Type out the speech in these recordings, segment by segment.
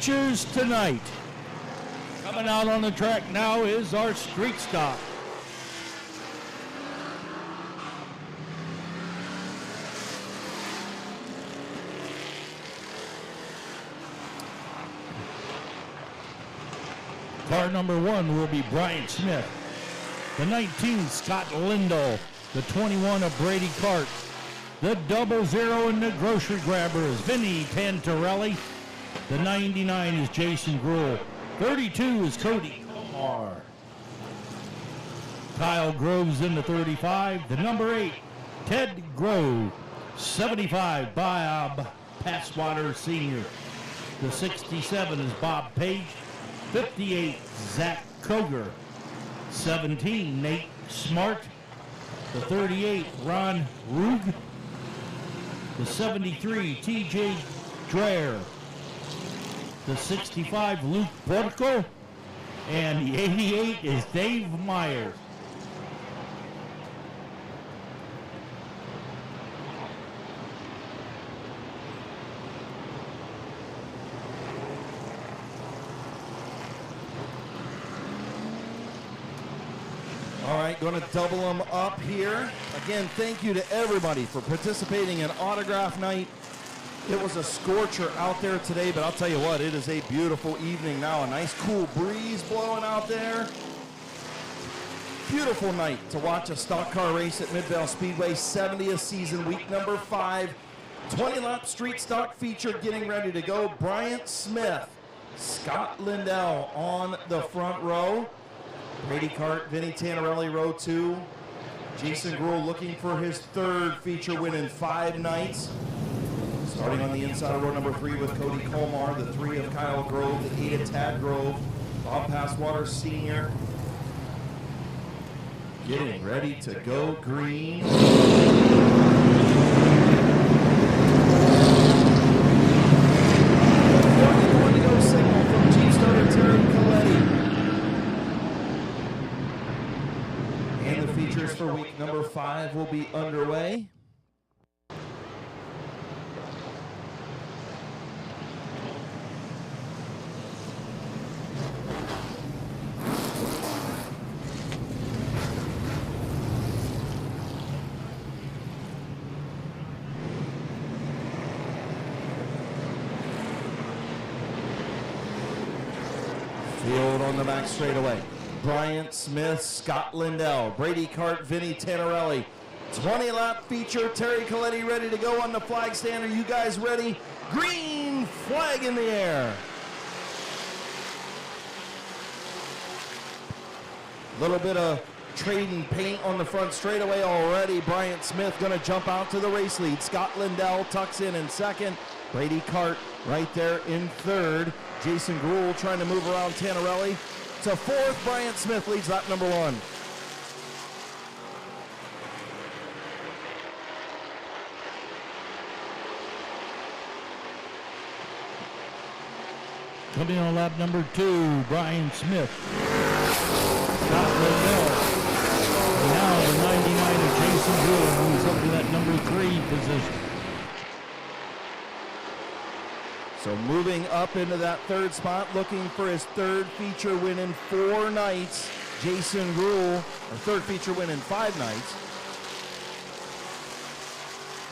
features tonight. Coming out on the track now is our street stock. Car number 1 will be Brian Smith. The 19, Scott Lindahl. The 21 of Brady Cart. The 00 in the grocery grabber is Vinny Tantarelli. The 99 is Jason Gruhl. 32 is Cody Komar. Kyle Groves in the 35. The number 8, Ted Grove. 75, Bob Passwater Sr. The 67 is Bob Page. 58, Zach Koger. 17, Nate Smart. The 38, Ron Rug. The 73, TJ Dreyer. The 65, Luke Porco. And the 88 is Dave Myers. All right, going to double them up here. Again, thank you to everybody for participating in Autograph Night. It was a scorcher out there today, but I'll tell you what, it is a beautiful evening now. A nice cool breeze blowing out there. Beautiful night to watch a stock car race at Midvale Speedway, 70th season, week number 5. 20-lap street stock feature getting ready to go. Bryant Smith, Scott Lindahl on the front row. Brady Cart, Vinny Tantarelli, row 2. Jason Gruhl looking for his 3rd feature win in 5 nights. Starting on the inside of row number 3 with Cody Komar, the 3 of Kyle Grove, the 8 of Tad Grove, Bob Passwater Sr. Getting ready to go green. One to go signal from Chief Starter Terry Coletti. And the features for week number 5 will be underway. Field on the back straightaway. Bryant Smith, Scott Lindahl, Brady Cart, Vinny Tantarelli. 20-lap feature, Terry Coletti ready to go on the flag stand. Are you guys ready? Green flag in the air. Little bit of trading paint on the front straightaway already. Bryant Smith going to jump out to the race lead. Scott Lindahl tucks in 2nd. Brady Cart right there in 3rd. Jason Gruhl trying to move around Tantarelli. To 4th, Bryant Smith leads lap number 1. Coming on lap number 2, Brian Smith. Scott Lindahl. Now the 99 of Jason Gruhl moves up to that number 3 position. So moving up into that 3rd spot, looking for his 3rd feature win in 4 nights. Jason Gruhl, a 3rd feature win in 5 nights.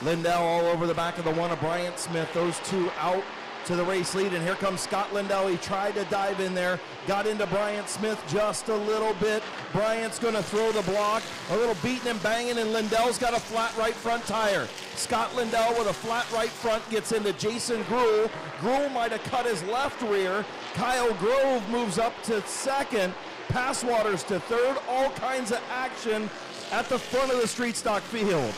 Lindahl all over the back of the 1 of Bryant Smith. Those 2 out to the race lead, and here comes Scott Lindahl. He tried to dive in there, got into Bryant Smith just a little bit. Bryant's going to throw the block, a little beating and banging, and Lindahl's got a flat right front tire. Scott Lindahl with a flat right front gets into Jason Gruhl. Gruhl might have cut his left rear. Kyle Grove moves up to 2nd. Passwater's to 3rd. All kinds of action at the front of the street stock field.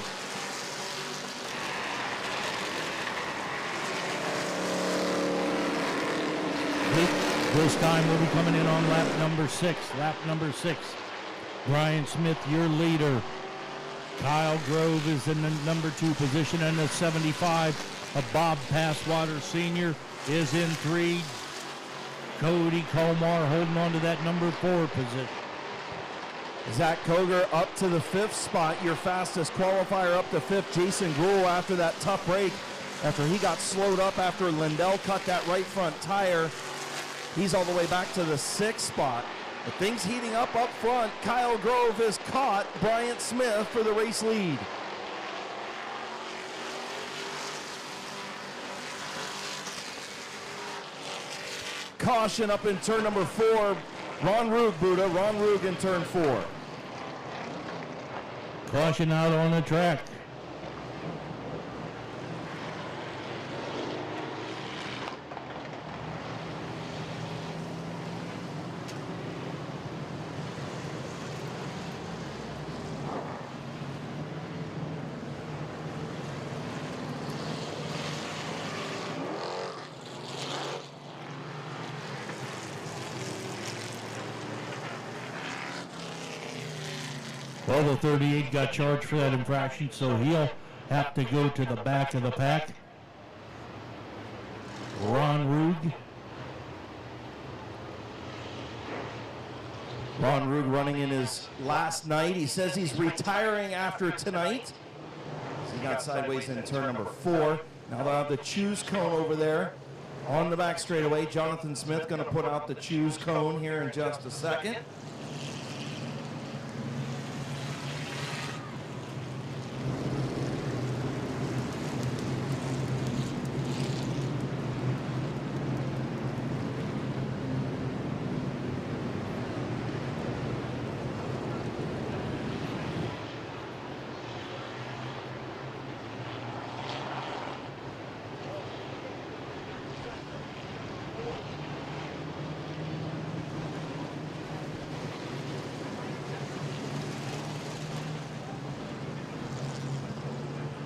This time we'll be coming in on lap number 6. Lap number 6. Brian Smith, your leader. Kyle Grove is in the number 2 position, and the 75 of Bob Passwater Sr. is in 3. Cody Komar holding on to that number 4 position. Zach Koger up to the 5th spot, your fastest qualifier up to 5th. Jason Gruhl after that tough break after he got slowed up after Lindell cut that right front tire. He's all the way back to the 6th spot. But things heating up front. Kyle Grove has caught Bryant Smith for the race lead. Caution up in turn number 4. Ron Rug, Buddha. Ron Rug in turn 4. Caution out on the track. Well, the 38 got charged for that infraction, so he'll have to go to the back of the pack. Ron Rug. Ron Rug running in his last night. He says he's retiring after tonight. So he got sideways in turn number 4. Now they'll have the choose cone over there on the back straightaway. Jonathan Smith going to put out the choose cone here in just a second.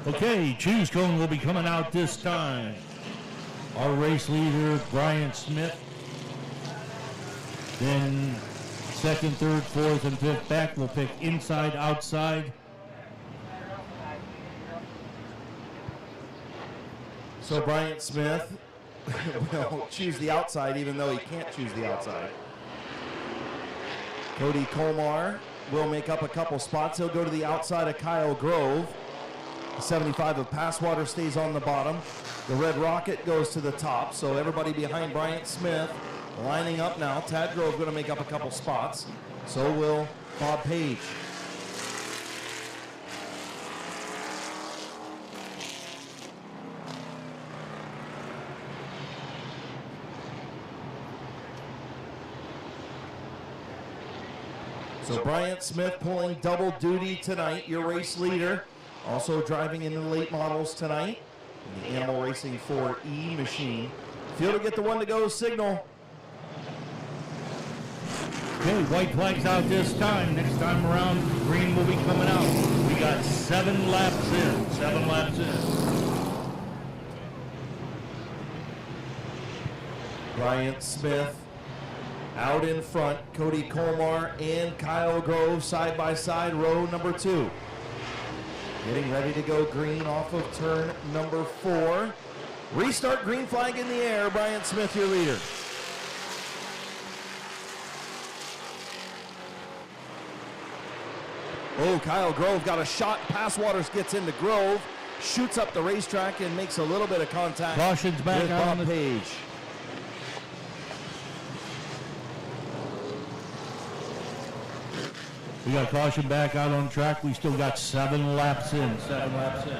Okay, choose cone will be coming out this time. Our race leader, Bryant Smith. Then 2nd, 3rd, 4th, and 5th back. We'll pick inside, outside. So Bryant Smith will choose the outside, even though he can't choose the outside. Cody Colmar will make up a couple spots. He'll go to the outside of Kyle Grove. 75 of Passwater stays on the bottom. The Red Rocket goes to the top. So everybody behind Bryant Smith lining up now. Tad Grove going to make up a couple spots. So will Bob Page. So Bryant Smith pulling double duty tonight, your race leader. Also driving in the late models tonight, in the Animal Racing 4E machine. Fielder get the one to go signal. Okay, white flag's out this time. Next time around, green will be coming out. We got 7 laps in. 7 laps in. Bryant Smith out in front. Cody Colmar and Kyle Grove side by side, row number 2. Getting ready to go green off of turn number 4. Restart, green flag in the air. Bryant Smith, your leader. Oh, Kyle Grove got a shot. Passwaters gets into Grove, shoots up the racetrack and makes a little bit of contact. Caution's back with out Bob on the Page. We got caution back out on track. We still got 7 laps in. 7 laps in.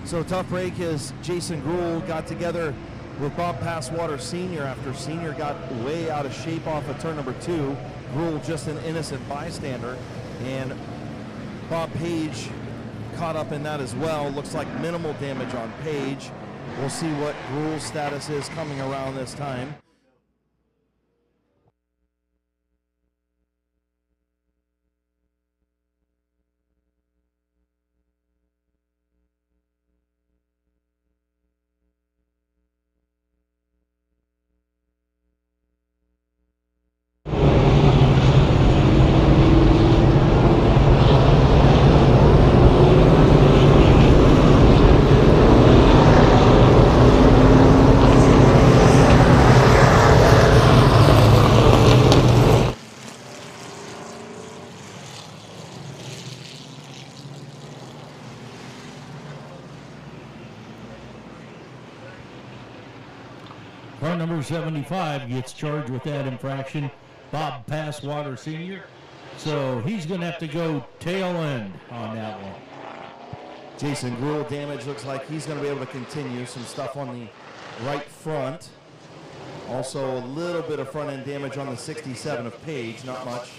So tough break as Jason Gruhl got together with Bob Passwater Sr. after Sr. got way out of shape off of turn number 2. Gruhl just an innocent bystander, and Bob Page caught up in that as well. Looks like minimal damage on Page. We'll see what Gruhl's status is coming around this time. Car number 75 gets charged with that infraction, Bob Passwater Sr. So he's going to have to go tail end on that one. Jason Gruhl damage looks like he's going to be able to continue. Some stuff on the right front. Also a little bit of front end damage on the 67 of Page, not much.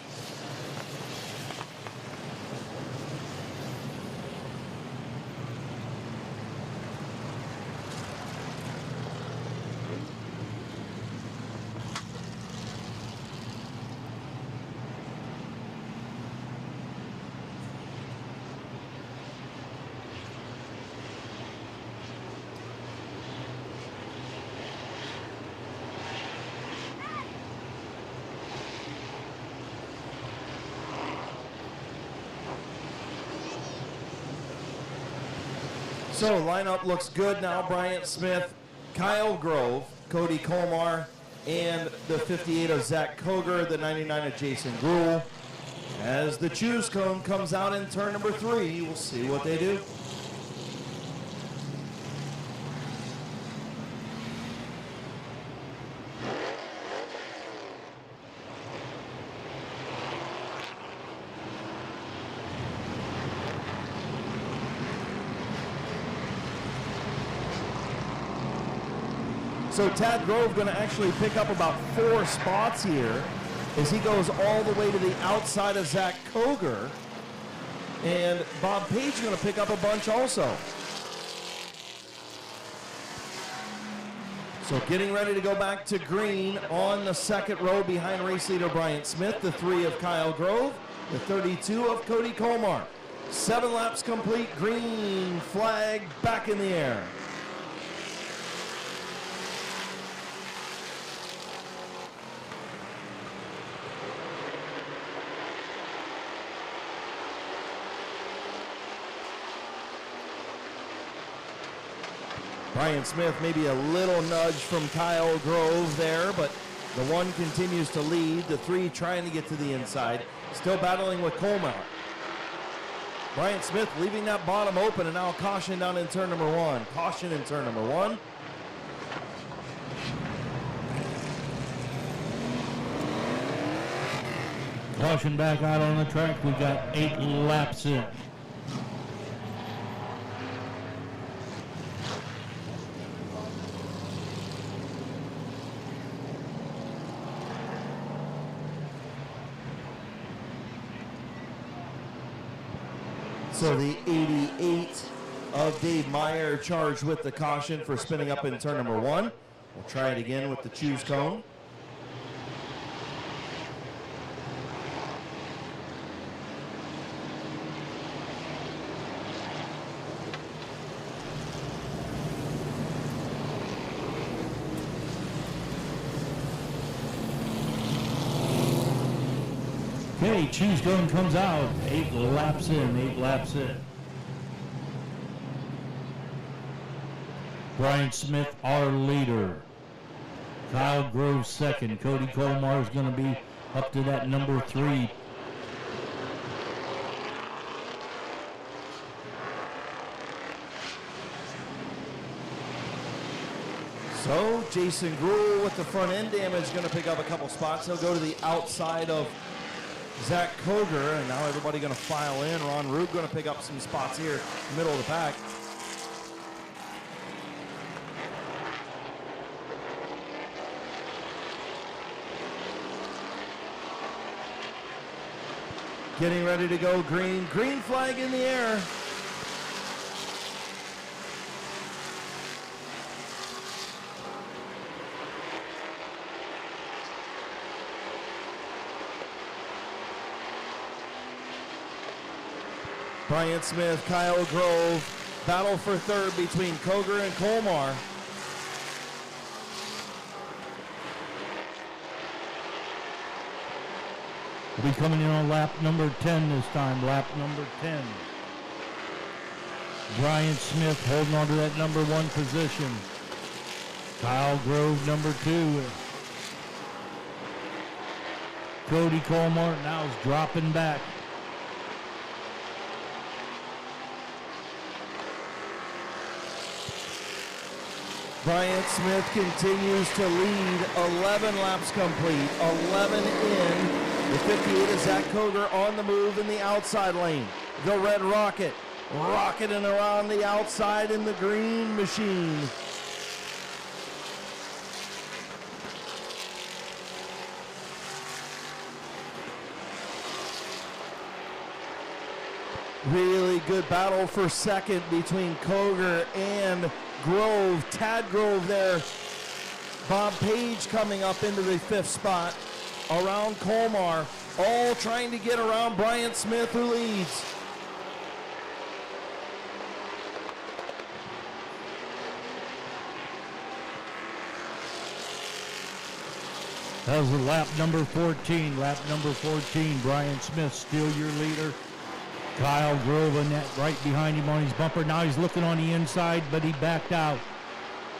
So lineup looks good now. Bryant Smith, Kyle Grove, Cody Colmar, and the 58 of Zach Koger, the 99 of Jason Gruhl. As the choose cone comes out in turn number 3, we'll see what they do. So Tad Grove going to actually pick up about 4 spots here as he goes all the way to the outside of Zach Koger. And Bob Page going to pick up a bunch also. So getting ready to go back to green on the second row behind race leader Bryant Smith, the 3 of Kyle Grove, the 32 of Cody Colmar. 7 laps complete, green flag back in the air. Brian Smith, maybe a little nudge from Kyle Grove there, but the 1 continues to lead. The 3 trying to get to the inside. Still battling with Colmar. Brian Smith leaving that bottom open, and now caution down in turn number 1. Caution in turn number 1. Caution back out on the track. We got 8 laps in. So the 88 of Dave Meyer charged with the caution for spinning up in turn number 1. We'll try it again with the choose cone. Okay, choose cone comes out. 8 laps in, 8 laps in. Brian Smith, our leader. Kyle Grove second. Cody Colmar is going to be up to that number 3. So Jason Gruhl with the front end damage going to pick up a couple spots. He'll go to the outside of Zach Koger, and now everybody going to file in. Ron Rube going to pick up some spots here, middle of the pack. Getting ready to go green. Green flag in the air. Bryant Smith, Kyle Grove, battle for third between Koger and Colmar. Will be coming in on lap number 10 this time, lap number 10. Bryant Smith holding on to that number 1 position. Kyle Grove, number 2. Cody Colmar now is dropping back. Bryant Smith continues to lead, 11 laps complete, 11 in. The 58 is Zach Koger on the move in the outside lane. The Red Rocket, rocketing around the outside in the green machine. Really good battle for second between Koger and Grove. Tad Grove there. Bob Page coming up into the 5th spot around Colmar, all trying to get around Bryant Smith, who leads. That was lap number 14. Lap number 14, Bryant Smith still your leader. Kyle Grove on that right behind him on his bumper. Now he's looking on the inside, but he backed out.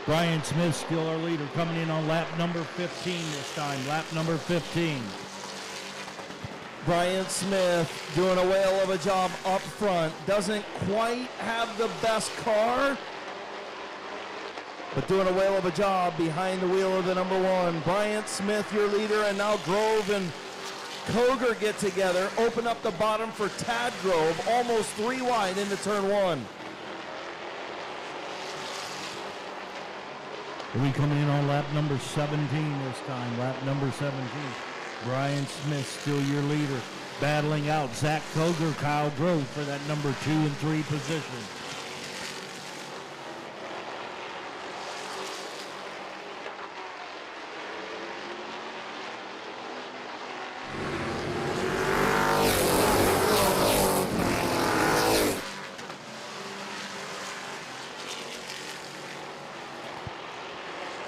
Bryant Smith still our leader, coming in on lap number 15 this time. Lap number 15. Bryant Smith doing a whale of a job up front. Doesn't quite have the best car, but doing a whale of a job behind the wheel of the number 1. Bryant Smith, your leader, and now Grove and Koger get together, open up the bottom for Tad Grove, almost 3 wide into turn 1. We'll be coming in on lap number 17 this time, lap number 17. Brian Smith still your leader, battling out Zach Koger, Kyle Grove for that number 2 and 3 position.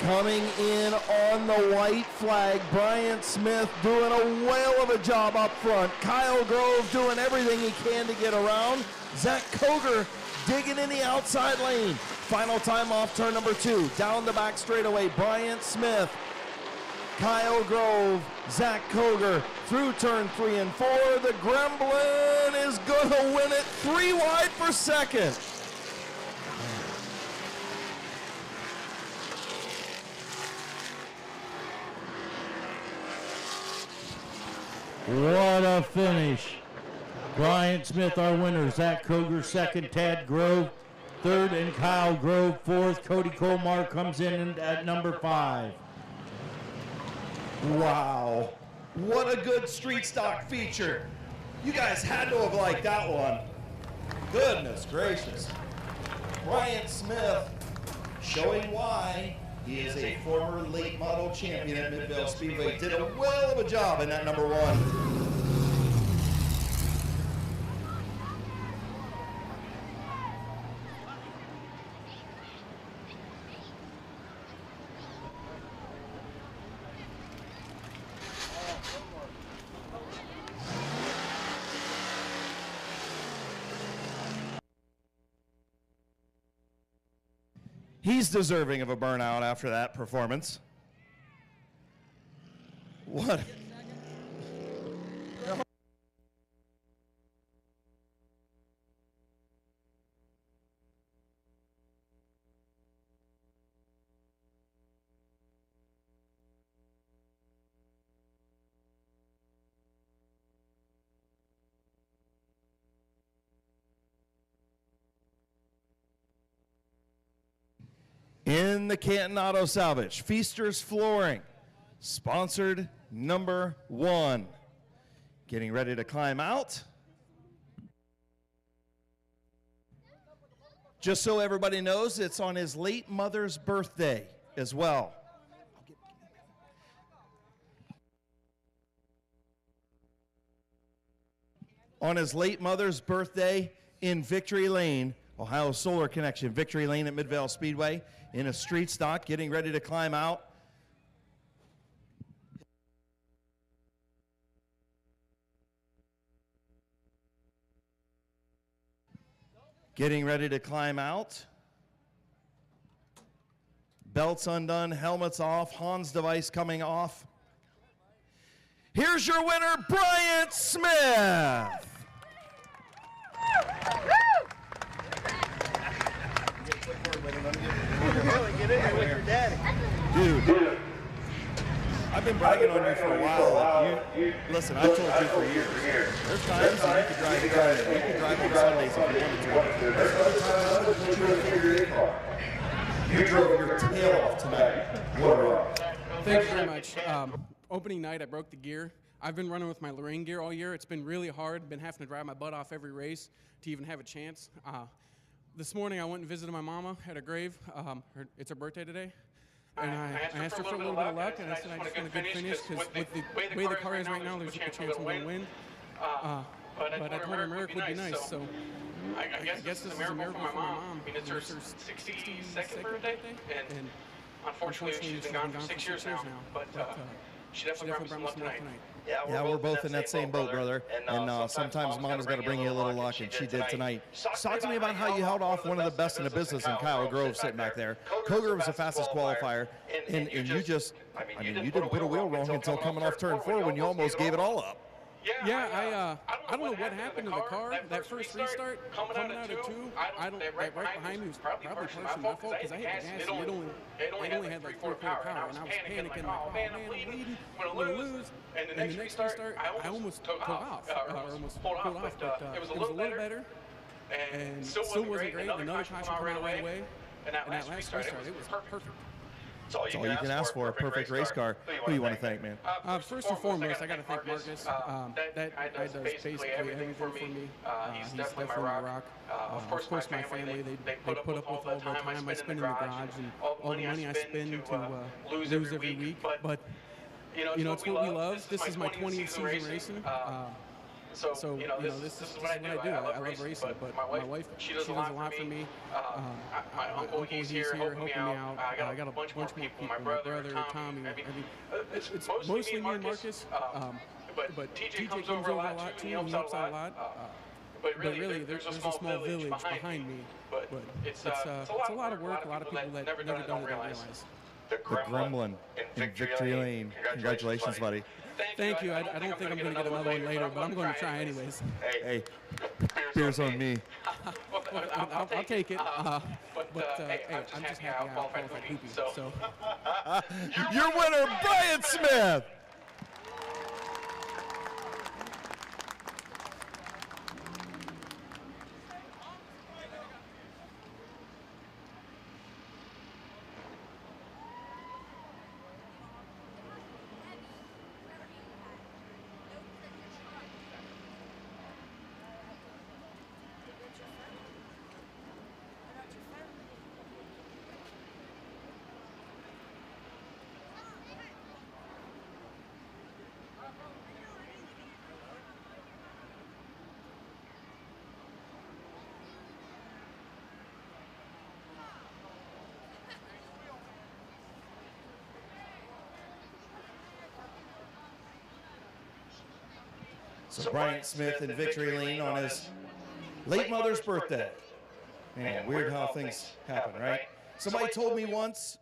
Coming in on the white flag, Bryant Smith doing a whale of a job up front. Kyle Grove doing everything he can to get around. Zach Koger digging in the outside lane. Final time off turn number 2. Down the back straightaway, Bryant Smith, Kyle Grove, Zach Koger through turn 3 and 4. The Gremlin is going to win it 3 wide for second. What a finish. Bryant Smith, our winner. Zach Koger, second. Tad Grove, third. And Kyle Grove, fourth. Cody Colmar comes in at number 5. Wow. What a good street stock feature. You guys had to have liked that one. Goodness gracious. Bryant Smith showing why he is a former late model champion at Midvale Speedway. Did a whale of a job in that number 1. He's deserving of a burnout after that performance. What? In the Canton Auto Salvage, Feasters Flooring, sponsored number 1. Getting ready to climb out. Just so everybody knows, it's on his late mother's birthday as well. On his late mother's birthday in Victory Lane, Ohio Solar Connection, Victory Lane at Midvale Speedway, in a street stock, getting ready to climb out. Getting ready to climb out. Belts undone, helmets off, Hans device coming off. Here's your winner, Bryant Smith. Dude, I've been bragging on you for a while. Listen, I've told you for years. There's times that you could drive the car. You could drive on Sundays if you wanted to. You drove your tail off tonight. Thank you very much. Opening night, I broke the gear. I've been running with my Lorraine gear all year. It's been really hard. Been having to drive my butt off every race to even have a chance. This morning, I went and visited my mama at her grave. It's her birthday today. And I asked her for a little bit of luck, and I said I just want a good finish, because with the way the car is right now, there's a good chance I'm going to win. But I told her a miracle would be nice, so I guess this is a miracle for my mom. I mean, it's her 62nd birthday, and unfortunately she's been gone for 6 years now, but she definitely brought me some luck tonight. Yeah, we're both in that same boat, brother. And sometimes Mama's got to bring you a little luck, and she did tonight. Talk to me about how you held off one of the best in the business in Kyle Grove sitting back there. Koger was the fastest qualifier, and you just, I mean, you didn't put a wheel wrong until coming off turn 4 when you almost gave it all up. Yeah, I don't know what happened to the car. That first restart, coming out of 2, right behind me was probably partially my fault, because I hit the gas and it only had like 4 power, and I was panicking like, oh man, I'm bleeding, I'm going to lose. And the next restart, I almost took off, or almost pulled off, but it was a little better, and still wasn't great. Another caution came out right away, and that last restart, it was perfect. That's all you can ask for, a perfect race car. Who do you want to thank, man? First and foremost, I got to thank Marcus. That guy does basically everything for me. He's definitely my rock. Of course, my family, they put up with all the time I spend in the garage and all the money I spend to lose every week. But, you know, it's what we love. This is my 20th season racing. So this is what I do. I love racing, but my wife, she does a lot for me. My uncle, he's here helping me out. I got a bunch more people. My brother, Tommy. It's mostly me and Marcus, but TJ comes over a lot too. He helps out a lot. But really, there's a small village behind me. But it's a lot of work. A lot of people that never done it don't realize. The Gremlin in Victory Lane. Congratulations, buddy. Thank you. I don't think I'm going to get another one later, but I'm going to try anyways. Hey, beer's on me. I'll take it. But hey, I'm just happy I qualified poopy. So. Your winner, Bryant Smith. So Bryant Smith in Victory Lane on his late mother's birthday. Man, weird how things happen, right? Somebody told me once,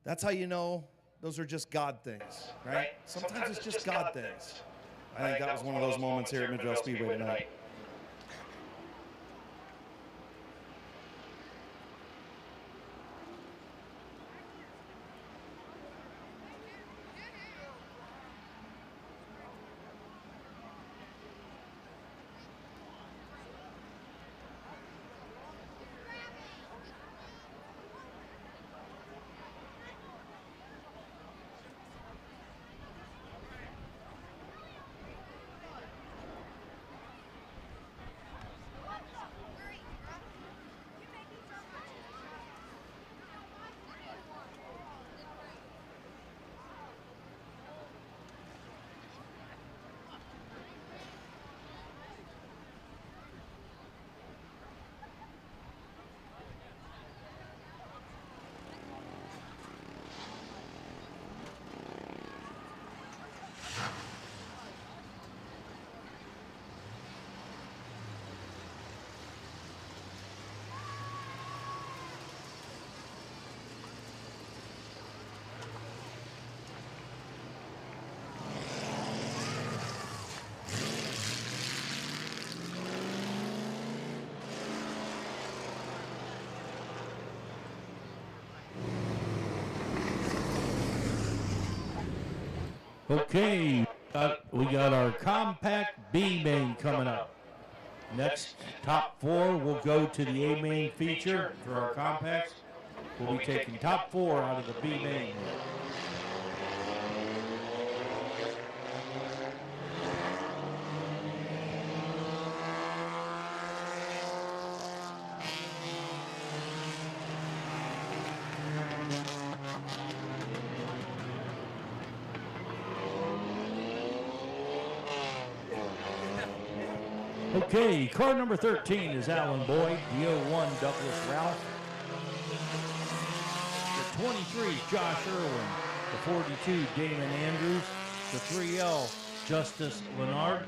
that's how you know those are just God things, right? Sometimes it's just God things. I think that was one of those moments here at Midvale Speedway tonight. Okay, we got our compact B main coming up. Next, top four will go to the A main feature for our compacts. We'll be taking top four out of the B main. Okay, car number 13 is Alan Boyd, the 01 Douglas Ralph. The 23 is Josh Irwin, the 42 Damon Andrews, the 3L Justice Leonard,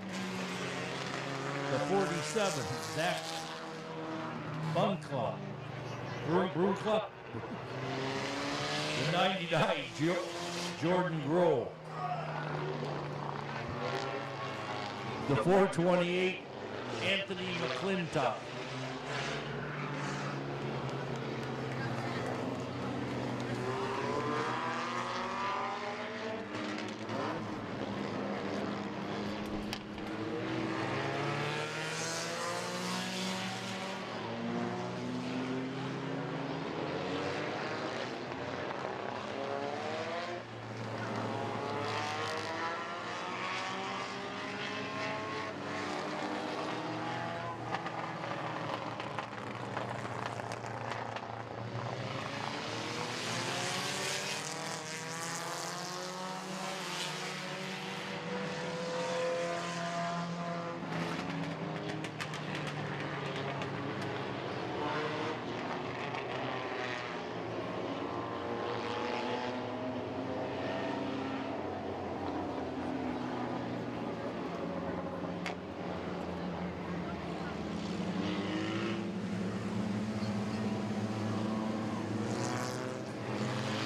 the 47 Zach Bunkla, Brunkla, the 99 Jordan Grohl, the 428 Anthony McClintock.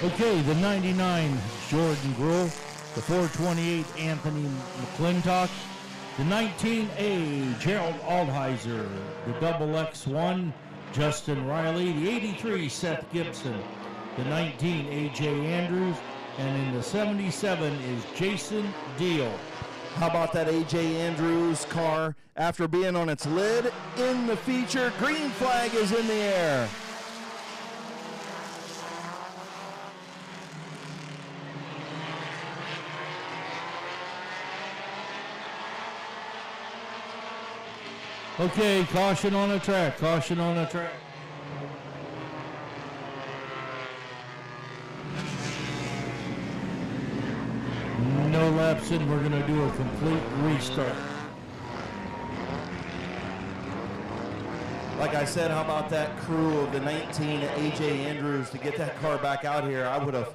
Okay, the 99 Jordan Grohl, the 428 Anthony McClintock, the 19A Gerald Aldheiser, the double X1 Justin Riley, the 83 Seth Gibson, the 19 AJ Andrews, and in the 77 is Jason Deal. How about that AJ Andrews car after being on its lid in the feature? Green flag is in the air. Okay, caution on the track, caution on the track. No laps in, we're going to do a complete restart. Like I said, how about that crew of the 19 AJ Andrews to get that car back out here? I would have,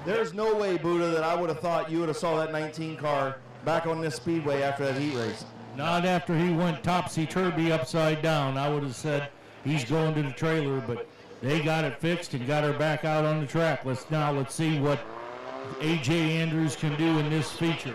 there's no way, Buddha, that I would have thought you would have saw that 19 car back on this speedway after that heat race. Not after he went topsy-turvy upside down. I would have said he's going to the trailer, but they got it fixed and got her back out on the track. Let's see what AJ Andrews can do in this feature.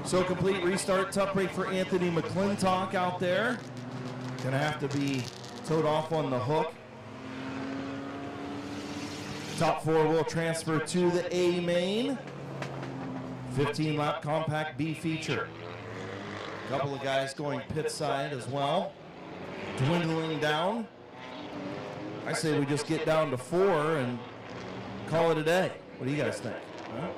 So complete restart, tough break for Anthony McClintock out there. Gonna have to be towed off on the hook. Top four will transfer to the A main. 15 lap compact B feature. A couple of guys going pit side as well. Dwindling down. I say we just get down to 4 and call it a day. What do you guys think? Huh?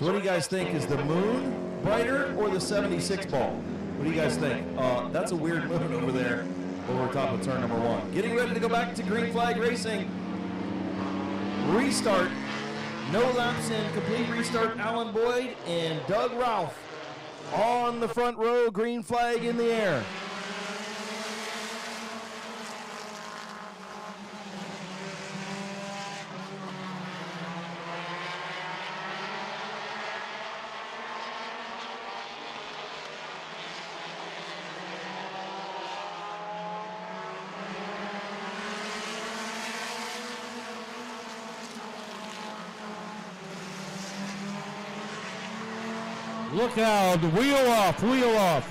So what do you guys think? Is the moon brighter or the 76 ball? What do you guys think? That's a weird moon over there over top of turn number 1. Getting ready to go back to green flag racing. Restart. No laps in. Complete restart. Alan Boyd and Doug Ralph on the front row. Green flag in the air. Look out, wheel off, wheel off.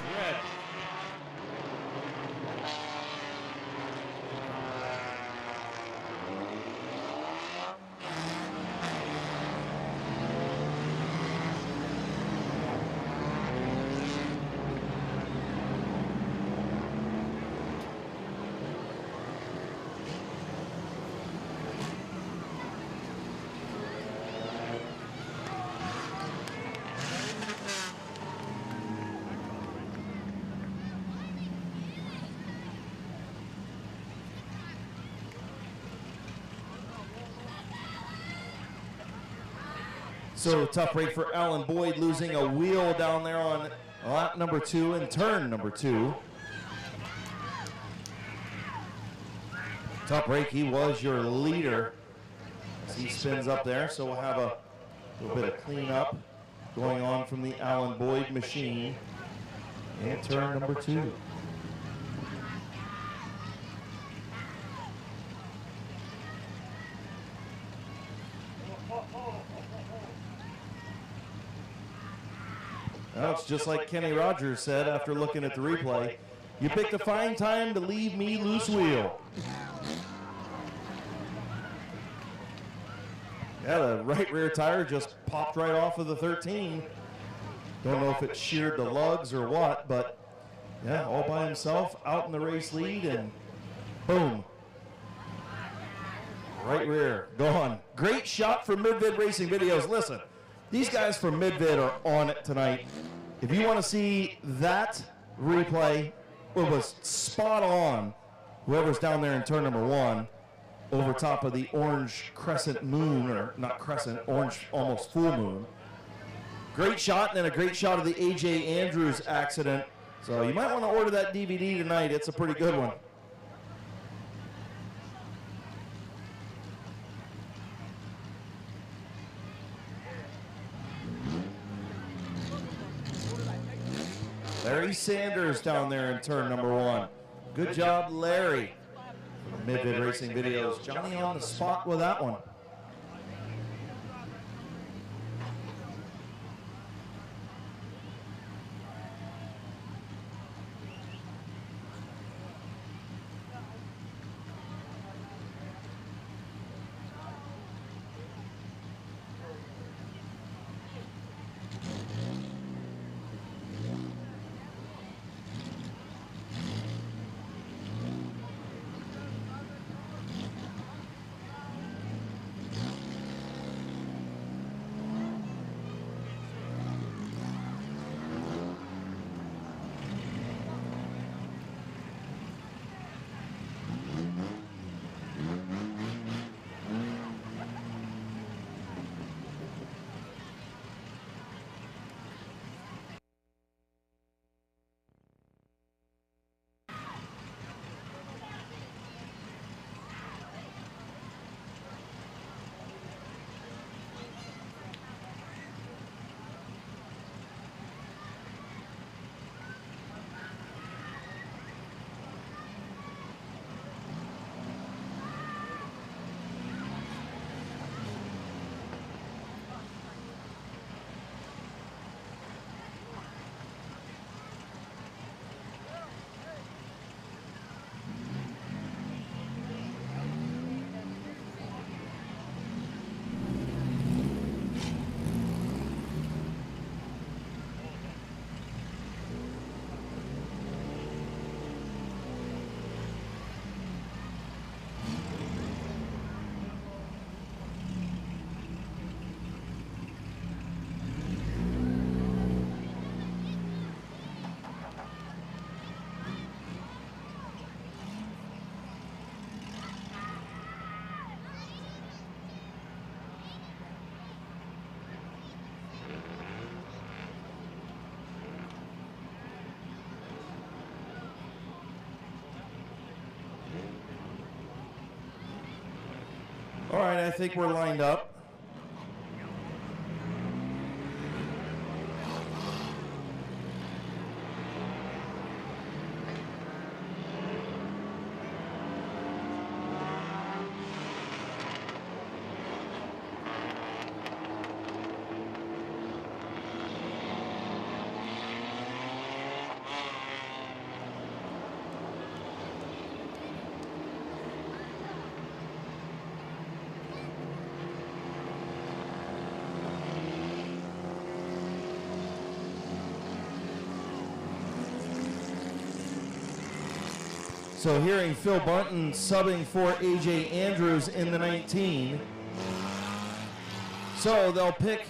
So tough break for Alan Boyd, losing a wheel down there on lap number 2 and turn number 2. Tough break, he was your leader as he spins up there. So we'll have a little bit of cleanup going on from the Alan Boyd machine in turn number 2. Well, it's just like Kenny Rogers said after looking at the replay. You picked a fine time to leave me loose wheel. Yeah, the right rear tire just popped right off of the 13. Don't know if it sheared the lugs or what, but yeah, all by himself out in the race lead, and boom. Right rear, gone. Great shot from Mid-Vid Racing Videos. Listen, these guys from Mid-Vid are on it tonight. If you want to see that replay, it was spot on. Whoever's down there in turn number 1, over top of the orange crescent moon, or not crescent, orange almost full moon. Great shot, and then a great shot of the A.J. Andrews accident. So you might want to order that DVD tonight. It's a pretty good one. Larry Sanders down there in turn number 1. Good job, Larry. Mid-Vid Racing Videos. Johnny on the spot with that one. All right, I think we're lined up. So hearing Phil Bunton subbing for A.J. Andrews in the 19. So they'll pick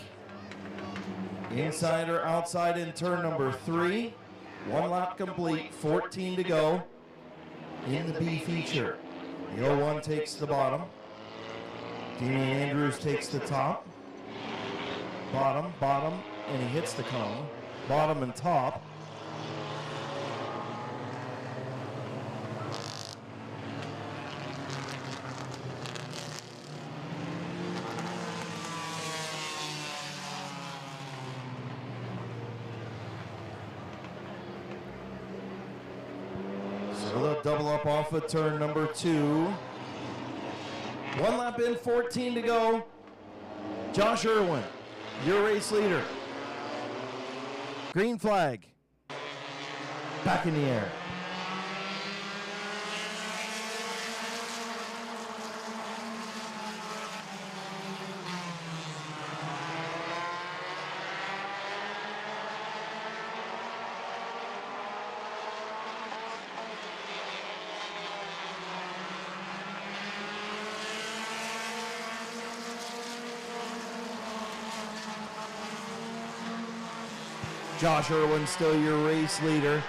inside or outside in turn number 3. 1 lap complete, 14 to go in the B feature. The 01 takes the bottom. Damian Andrews takes the top. Bottom, bottom, and he hits the cone. Bottom and top. Double up off of turn number 2. 1 lap in, 14 to go. Josh Irwin, your race leader. Green flag. Back in the air. Josh Irwin still your race leader.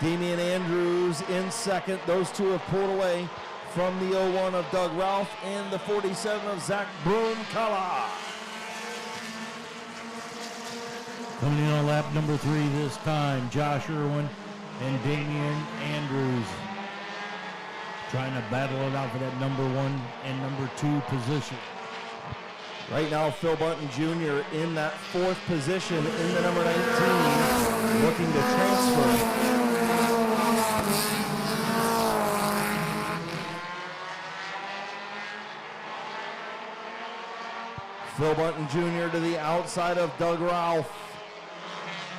Damian Andrews in second. Those two have pulled away from the 01 of Doug Ralph and the 47 of Zach Brumkala. Coming in on lap number 3 this time, Josh Irwin and Damian Andrews trying to battle it out for that number 1 and number 2 position. Right now, Phil Bunton Jr. in that 4th position in the number 19, looking to transfer. Phil Bunton Jr. to the outside of Doug Ralph.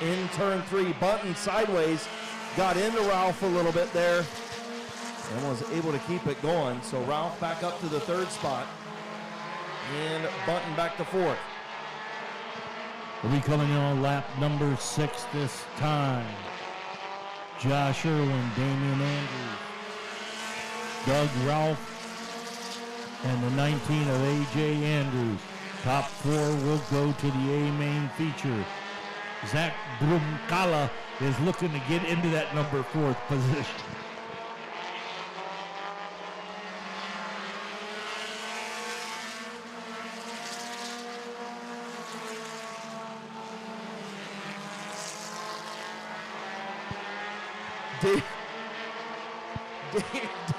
In turn 3, Bunton sideways, got into Ralph a little bit there, and was able to keep it going. So Ralph back up to the 3rd spot. And Bunton back to 4th. Will be coming in on lap number 6 this time. Josh Irwin, Damian Andrews, Doug Ralph, and the 19 of A.J. Andrews. Top 4 will go to the A main feature. Zach Brumkala is looking to get into that number 4th position.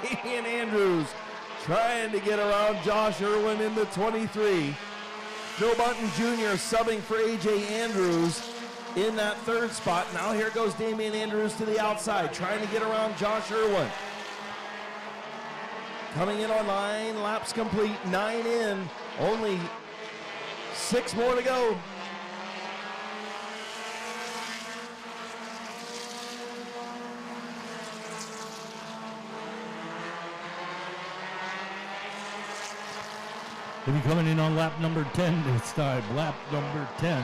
Damian Andrews trying to get around Josh Irwin in the 23. Phil Bunton Jr. subbing for A.J. Andrews in that 3rd spot. Now here goes Damian Andrews to the outside, trying to get around Josh Irwin. Coming in on 9 laps complete, 9 in, only 6 more to go. He'll be coming in on lap number 10 this time. Lap number 10.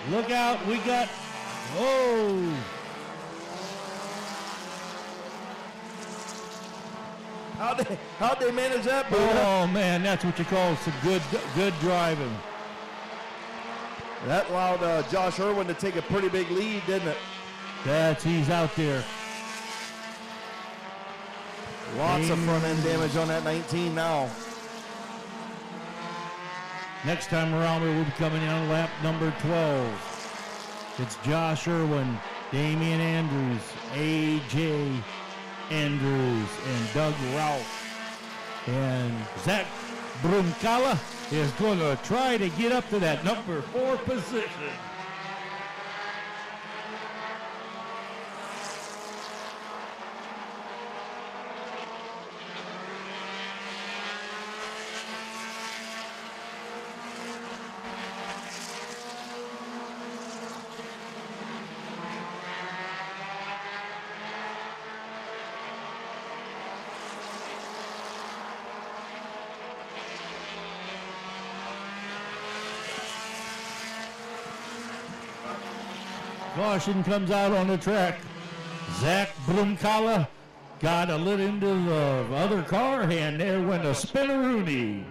Look out, we got, whoa. How'd they manage that, Buddha? Oh man, that's what you call some good driving. That allowed Josh Irwin to take a pretty big lead, didn't it? He's out there. Lots of front end damage on that 19 now. Next time around, we'll be coming in on lap number 12. It's Josh Irwin, Damian Andrews, A.J. Andrews, and Doug Ralph. And Zach Brumkala is going to try to get up to that number 4 position. Caution comes out on the track. Zach Brumkala got a little into the other car, and there went a spinneroonie.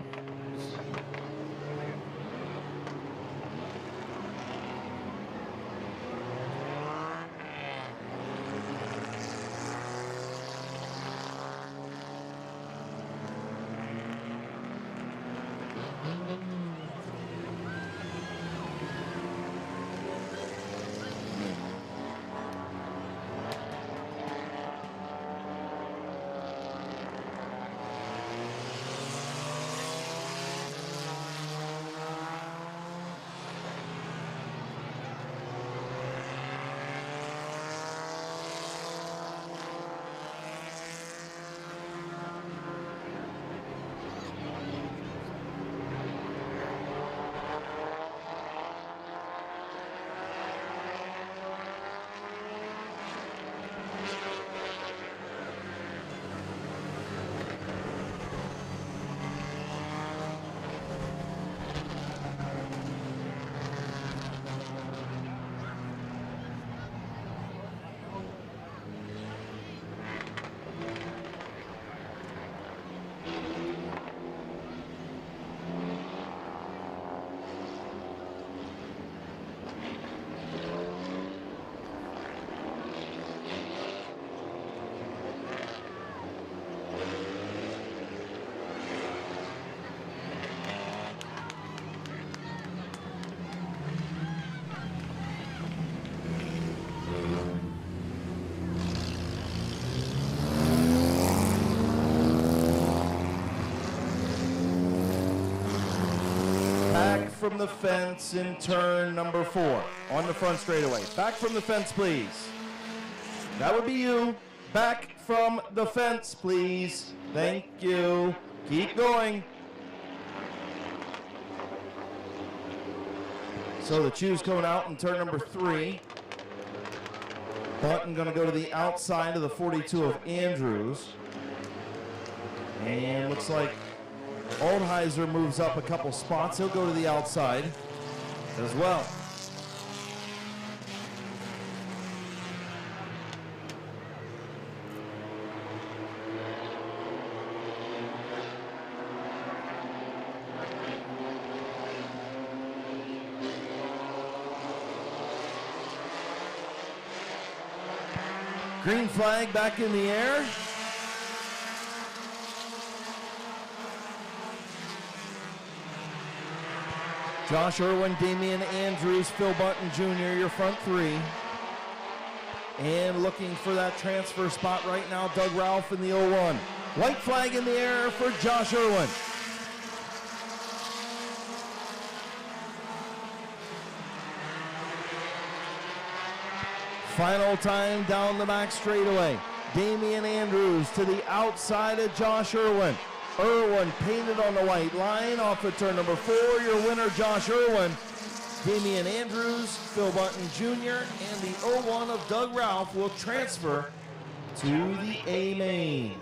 From the fence in turn number 4 on the front straightaway. Back from the fence, please. That would be you. Back from the fence, please. Thank you. Keep going. So the choose coming out in turn number 3. Button going to go to the outside of the 42 of Andrews. And looks like Oldheiser moves up a couple spots. He'll go to the outside as well. Green flag back in the air. Josh Irwin, Damian Andrews, Phil Bunton Jr., your front 3. And looking for that transfer spot right now, Doug Ralph in the 01. White flag in the air for Josh Irwin. Final time down the back straightaway. Damian Andrews to the outside of Josh Irwin. Irwin painted on the white line off of turn number 4. Your winner, Josh Irwin. Damian Andrews, Phil Bunton Jr., and the 01 of Doug Ralph will transfer to the A main.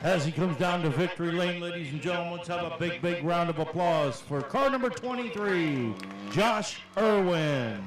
As he comes down to victory lane, ladies and gentlemen, let's have a big, big round of applause for car number 23, Josh Irwin.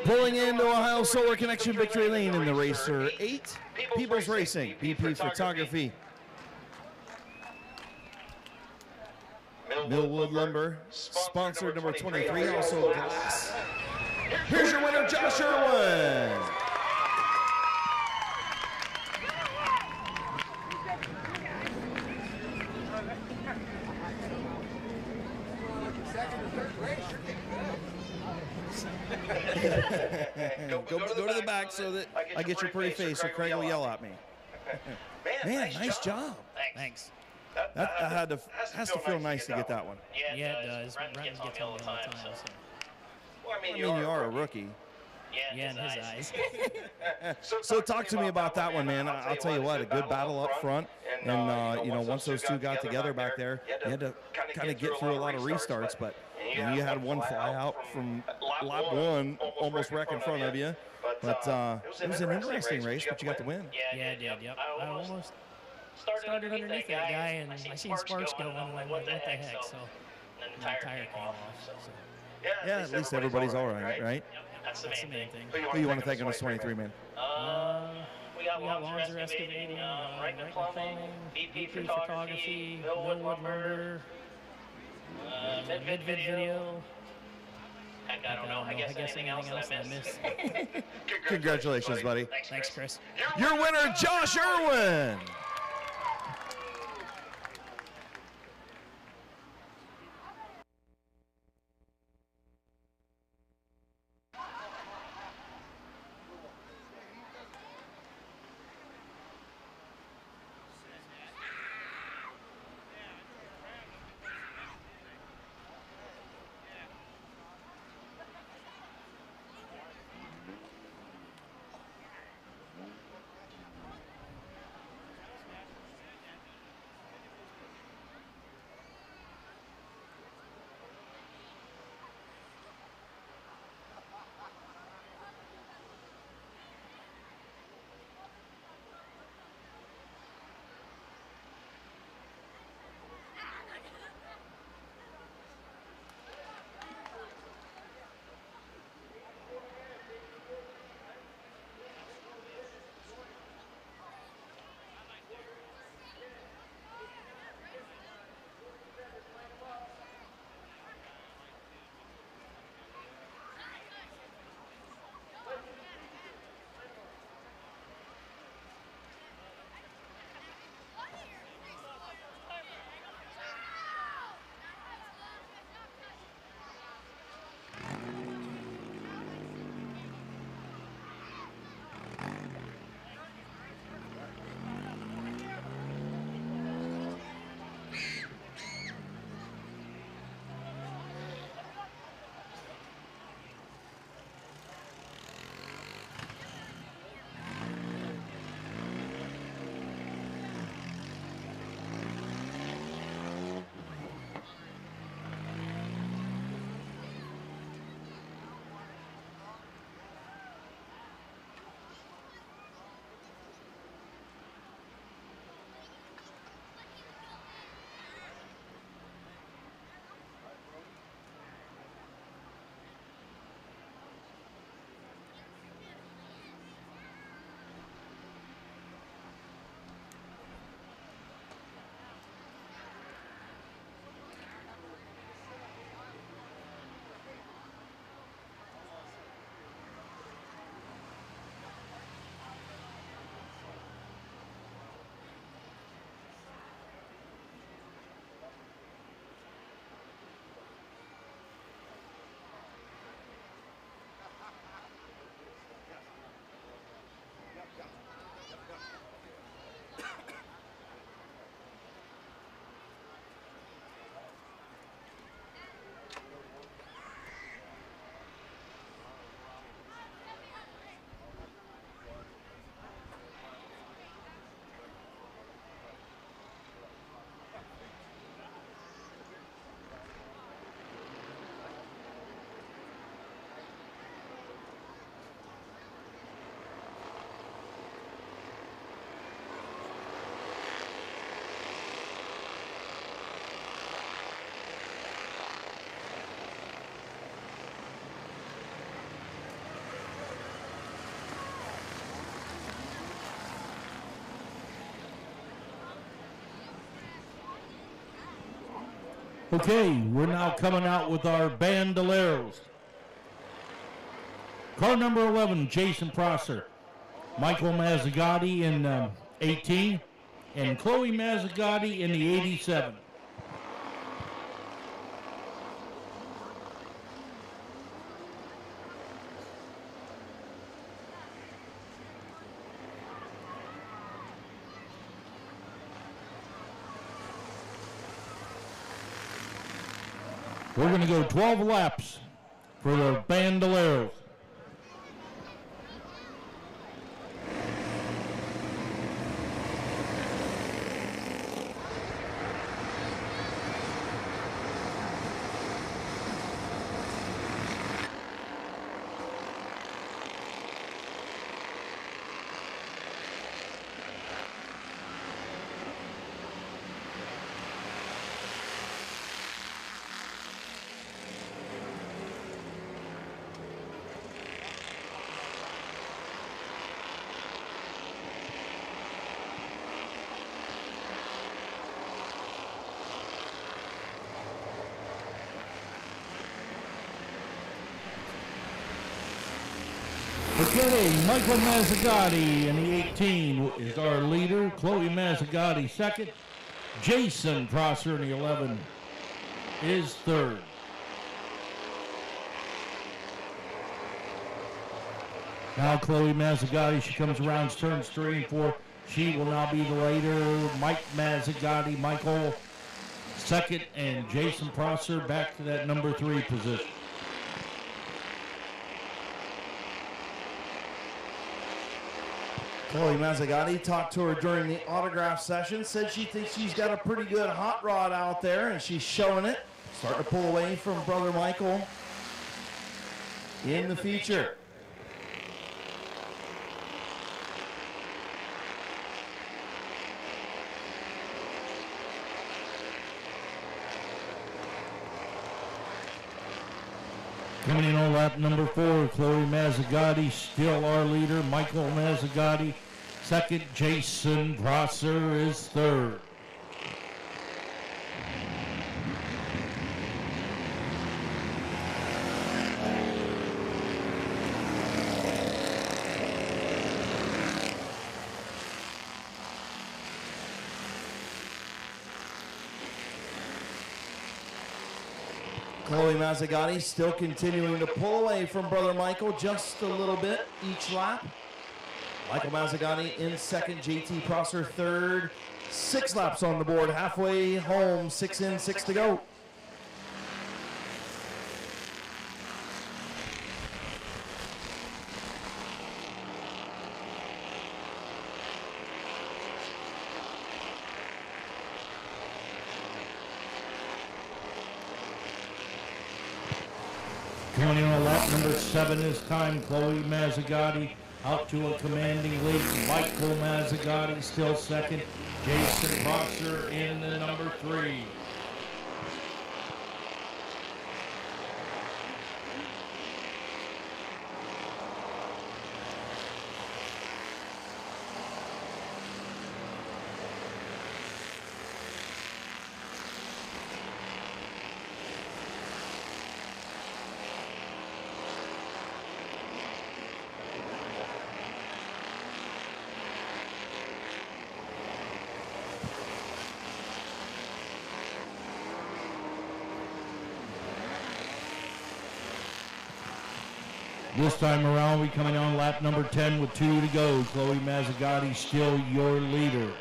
Pulling into Ohio Solar Connection victory lane in the Racer 8, People's Racing, BP Photography. Millwood Lumber, sponsored number 23, also glass. Here's your winner, Josh Irwin. Go to the back so that I get your pretty face so Craig will yell at me. Man, nice job. Thanks. That has to feel nice to get that one. Yeah, it does. Brent gets on me all the time. So. Well, I mean, you are a rookie. Yeah, in his eyes. So talk to me about that one, man. I'll tell you what, a good battle up front. And, you know, once those two got together back there, you had to kind of get through a lot of restarts. But you had one fly out from lap one, almost wreck in front of you. But it was an interesting race, but you got the win. Yeah, I did, yep. I almost started underneath that guy, and I seen sparks going, and I'm like, what the heck? So then the tire came off. So. Yeah, at least everybody's all right, right? That's the main thing. Who you want to thank on this 23, man? We got Lonzer Excavating, Right Plumbing, BP Photography, Millwood Lumber, Mid-Vid Video. Heck, I don't know. I guess anything else that I missed. Congratulations, buddy. Thanks, Chris. Your winner, Josh Irwin. Okay, we're now coming out with our bandoleros. Car number 11, Jason Prosser. Michael Mazzagatti in 18, and Chloe Mazzagatti in the 87. We're going to go 12 laps for the bandoleros. Okay, Michael Mazzagatti in the 18 is our leader. Chloe Mazzagatti second. Jason Prosser in the 11 is third. Now Chloe Mazzagatti, she comes around turns 3 and 4. She will now be the leader. Mike Mazzagatti, Michael second, and Jason Prosser back to that number 3 position. Chloe Mazzagatti talked to her during the autograph session, said she thinks she's got a pretty good hot rod out there, and she's showing it. Starting to pull away from brother Michael in the feature. Coming in on lap number 4, Chloe Mazzagatti, still our leader. Michael Mazzagatti second. Jason Prosser is third. Chloe Mazzagatti still continuing to pull away from brother Michael just a little bit each lap. Michael Mazzagatti in second, JT Prosser third. 6 laps on the board, halfway home, 6 in, 6 to go. Coming in on lap number 7 this time, Chloe Mazzagatti out to a commanding lead. Michael Mazzagatti still second. Jason Prosser in the number 3. This time around, we coming on lap number 10 with 2 to go. Chloe Mazzagatti still your leader.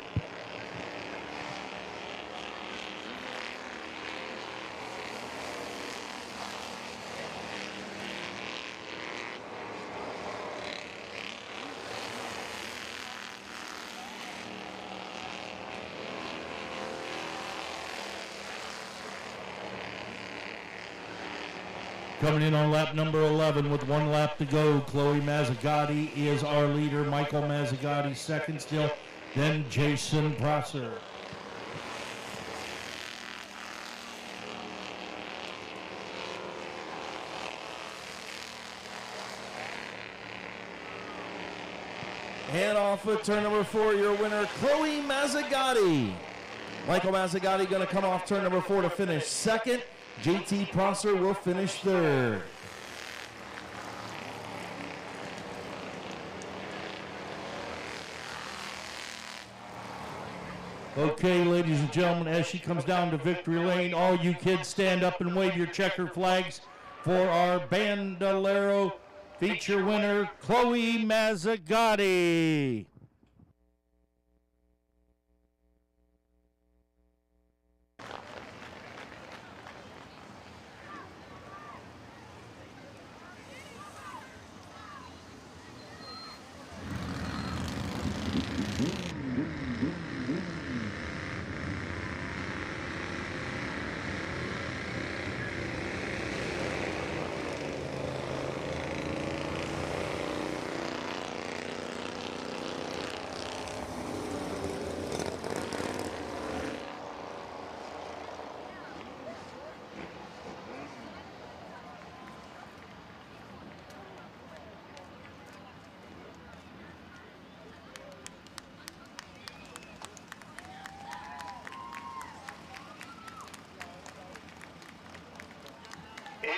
Coming in on lap number 11 with 1 lap to go, Chloe Mazzagatti is our leader. Michael Mazzagatti second still, then Jason Prosser. And off of turn number 4, your winner, Chloe Mazzagatti. Michael Mazzagatti going to come off turn number 4 to finish second. JT Prosser will finish third. Okay, ladies and gentlemen, as she comes down to victory lane, all you kids stand up and wave your checker flags for our Bandolero feature winner, Chloe Mazzagatti.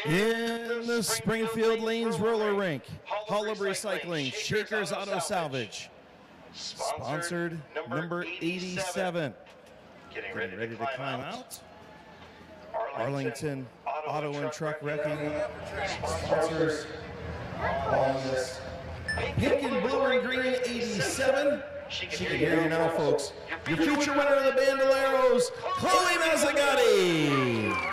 In the Springfield Lanes Roller Rink, Hall of Recycling, Shakers Auto Salvage, sponsored number 87. Getting ready to climb out. Arlington Auto and Truck Wrecking sponsors on this pink and blue and green 87. She can hear you now, folks. Your future winner of the Bandoleros, Chloe Mazzagatti.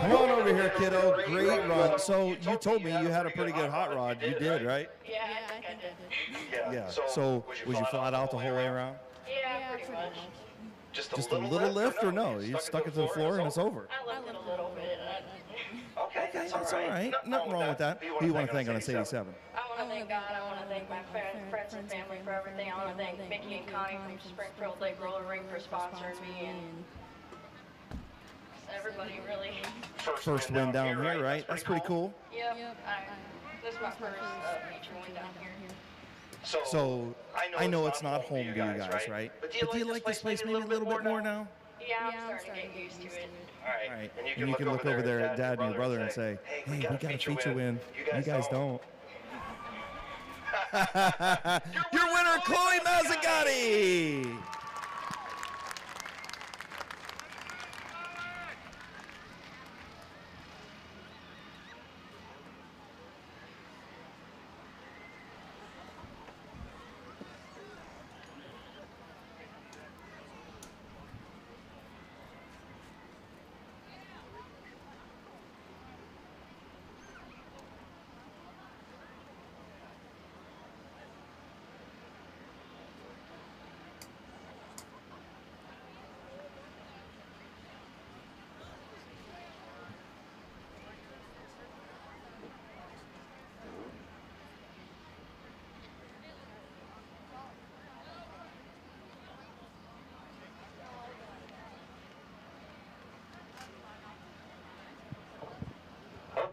Come on over here, kiddo. Great run. So you told me you had a pretty good hot rod. You did, right? Yeah, I think I did. Yeah. So was you flat out the whole way around? Yeah, pretty much. Just a little lift, or no? You stuck it to the floor and it's over. I lifted a little bit. Okay, that's all right. Nothing wrong with that. Who do you want to thank on this 87? I want to thank God. I want to thank my friends and family for everything. I want to thank Mickey and Connie from Springfield Lake Roller Rink for sponsoring me, and everybody really. First win down here, right? That's pretty cool. Yep. This is my first feature win down here. So I know it's not home to you guys, right? But do you like this place maybe a little bit more now? Yeah, I'm starting to get used to it. All right. And you can look over there at Dad and your brother and say, hey, we got a feature win. You guys don't. Your winner, Chloe Mazzagatti.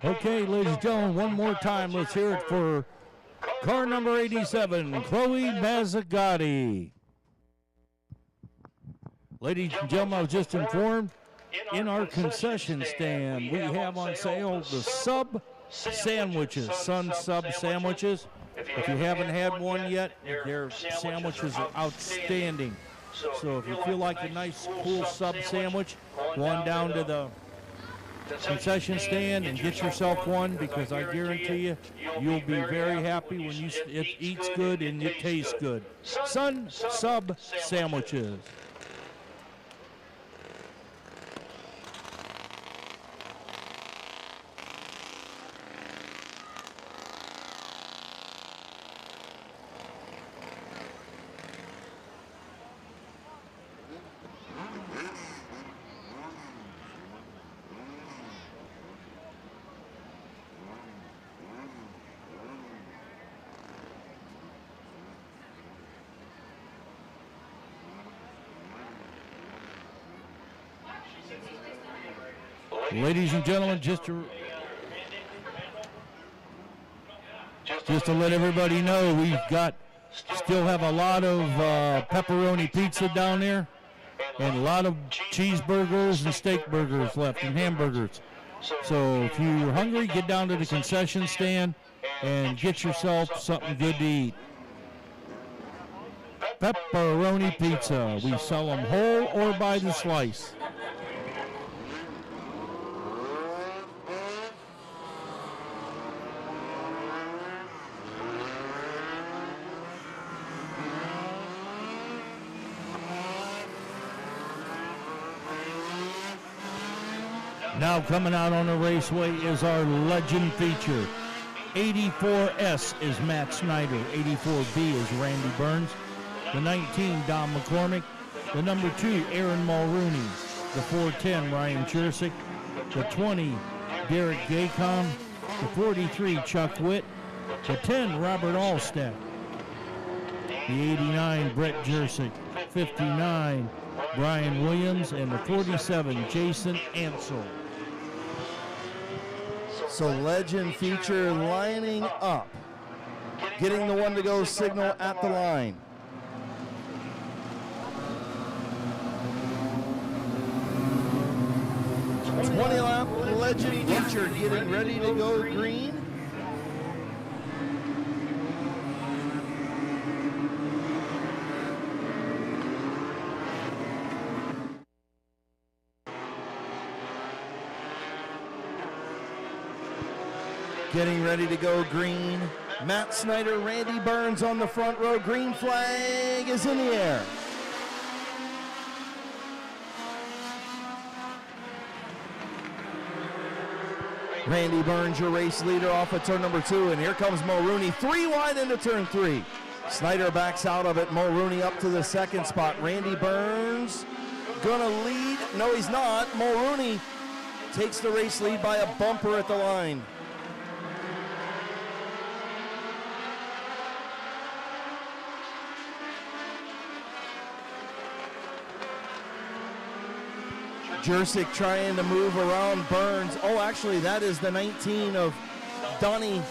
Okay, ladies and gentlemen, one more time. Let's hear it for car number 87, Chloe Mazzagatti. Ladies and gentlemen, I was just informed, in our concession stand, we have on sale the sub sandwiches, Sun Sub sandwiches. If you haven't had one yet, their sandwiches are outstanding. So if you feel like a nice, cool sub sandwich, go on down to the concession stand and get yourself one, because I guarantee you, you'll be very happy when it eats good and it tastes good. Sun Sub sandwiches. Ladies and gentlemen, just to Just to let everybody know, still have a lot of pepperoni pizza down there and a lot of cheeseburgers and steak burgers left and hamburgers. So if you're hungry, get down to the concession stand and get yourself something good to eat. Pepperoni pizza. We sell them whole or by the slice. Now coming out on the raceway is our legend feature. 84S is Matt Snyder. 84B is Randy Burns. The 19, Don McCormick. The number 2, Aaron Mulrooney. The 410, Ryan Chursick. The 20, Derek Gaycom. The 43, Chuck Witt. The 10, Robert Allstack. The 89, Brett Jersick. 59, Brian Williams. And the 47, Jason Ansel. So legend feature lining up, getting the one to go signal at the line. Lap legend feature getting ready to go green. Getting ready to go green. Matt Snyder, Randy Burns on the front row. Green flag is in the air. Randy Burns, your race leader, off of turn number 2, and here comes Mulrooney, 3 wide into turn 3. Snyder backs out of it. Mulrooney up to the second spot. Randy Burns gonna lead. No, he's not. Mulrooney takes the race lead by a bumper at the line. Jersick trying to move around Burns. Oh, actually, that is the 19 of Donnie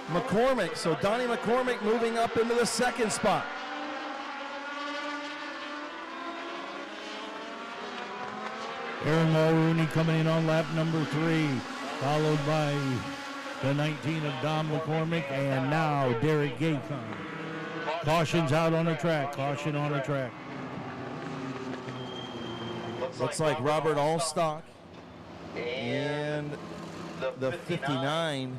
McCormick. So Donnie McCormick moving up into the second spot. Aaron Mulrooney coming in on lap number 3, followed by the 19 of Don McCormick, and now Derek Gaycon. Caution's out on the track. Caution on the track. Looks like Robert Allstock and the 59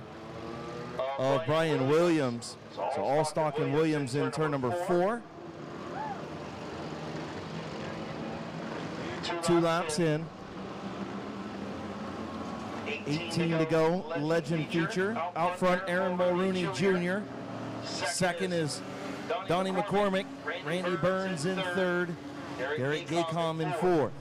of Brian Williams. So Allstock and Williams in turn number 4. 2 laps in. 18 to go. Legend feature. Out front, Aaron Mulrooney Jr. Second is Donnie McCormick. Randy Burns in third. Derek Gaycom in fourth.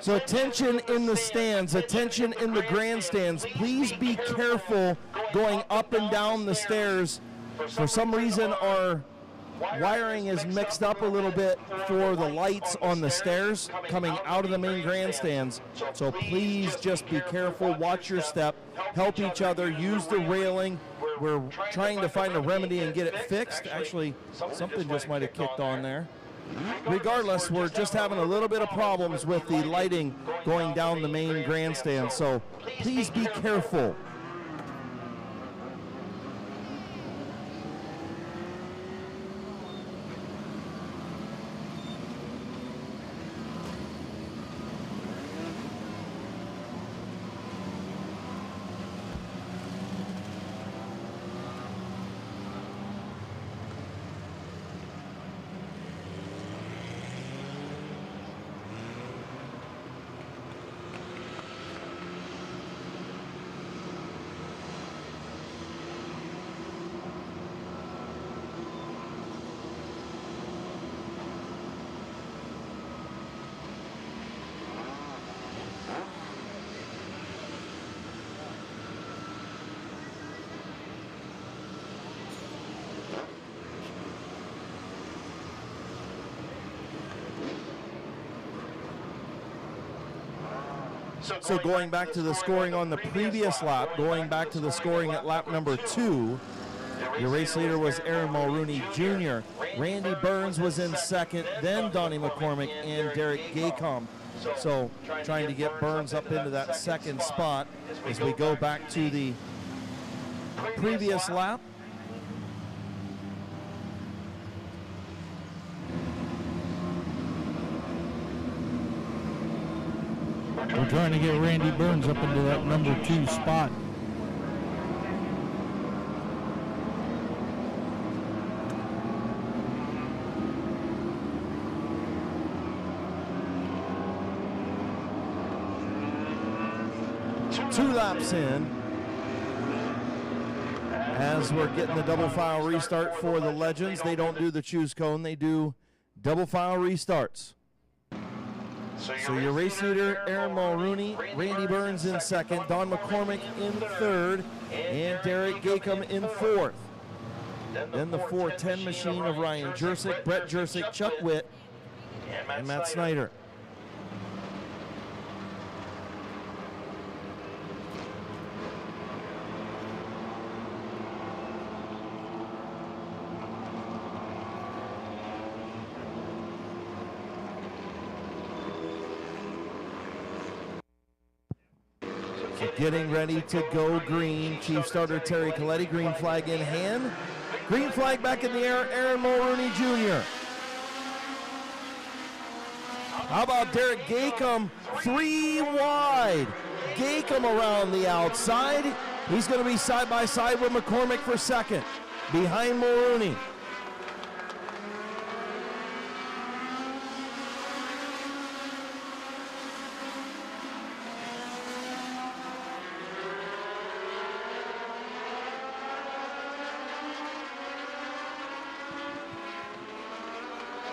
So attention in the stands, attention in the grandstands. Please be careful going up and down the stairs. For some reason, our wiring is mixed up a little bit for the lights on the stairs coming out of the main grandstands. So please just be careful, watch your step, help each other, use the railing. We're trying to find a remedy and get it fixed. Actually, something just might have kicked on there. Regardless, we're just having a little bit of problems with the lighting going down the main grandstand, so please be careful. So going back to the scoring on the previous lap, going back to the scoring at lap number 2, your race leader was Aaron Mulrooney Jr. Randy Burns was in second, then Donnie McCormick and Derek Gaycom. So trying to get Burns up into that second spot as we go back to the previous lap. We're trying to get Randy Burns up into that number 2 spot. Two laps in as we're getting the double file restart for the Legends. They don't do the choose cone, they do double file restarts. So your race leader, Aaron Mulrooney, Randy Burns in second, Don McCormick in third, and Derek Gaycom in fourth. Then the 410 machine of Ryan Jersick, Brett Jersick, Chuck Witt, and Matt Snyder. Getting ready to go green. Chief starter Terry Coletti, green flag in hand. Green flag back in the air, Aaron Mulrooney Jr. How about Derek Gaycom, 3 wide. Gaycom around the outside. He's going to be side by side with McCormick for second, behind Mulrooney.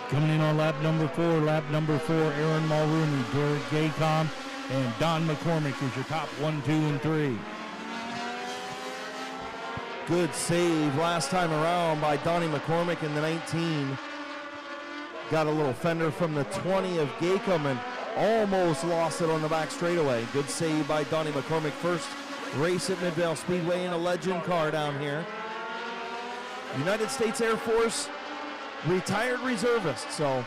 Coming in on lap number 4, Aaron Mulrooney, Derek Gaycom, and Don McCormick is your top 1, 2, and 3. Good save last time around by Donnie McCormick in the 19. Got a little fender from the 20 of Gaycom and almost lost it on the back straightaway. Good save by Donnie McCormick. First race at Midvale Speedway in a Legend car down here. United States Air Force retired reservist, so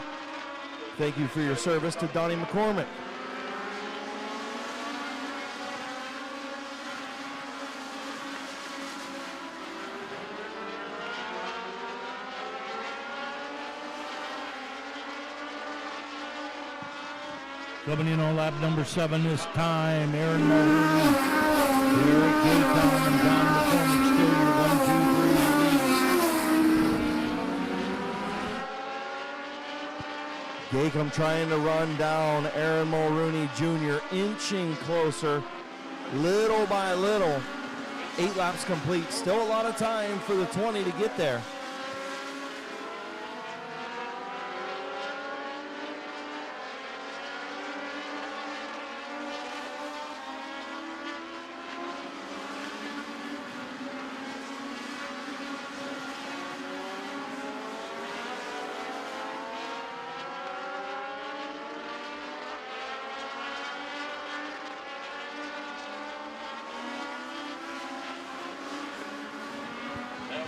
thank you for your service to Donnie McCormick. Coming in on lap number 7 this time, Aaron Mulrooney, Derek Gaycom, and Don McCormick still your 1, 2, 3 leaders. Gaycom trying to run down Aaron Mulrooney Jr., inching closer, little by little. 8 laps complete, still a lot of time for the 20 to get there.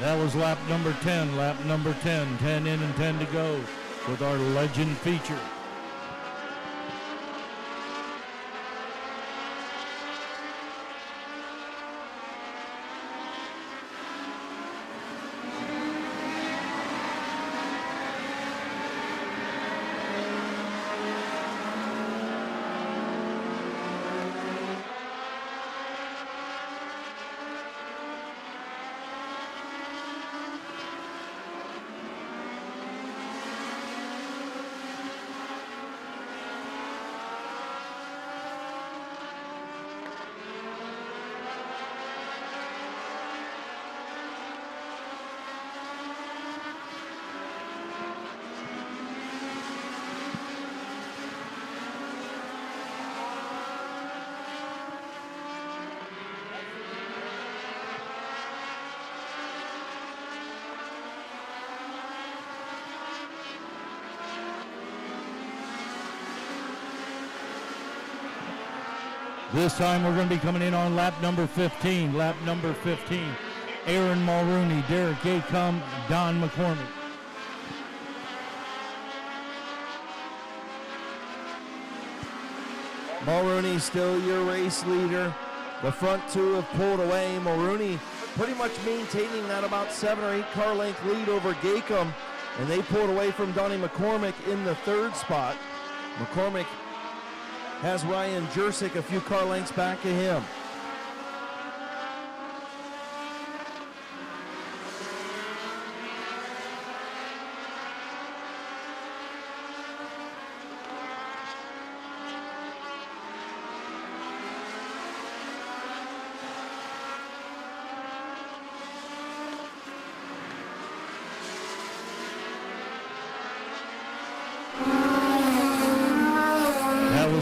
That was lap number 10, 10 in and 10 to go with our Legend feature. This time we're going to be coming in on lap number 15. Lap number 15. Aaron Mulrooney, Derek Gaycom, Don McCormick. Mulrooney still your race leader. The front two have pulled away. Mulrooney pretty much maintaining that about 7 or 8 car length lead over Gaycom, and they pulled away from Donnie McCormick in the 3rd spot. McCormick has Ryan Jersick a few car lengths back of him.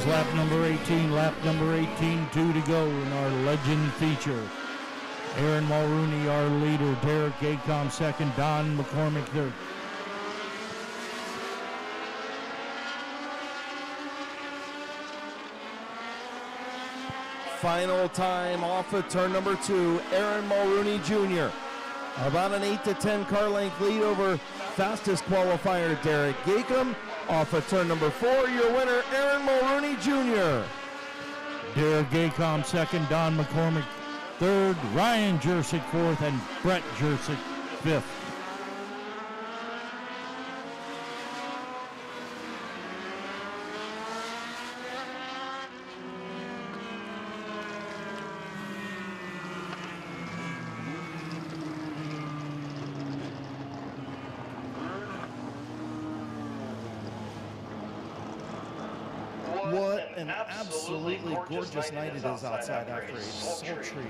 Lap number 18, lap number 18, 2 to go in our legend feature. Aaron Mulrooney, our leader, Derek Gaycom second, Don McCormick third. Final time off of turn number 2, Aaron Mulrooney Jr. About an 8 to 10 car length lead over fastest qualifier Derek Gaycom. Off of turn number 4, your winner, Aaron Mulrooney Jr. Derek Gaycom second, Don McCormick third, Ryan Jersick fourth, and Brett Jersick fifth. What an absolutely gorgeous night it is outside after a sultry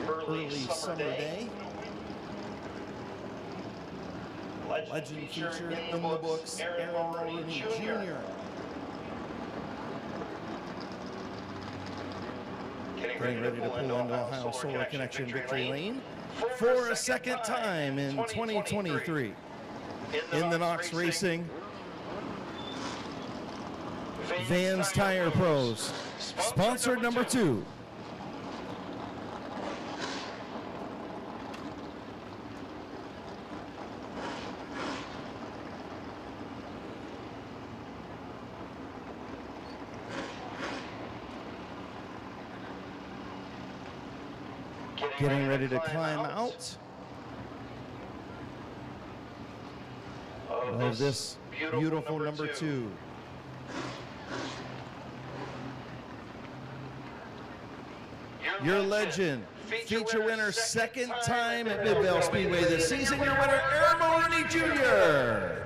early summer day. Legend feature in the books, Aaron Mulrooney Jr. Getting ready to pull into Ohio Solar Connection victory lane for a second time in 2023. In the Knox Racing Vans Tire Pros, sponsored number 2. Getting ready to climb out of this beautiful number 2. Your legend, feature winner, second time at Midvale Speedway this season. Your winner, Aaron Mulrooney Jr.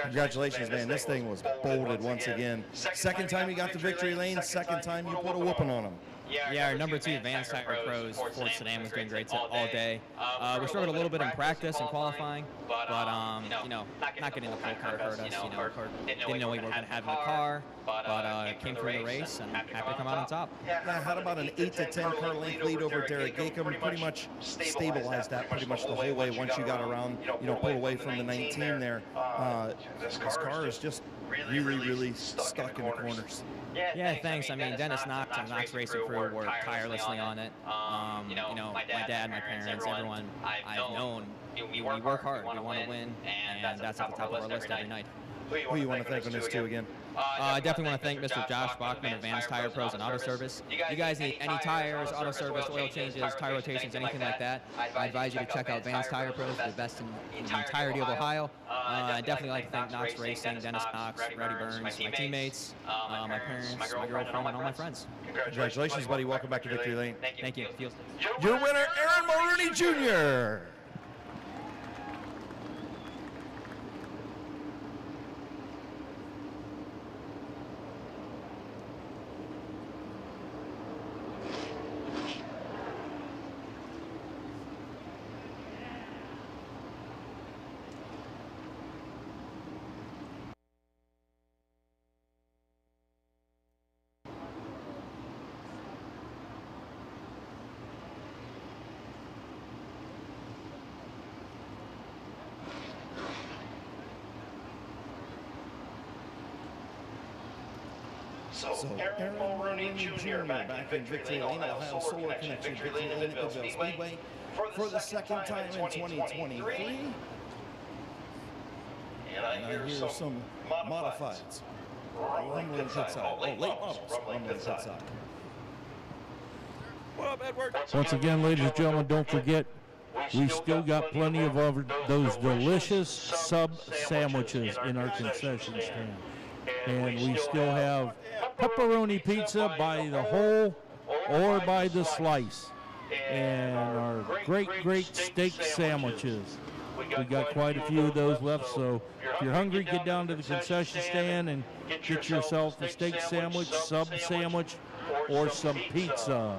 Congratulations, man. This thing was bolted once again. Second time you got the victory lane, second time you put a whooping on him. Yeah, our number 2 Vans Tire Pros Ford sedan was doing great all day. We struggled a little bit in practice and qualifying, but you know, not getting the full car hurt us. You know, didn't know we were going to have in the car, but came through the race and happy to come out on top. Yeah, had about an 8 to 10 car length lead over Derek Gaycom. Pretty much stabilized that pretty much the whole way once you got around, pulled away from the 19 there. This car is just really stuck in the corners. Yeah, thanks. I mean, Dennis Knox and Knox Racing Crew worked tirelessly on it. My dad, my parents, everyone I've known, we work hard. We want to win, and that's at the top of our list every night. Who you want to thank on this too again? I definitely want to thank Mr. Josh Bachman of Vans Tire Pros and Auto Service. You guys need any tires, auto service, oil changes, tire rotations, anything like that, I advise you to check out Vans Tire Pros, the best in the entirety of Ohio. I'd definitely like to thank Knox Racing, Dennis Knox, Reddy Burns, my teammates, my parents, my girlfriend, and all my friends. Congratulations, buddy. Welcome back to Victory Lane. Thank you. Your winner, Aaron Mulrooney Jr. So Aaron Mulrooney Jr. back in Victory Lane, Ohio Solar Connection, Victory Lane at Midvale Speedway for the second time in 2023. And I hear some modifieds. Rumbling pit side. Oh, late models. Rumbling pit side. What up, Edward? Once again, ladies and gentlemen, don't forget, we still got plenty of those delicious sub sandwiches in our concession stand. And we still have pepperoni pizza by the whole or by the slice. And our great steak sandwiches. We got quite a few of those left, so if you're hungry, get down to the concession stand and get yourself a steak sandwich, sub sandwich, or some pizza.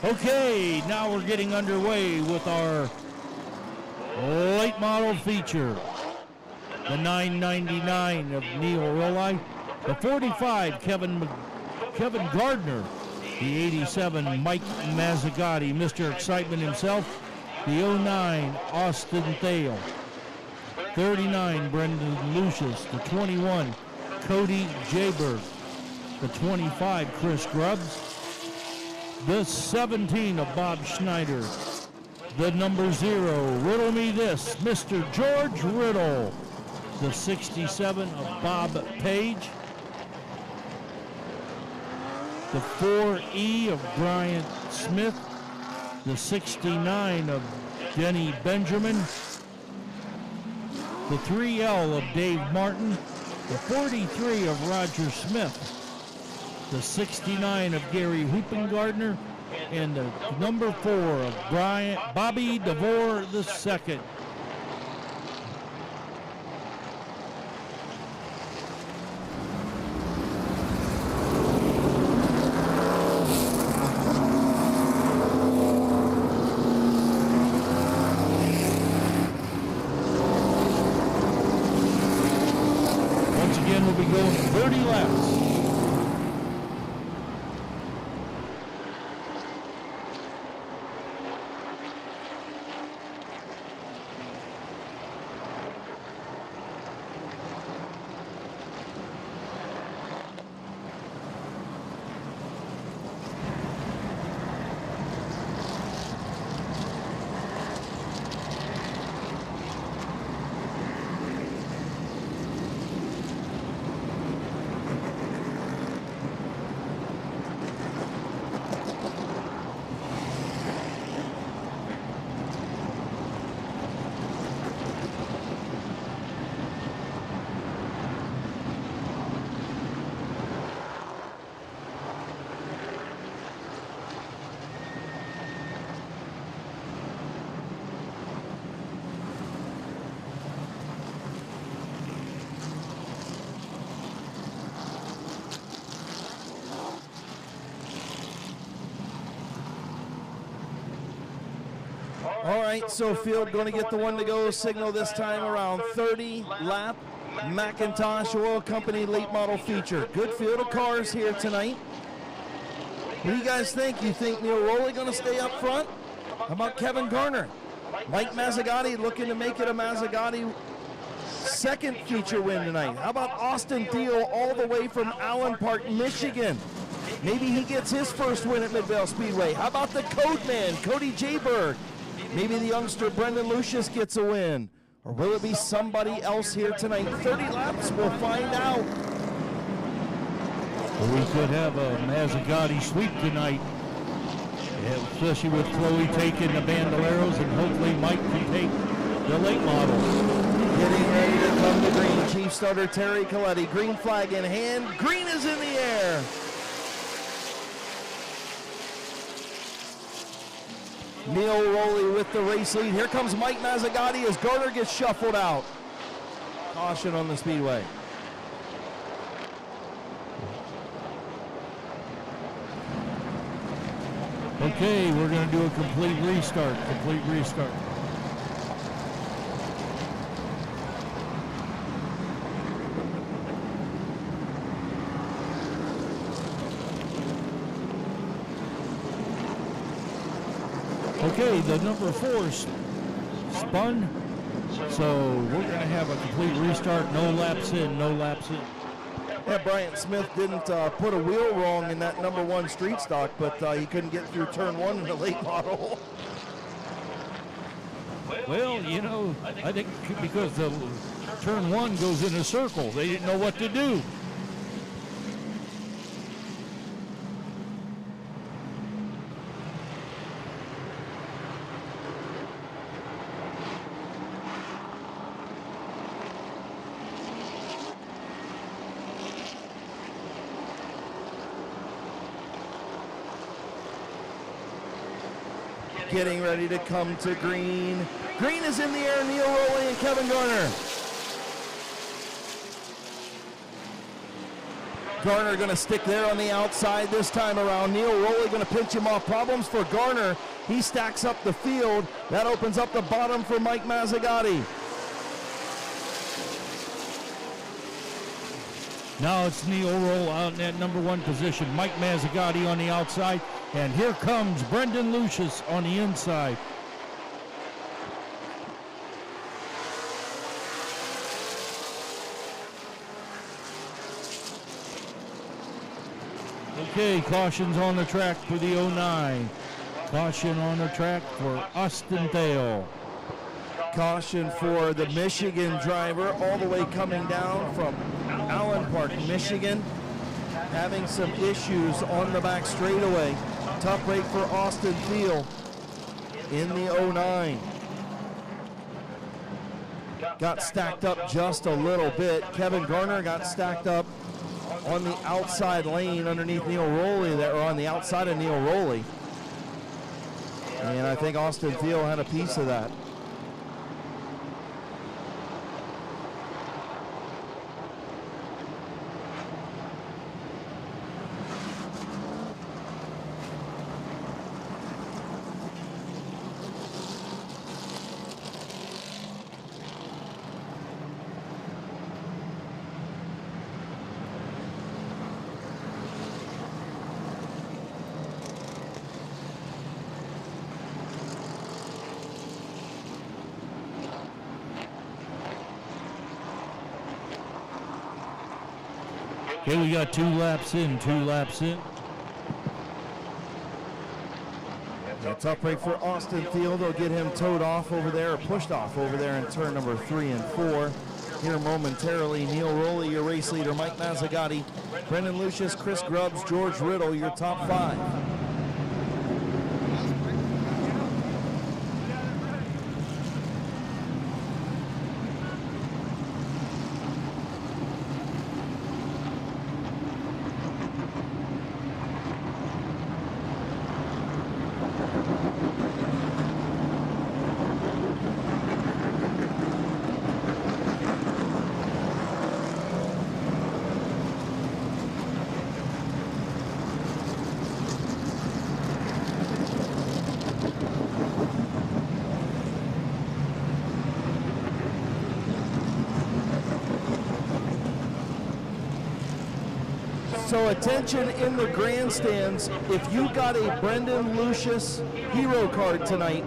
Okay, now we're getting underway with our late model feature. The 999 of Neil Rolli, the 45 Kevin Gardner, the 87 Mike Mazzagatti, Mr. Excitement himself, the 09 Austin Thale, 39 Brendan Lucius, the 21 Cody Jayberg, the 25 Chris Grubbs, the 17 of Bob Schneider, the number 0, Riddle Me This, Mr. George Riddle, the 67 of Bob Page, the 4E of Brian Smith, the 69 of Denny Benjamin, the 3L of Dave Martin, the 43 of Roger Smith, the 69 of Gary Hoopengardner, and the number 4 of Bobby DeVore II. Once again, we'll be going 30 laps. All right, so field going to get the one to go signal this time around 30 lap McIntosh Oil Company late model feature. Good field of cars here tonight. What do you guys think? You think Neil Rolli going to stay up front? How about Kevin Garner? Mike Mazzagatti looking to make it a Mazzagatti second feature win tonight. How about Austin Thiel all the way from Allen Park, Michigan? Maybe he gets his first win at Midvale Speedway. How about the code man, Cody Jayberg? Maybe the youngster Brendan Lucius gets a win. Or will it be somebody else here tonight? 30 laps, we'll find out. Well, we could have a Mazzagatti sweep tonight, especially with Chloe taking the Bandoleros, and hopefully Mike can take the late model. Getting ready to come to green. Chief starter Terry Coletti. Green flag in hand. Green is in the air. Neil Rolli with the race lead. Here comes Mike Mazzagatti as Garner gets shuffled out. Caution on the speedway. Okay, we're going to do a complete restart. Okay, the number 4 spun. So we're going to have a complete restart. No laps in, no laps in. Yeah, Bryant Smith didn't put a wheel wrong in that number 1 street stock, but he couldn't get through turn 1 in the late model. Well, you know, I think because the turn 1 goes in a circle, they didn't know what to do. Getting ready to come to green. Green is in the air, Neil Rowley and Kevin Garner. Garner going to stick there on the outside this time around. Neil Rowley going to pinch him off. Problems for Garner. He stacks up the field. That opens up the bottom for Mike Mazzagatti. Now it's Neil Roll out in that number 1 position. Mike Mazzagatti on the outside. And here comes Brendan Lucius on the inside. Okay, caution's on the track for the 09. Caution on the track for Austindale. Caution for the Michigan driver all the way coming down from Allen Park, Michigan. Having some issues on the back straightaway. Tough break for Austin Thiel in the 09. Got stacked up just a little bit. Kevin Garner got stacked up on the outside lane underneath Neil Rowley there, or on the outside of Neil Rowley. And I think Austin Thiel had a piece of that. Okay, we got 2 laps in, 2 laps in. A tough break for Austin Thiel. They'll get him towed off over there, or pushed off over there in turn number 3 and 4. Here momentarily, Neil Rowley, your race leader, Mike Mazzagatti, Brendan Lucius, Chris Grubbs, George Riddle, your top 5. So attention in the grandstands, if you got a Brendan Lucius hero card tonight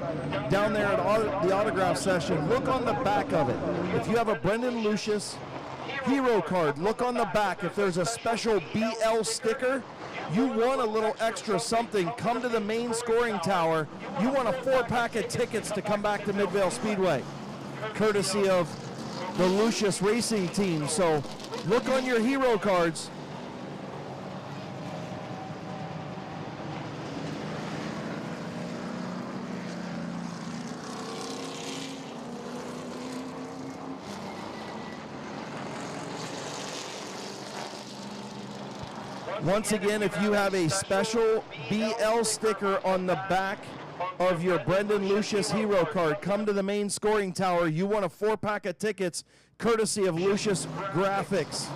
down there at the autograph session, look on the back of it. If you have a Brendan Lucius hero card, look on the back. If there's a special BL sticker, you want a little extra something, come to the main scoring tower. You want a 4-pack of tickets to come back to Midvale Speedway, courtesy of the Lucius Racing Team. So look on your hero cards. Once again, if you have a special BL sticker on the back of your Brendan Lucius hero card, come to the main scoring tower. You want a 4-pack of tickets, courtesy of Lucius Graphics.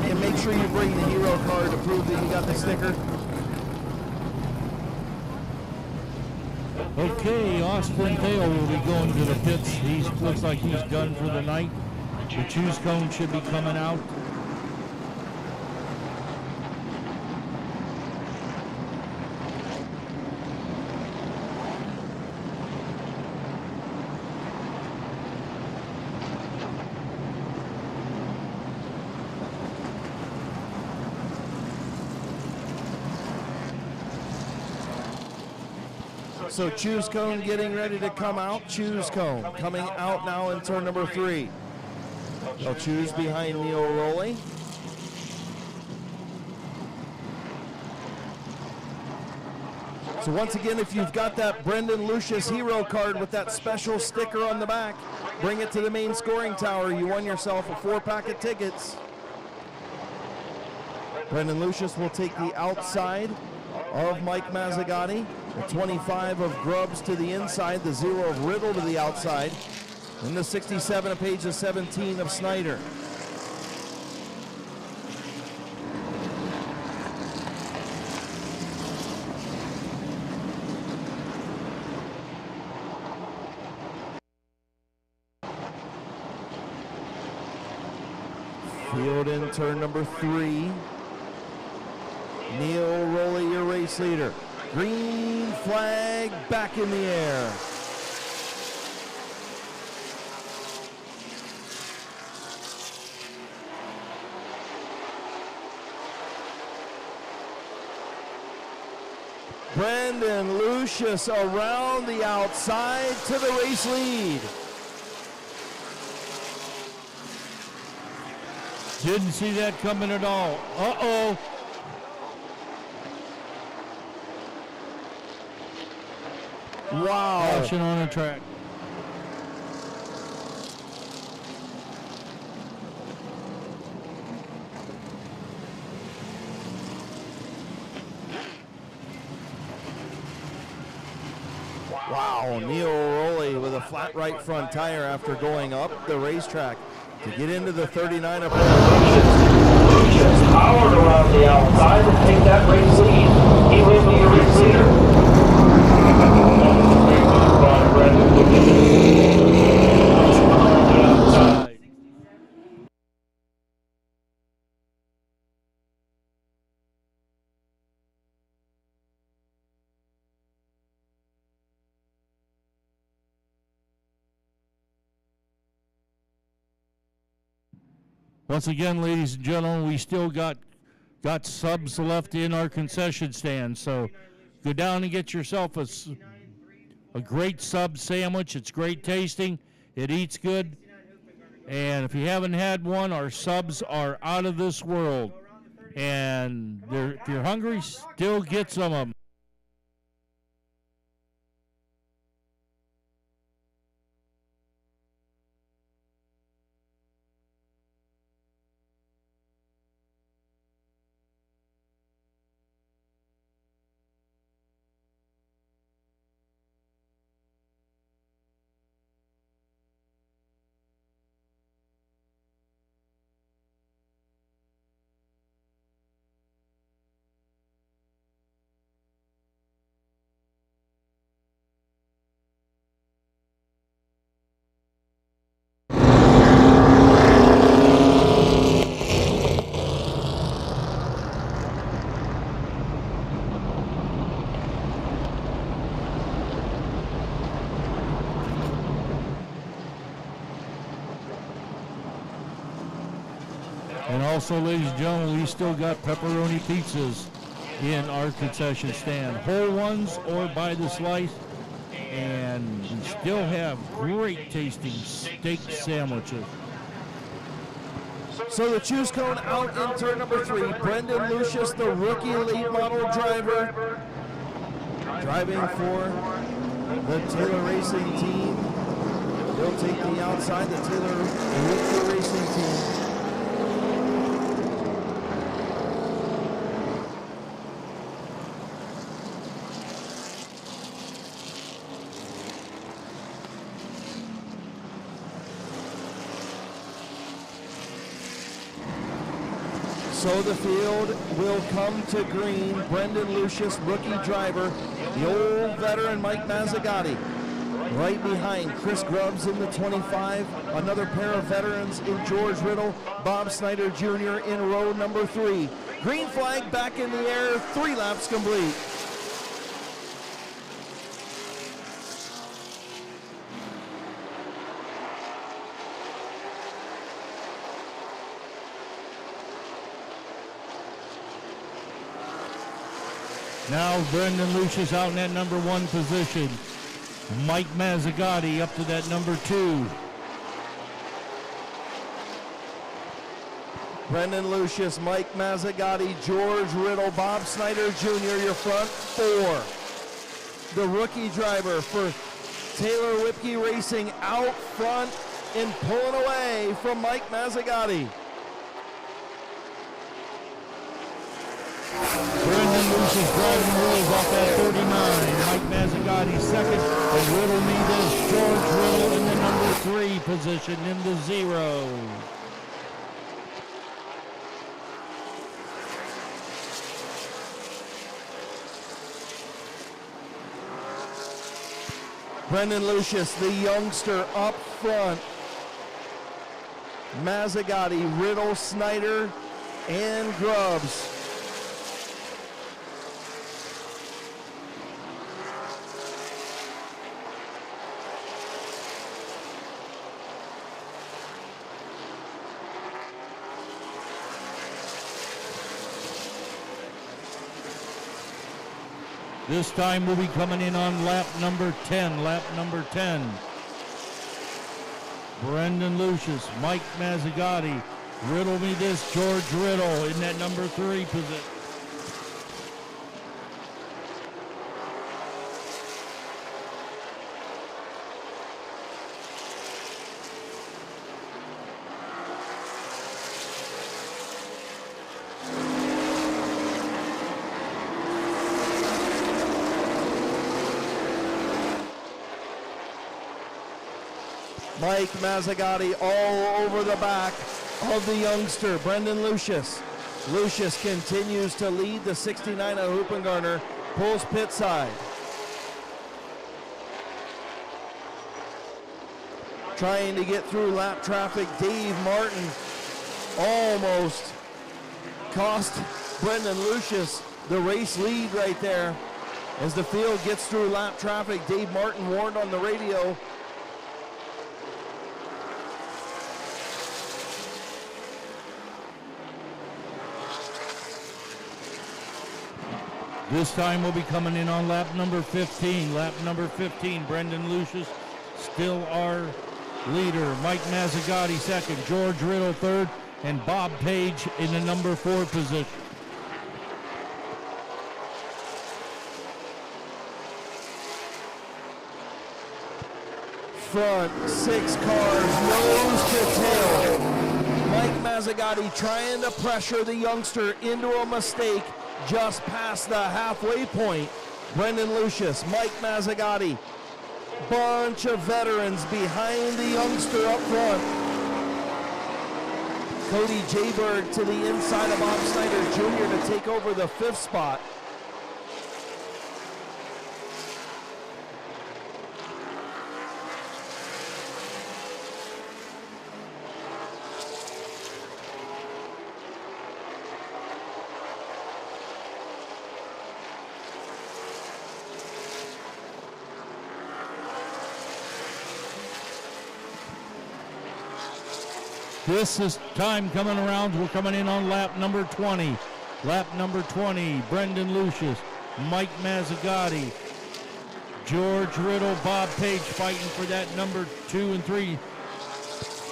And make sure you bring the hero card to prove that you got the sticker. Okay, Austin Thiel will be going to the pits. He looks like he's done for the night. The choose cone should be coming out. So Choose Cone getting ready to come out. Choose Cone coming out now in turn number 3. They'll choose behind Neil Rowley. So once again, if you've got that Brendan Lucius hero card with that special sticker on the back, bring it to the main scoring tower. You won yourself a 4-pack of tickets. Brendan Lucius will take the outside of Mike Mazzagatti. The 25 of Grubbs to the inside, the 0 of Riddle to the outside, and the 67 of Page, the 17 of Snyder. Field in turn number 3. Neil Rowley, your race leader. Green flag back in the air. Brendan Lucius around the outside to the race lead. Didn't see that coming at all. Uh-oh. Wow. Caution on the track. Wow, Neil Rowley with a flat right front tire after going up the racetrack to get into the 39 of Lucius powered around the outside to take that race lead. He will be your race leader. Once again, ladies and gentlemen, we still got subs left in our concession stand. So go down and get yourself a great sub sandwich. It's great tasting. It eats good. And if you haven't had one, our subs are out of this world. And if you're hungry, still get some of them. And also, ladies and gentlemen, we still got pepperoni pizzas in our concession stand. Whole ones or by the slice. And we still have great tasting steak sandwiches. So the Choose Cone out in turn number 3. Brendan Lucius, the rookie late model driver, driving for the Taylor Racing team. He'll take the outside, the Taylor Rookie Racing team. So the field will come to green. Brendan Lucius, rookie driver. The old veteran Mike Mazzagatti. Right behind Chris Grubbs in the 25. Another pair of veterans in George Riddle. Bob Snyder Jr. in row number 3. Green flag back in the air. 3 laps complete. Now Brendan Lucius out in that number 1 position. Mike Mazzagatti up to that number 2. Brendan Lucius, Mike Mazzagatti, George Riddle, Bob Snyder Jr., your front 4. The rookie driver for Taylor Whipke Racing out front and pulling away from Mike Mazzagatti. Brendan Lucius driving the rules off that 39. Mike Mazzagatti second. And Riddle me this. George Riddle in the number 3 position in the 0. Brendan Lucius, the youngster up front. Mazzagatti, Riddle, Snyder, and Grubbs. This time we'll be coming in on lap number 10. Lap number 10. Brendan Lucius, Mike Mazzagatti, Riddle me this, George Riddle in that number 3 position. Mike Mazzagatti all over the back of the youngster, Brendan Lucius. Lucius continues to lead the 69 of Hoopengarner, pulls pit side. Trying to get through lap traffic, Dave Martin almost cost Brendan Lucius the race lead right there. As the field gets through lap traffic, Dave Martin warned on the radio. This time we'll be coming in on lap number 15. Lap number 15, Brendan Lucius still our leader. Mike Mazzagatti second, George Riddle third, and Bob Page in the number 4 position. Front 6 cars, nose to tail. Mike Mazzagatti trying to pressure the youngster into a mistake just past the halfway point. Brendan Lucius, Mike Mazzagatti, bunch of veterans behind the youngster up front. Cody Jayberg to the inside of Bob Snyder Jr. to take over the 5th spot. This is time coming around. We're coming in on lap number 20. Lap number 20, Brendan Lucius, Mike Mazzagatti, George Riddle, Bob Page fighting for that number 2 and 3.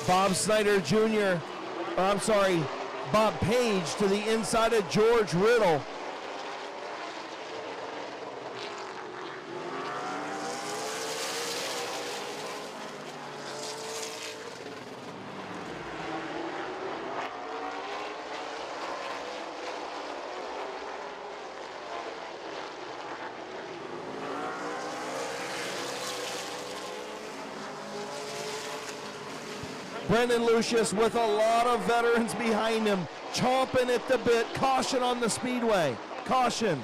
Bob Snyder Jr., Bob Page to the inside of George Riddle. Brendan Lucius with a lot of veterans behind him, chomping at the bit. Caution on the speedway. Caution.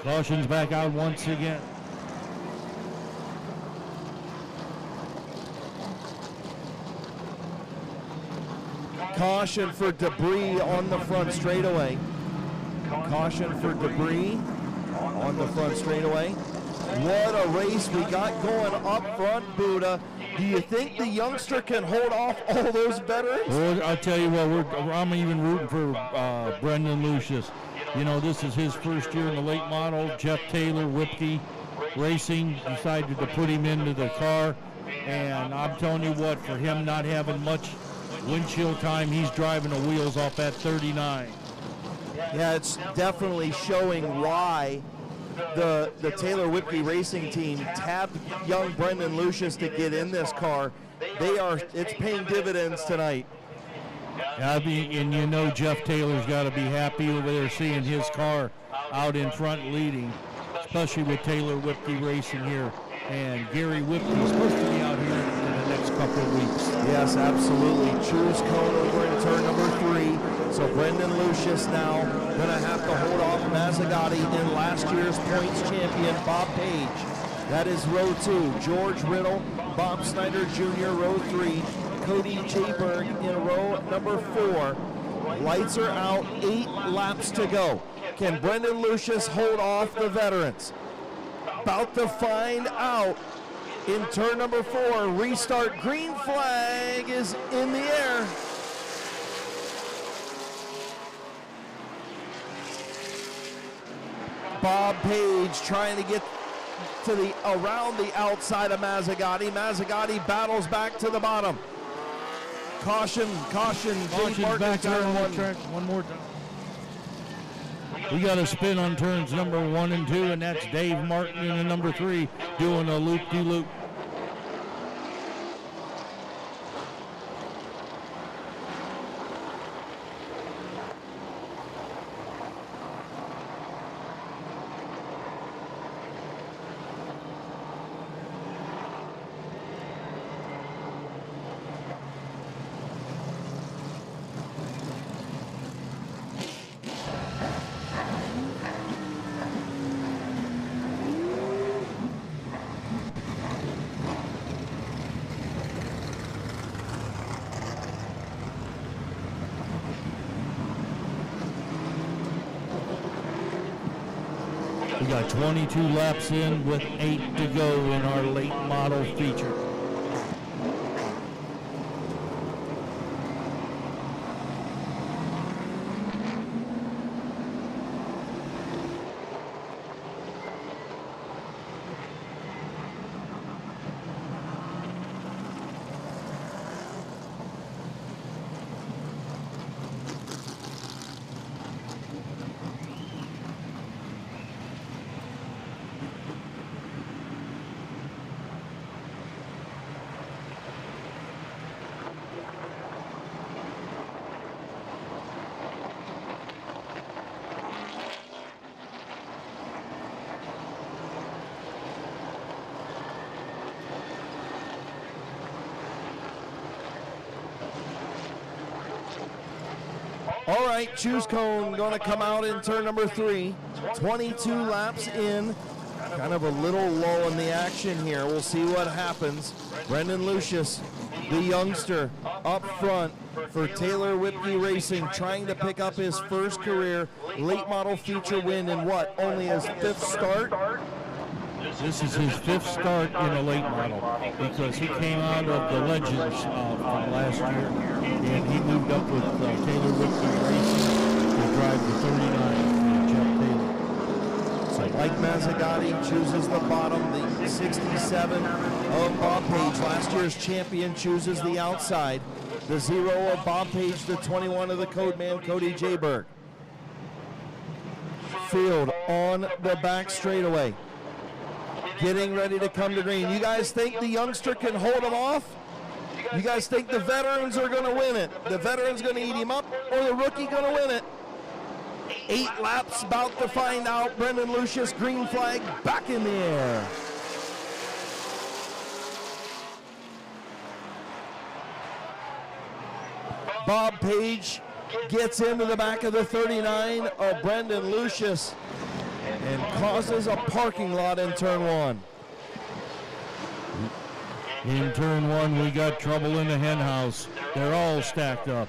Caution's back out once again. Caution for debris on the front straightaway. Caution for debris on the front straightaway. What a race we got going up front, Buddha. Do you think the youngster can hold off all those veterans? Well, I'll tell you what, I'm even rooting for Brendan Lucius. You know, this is his first year in the late model. Jeff Taylor, Whipkey Racing, decided to put him into the car. And I'm telling you what, for him not having much windshield time, he's driving the wheels off that 39. Yeah, it's definitely showing why the Taylor Whipkey Racing team tapped young Brendan Lucius to get in this car. It's paying dividends tonight. And you know Jeff Taylor's got to be happy over there seeing his car out in front leading, especially with Taylor Whipkey Racing here. And Gary Whipkey is supposed to be out here in the next couple of weeks. Yes, absolutely. Choose cone over in turn number 3. So Brendan Lucius now going to have to hold off Mazzagatti and last year's points champion Bob Page. That is row 2. George Riddle, Bob Snyder Jr., row 3. Cody Jayberg in row number 4. Lights are out, 8 laps to go. Can Brendan Lucius hold off the veterans? About to find out in turn number 4. Restart, green flag is in the air. Bob Page trying to get to around the outside of Mazzagatti. Mazzagatti battles back to the bottom. Caution, Caution back turn one more time. We got a spin on turns number 1 and 2, and that's Dave Martin in the number 3 doing a loop-de-loop. We got 22 laps in with 8 to go in our late model feature. All right, choose cone going to come out in turn number 3. 22 laps in. Kind of a little lull in the action here. We'll see what happens. Brendan Lucius, the youngster, up front for Taylor Whipkey Racing, trying to pick up his first career late model feature win in what? Only his 5th start? This is his 5th start in a late model because he came out of the Legends from last year, and he moved up with Taylor Whipkey Racing to drive the 39 for Jeff Taylor. So Mike Mazzagatti chooses the bottom, the 67 of Bob Page. Last year's champion chooses the outside. The 0 of Bob Page, the 21 of the code man, Cody Jayberg. Field on the back straightaway. Getting ready to come to green. You guys think the youngster can hold him off? You guys think the veterans are going to win it? The veteran's going to eat him up, or the rookie going to win it? 8 laps about to find out. Brendan Lucius, green flag, back in the air. Bob Page gets into the back of the 39 of Brendan Lucius and causes a parking lot in turn 1. In turn 1, we got trouble in the hen house. They're all stacked up.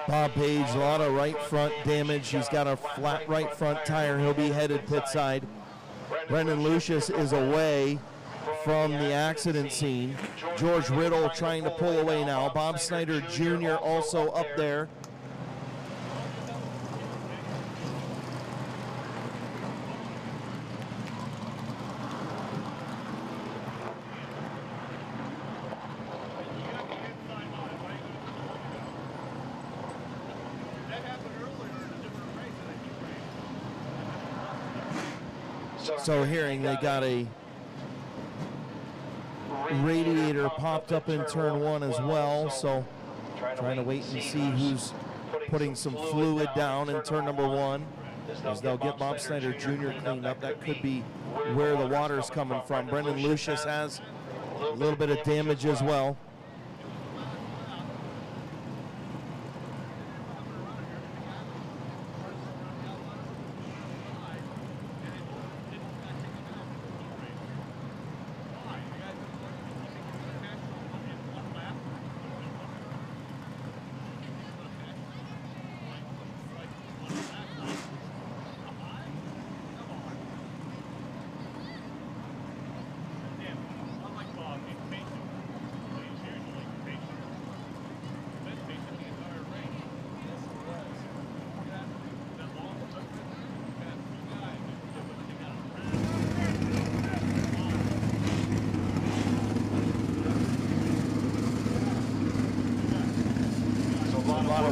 Bob Page, a lot of right front damage. He's got a flat right front tire. He'll be headed pit side. Brendan Lucius is away from the accident scene. George Riddle trying to pull away now. Bob Snyder Jr. also up there. So hearing they got a radiator popped up in turn 1 as well. So trying to wait and see who's putting some fluid down in turn number 1 as they'll get Bob Snyder Jr. cleaned up. That could be where the water's coming from. Brendan Lucius has a little bit of damage as well.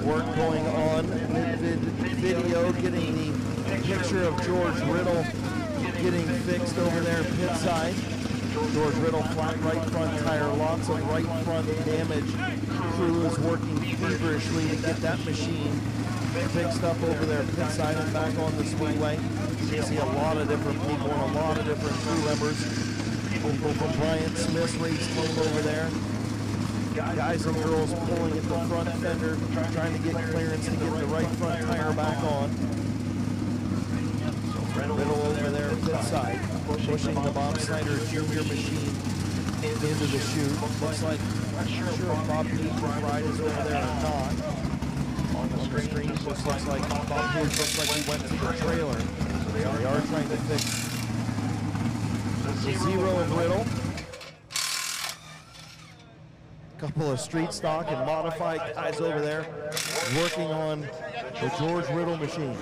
Work going on. Mid-Vid video getting the picture of George Riddle getting fixed over there pit side. George Riddle, flat right front tire, lots of right front damage. Crew is working feverishly to get that machine fixed up over there pit side and back on the Speedway. You see a lot of different people and a lot of different crew members. People from Bryant Smith's race team over there. Guys and girls pulling at the front fender, trying to get clearance to get the right front tire back on. Riddle over there pit side, pushing the Bob Snyder Jr. machine into the chute. Looks like, I'm not sure if Bob Page's ride is over there or not. On the screen, it looks like Bob Page looks like he went to the trailer. So they are trying to fix the zero of Riddle. Couple of street stock and modified guys over there working on the George Riddle machine.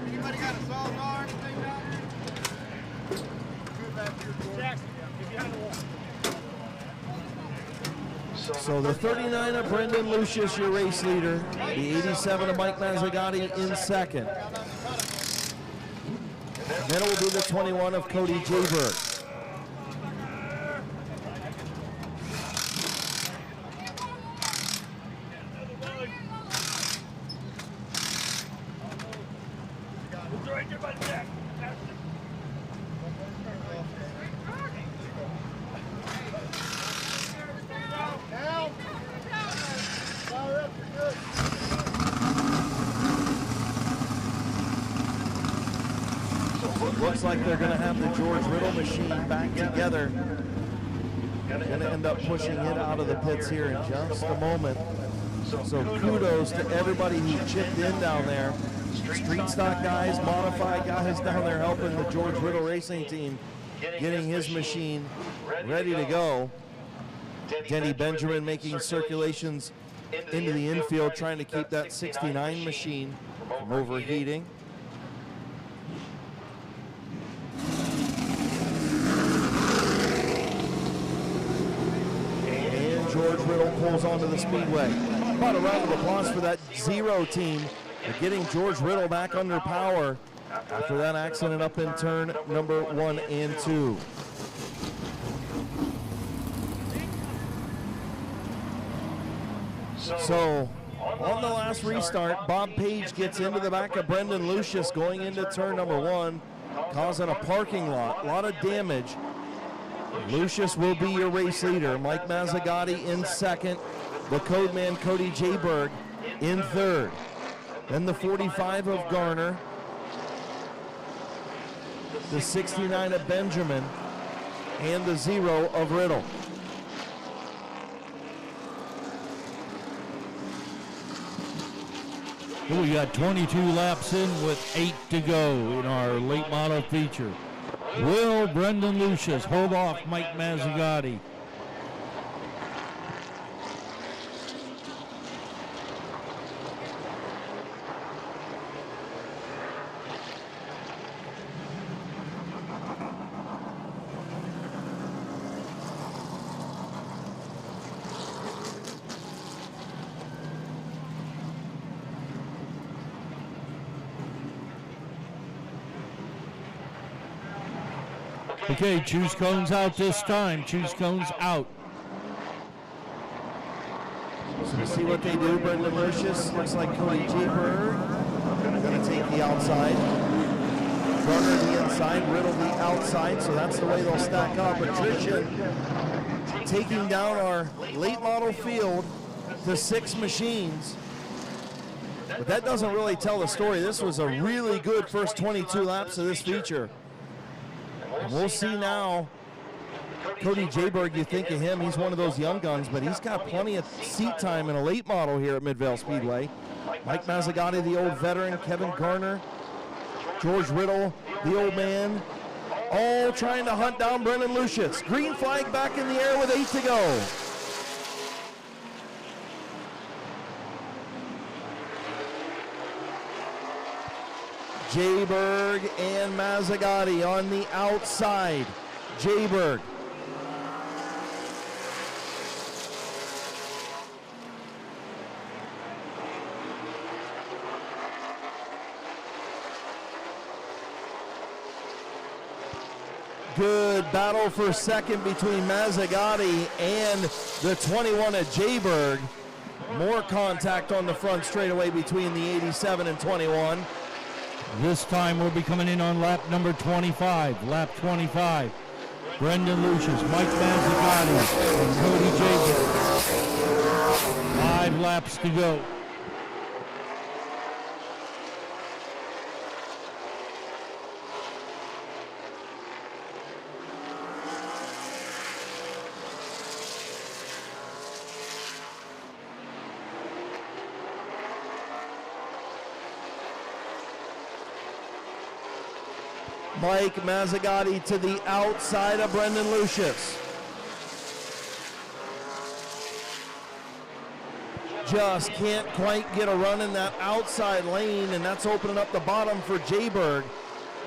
Anybody got a sawzall or anything down there? So the 39 of Brendan Lucius, your race leader. The 87 of Mike Mazzagatti in second. Then it will be the 21 of Cody Jayberg. Looks like they're going to have the George Riddle machine back together. Going to end up pushing it out of the pits here in just a moment. So kudos to everybody who chipped in down there. Street stock guys, modified guys down there helping the George Riddle racing team, getting his machine ready to go. Denny Benjamin making circulations into the infield, trying to keep that 69 machine from overheating. George Riddle pulls onto the Speedway. About a round of applause for that zero team for getting George Riddle back under power after that accident up in turn number 1 and 2. So on the last restart, Bob Page gets into the back of Brendan Lucius going into turn number 1, causing a parking lot, a lot of damage. Lucius will be your race leader. Mike Mazzagatti in second. The code man Cody Jayberg in third. Then the 45 of Garner. The 69 of Benjamin. And the 0 of Riddle. We got 22 laps in with 8 to go in our late model feature. Will Brendan Lucius hold off Mike Mazzagatti? Okay, choose cones out this time. Choose cones out. So we see what they do. Brendan Lucius looks like Cody Jayberg. Going to take the outside. Garner the inside, Riddle the outside. So that's the way they'll stack up. Attrition taking down our late model field to 6 machines. But that doesn't really tell the story. This was a really good first 22 laps of this feature. We'll see now. Cody Jayberg, you think of him, he's one of those young guns, but he's got plenty of seat time in a late model here at Midvale Speedway. Mike Mazzagatti, the old veteran, Kevin Garner, George Riddle, the old man, all trying to hunt down Brendan Lucius. Green flag back in the air with 8 to go. Jayberg and Mazzagatti on the outside. Jayberg. Good battle for second between Mazzagatti and the 21 of Jayberg. More contact on the front straightaway between the 87 and 21. This time we'll be coming in on lap number 25. Lap 25. Brendan Lucius, Mike Mazzagatti, and Cody Jayberg. 5 laps to go. Mike Mazzagatti to the outside of Brendan Lucius. Just can't quite get a run in that outside lane, and that's opening up the bottom for Jayberg.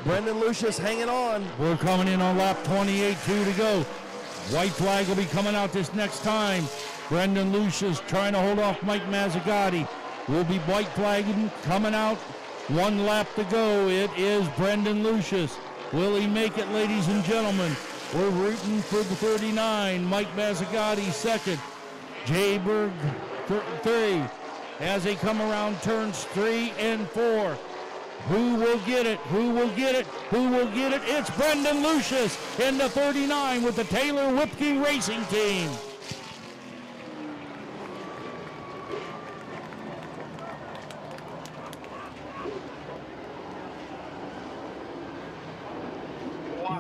Brendan Lucius hanging on. We're coming in on lap 28, 2 to go. White flag will be coming out this next time. Brendan Lucius trying to hold off Mike Mazzagatti. Will be white flagging, coming out. 1 lap to go. It is Brendan Lucius. Will he make it, ladies and gentlemen? We're rooting for the 39. Mike Mazzagatti second. Jayberg 3 as they come around turns 3 and 4. Who will get it? Who will get it? Who will get it? It's Brendan Lucius in the 39 with the Taylor Whipke Racing Team.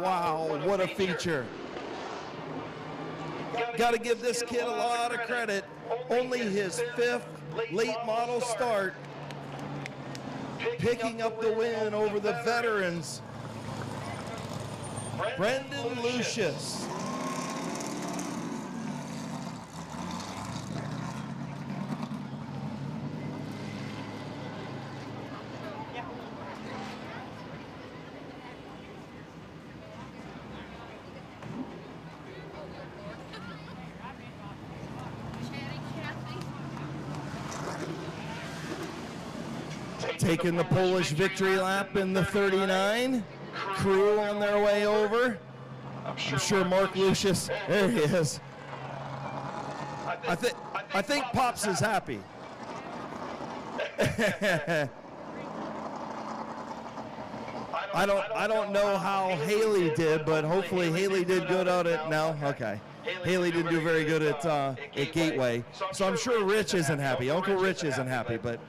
Wow, what a feature. Got to give this kid a lot of credit. Only his 5th late model start. Picking up the win over the veterans. Brendan Lucius. Taking the Polish victory lap in the 39. Crew on their way over. I'm sure Mark Lucius, there he is. I think Pops is happy. I don't know how Haley did, but hopefully Haley did good on it. No, okay. Haley didn't do very good at Gateway, so I'm sure Rich isn't happy. Uncle Rich isn't happy, but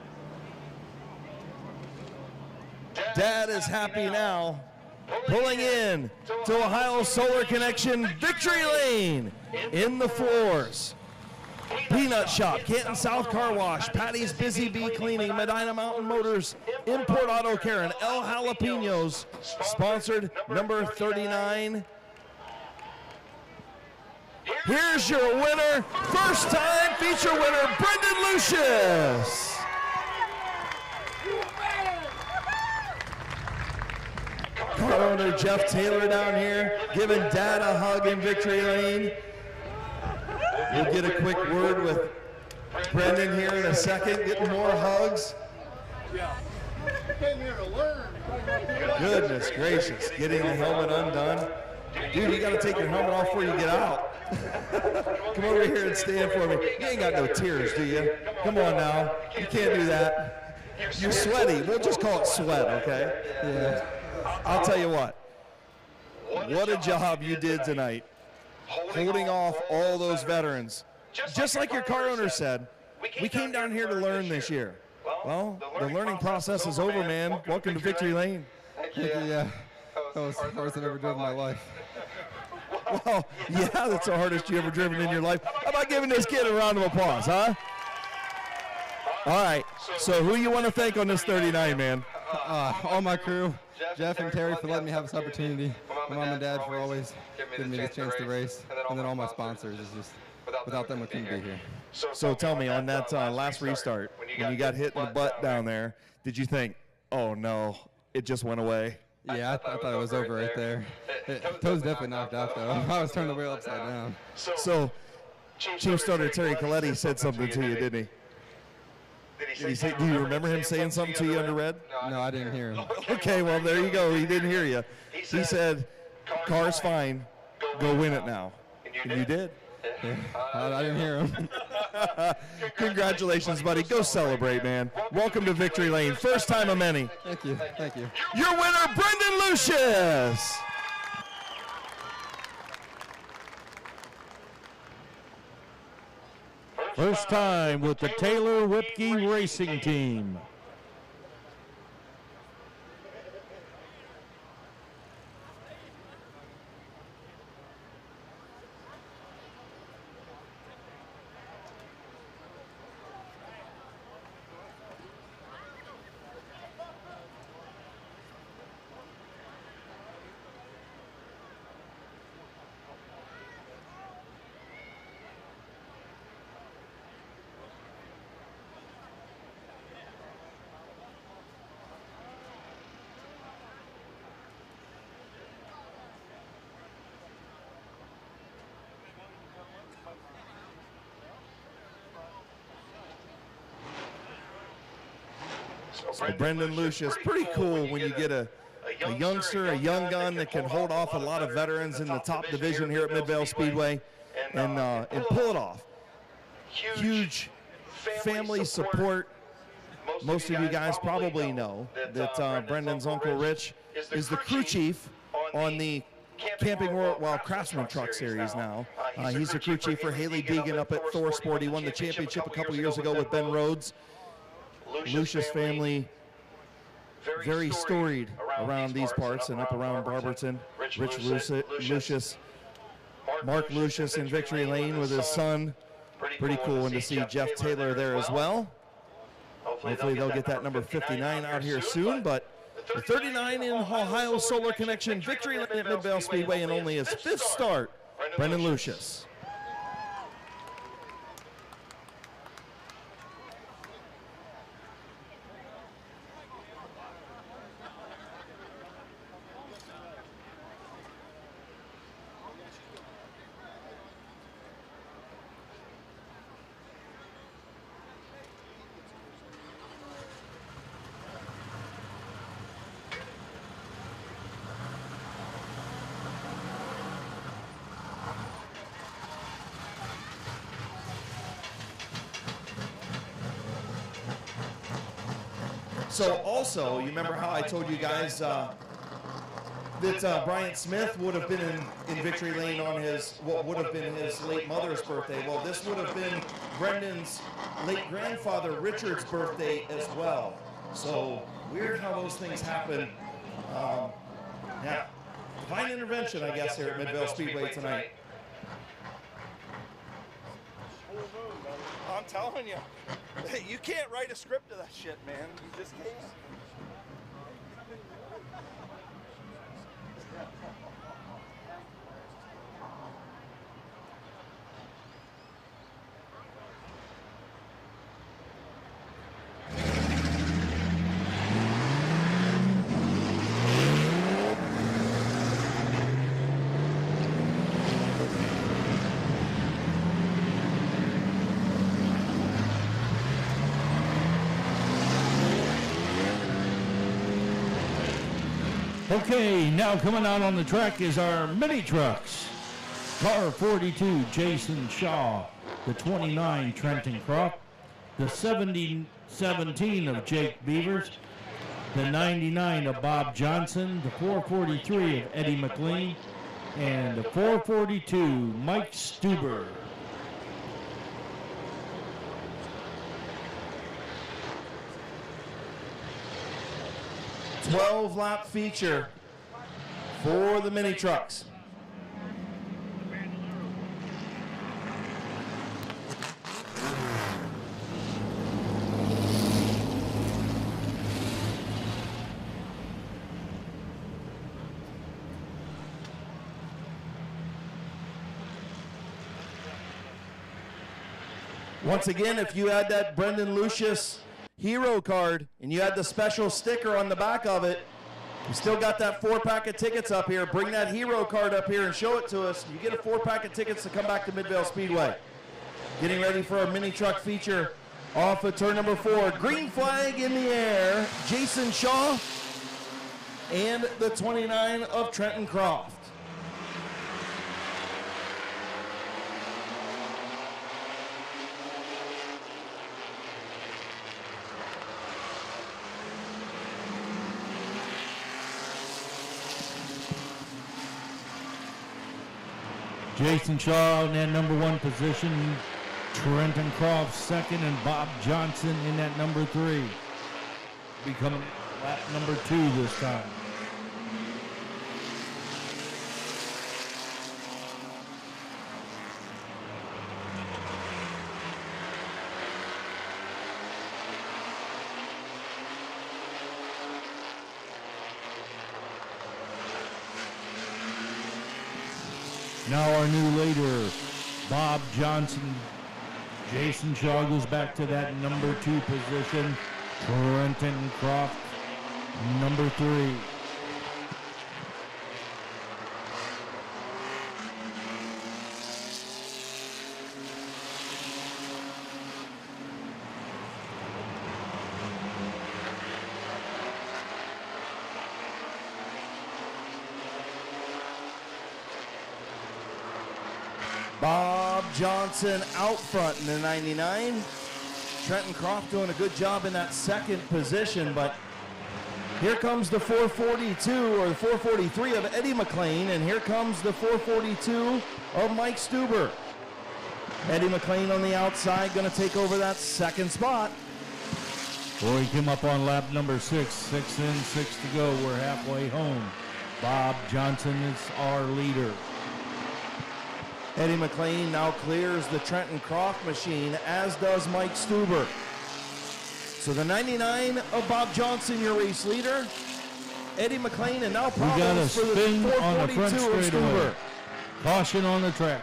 Dad is happy now. Pulling in to Ohio Solar Connection Victory Lane in the floors. Peanut Shop, Canton South Car Wash, Patty's Busy Bee Cleaning, Medina Mountain Motors, Import Auto Care, and El Jalapenos sponsored number 39. Here's your winner, first time feature winner, Brendan Lucius. Car owner Jeff Taylor down here giving Dad a hug in Victory Lane. We'll get a quick word with Brendan here in a second, getting more hugs. Goodness gracious, getting the helmet undone. Dude, you got to take your helmet off before you get out. Come over here and stand for me. You ain't got no tears, do you? Come on now. You can't do that. You're sweaty. We'll just call it sweat, okay? Yeah. I'll tell you what. What a job you did tonight. Holding off all those veterans. Just like your car owner said, we came down here to learn this year. Well, the learning process is over, man. Welcome to Victory Lane. Yeah. That was the hardest I've ever driven in my life. Well, yeah, that's the hardest you ever driven in your life. How about giving this kid a round of applause, huh? All right, so who you want to thank on this 39, man? All my crew, Jeff and Terry for letting me have this opportunity, my mom and dad for always giving me this chance to race, and then all my sponsors. It's just, without them, I couldn't be here. So tell me, on that last restart, when you got hit in the butt down there, did you think, oh no, it just went away? Yeah, I thought it was over right there. Toes definitely knocked out, though. I was turning the wheel upside down. So Chief Starter Terry Coletti said something to you, didn't he? Did he say, do you remember him saying something to you under red? No, I didn't hear him. Okay, well, there you go. He didn't hear you. He said, car's fine. Go win it now. And you did. Yeah, I didn't hear him. Congratulations, buddy. Go celebrate, man. Welcome to Victory Lane. First time of many. Thank you. Thank you. Your winner, Brendan Lucius. First time with the Taylor Whipke Racing Team. So Brendan Lucius, pretty cool when you get a youngster, a young gun that can hold off a lot of veterans in the top division here at Midvale Speedway and pull it off. Huge family support. Most of you guys probably know that Brendan's Uncle Rich is the crew chief on the Camping World Craftsman Truck Series now. He's the crew chief for Haley Deegan up at Thor Sport. He won the championship a couple years ago with Ben Rhodes. Lucius family, very storied around these parts and up around Barberton. Rich Lucius, Mark Lucius in Victory Lane with his son. Pretty cool, and to see Jeff Taylor there as well. Hopefully they'll get that number 59 out here soon, but the 39 in Ohio Solar Connection Victory Lane at Midvale Speedway, and only his 5th start, Brendan Lucius. So also, you remember how I told you guys that Bryant Smith would have been in victory lane on his, what would have been his late mother's birthday. Well, this would have been Brendan's late grandfather Richard's birthday as well. So weird how those things happen. Yeah, divine intervention, I guess, here at Midvale Speedway tonight. I'm telling you, you can't write a script of that shit, man. You just can't. Okay, now coming out on the track is our mini trucks. Car 42, Jason Shaw. The 29, Trenton Croft. The 17 of Jake Beavers. The 99 of Bob Johnson. The 443 of Eddie McLean. And the 442, Mike Stuber. 12-lap feature for the mini trucks. Once again, if you had that Brendan Lucius Hero card and you had the special sticker on the back of it, you still got that 4-pack of tickets up here. Bring that Hero card up here and show it to us. You get a 4-pack of tickets to come back to Midvale Speedway. Getting ready for our mini truck feature off of turn number 4. Green flag in the air. Jason Shaw and the 29 of Trenton Croft. Jason Shaw in that number 1 position, Trenton Croft second, and Bob Johnson in that number 3. Becoming lap number 2 this time. Now our new leader, Bob Johnson. Jason Shaw goes back to that number 2 position. Trenton Croft, number 3. Bob Johnson out front in the 99. Trenton Croft doing a good job in that second position, but here comes the 442 or the 443 of Eddie McLean, and here comes the 442 of Mike Stuber. Eddie McLean on the outside, going to take over that second spot. Boy, he came up on lap number 6. 6 in, 6 to go. We're halfway home. Bob Johnson is our leader. Eddie McLean now clears the Trenton Croft machine, as does Mike Stuber. So the 99 of Bob Johnson, your race leader. Eddie McLean, and now problems for the 442 of Stuber. Caution on the track.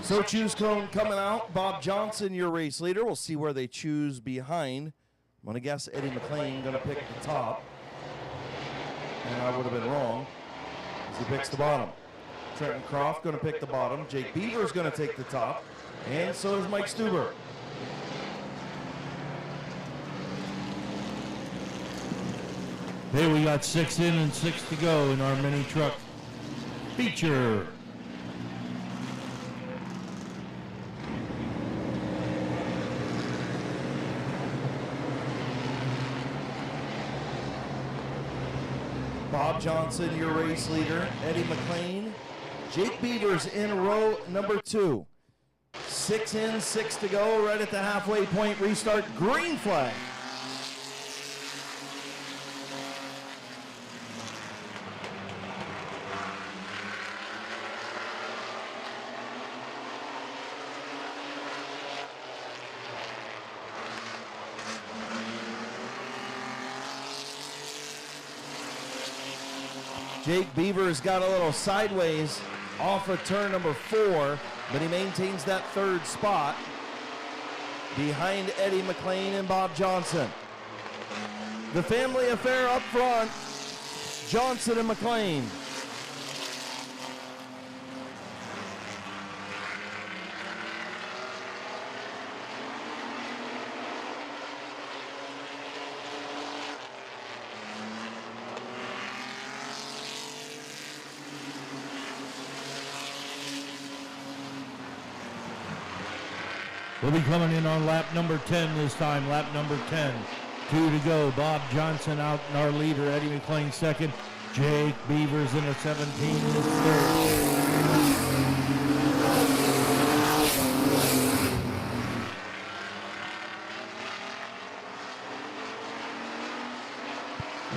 So choose cone coming out. Bob Johnson, your race leader. We'll see where they choose behind. I'm going to guess Eddie McLean going to pick the top. And I would have been wrong as he picks the bottom. Trenton Croft going to pick the bottom. Jake Beaver's going to take the top. And so is Mike Stuber. Hey, we got 6 in and 6 to go in our mini truck feature. Bob Johnson, your race leader. Eddie McLean. Jake Beavers in row number 2. 6 in, 6 to go. Right at the halfway point. Restart. Green flag. Jake Beavers got a little sideways off of turn number 4, but he maintains that 3rd spot behind Eddie McLean and Bob Johnson. The family affair up front, Johnson and McLean. We'll be coming in on lap number 10 this time, lap number 10. 2 to go. Bob Johnson out and our leader, Eddie McLean second. Jake Beavers in the 17 is third.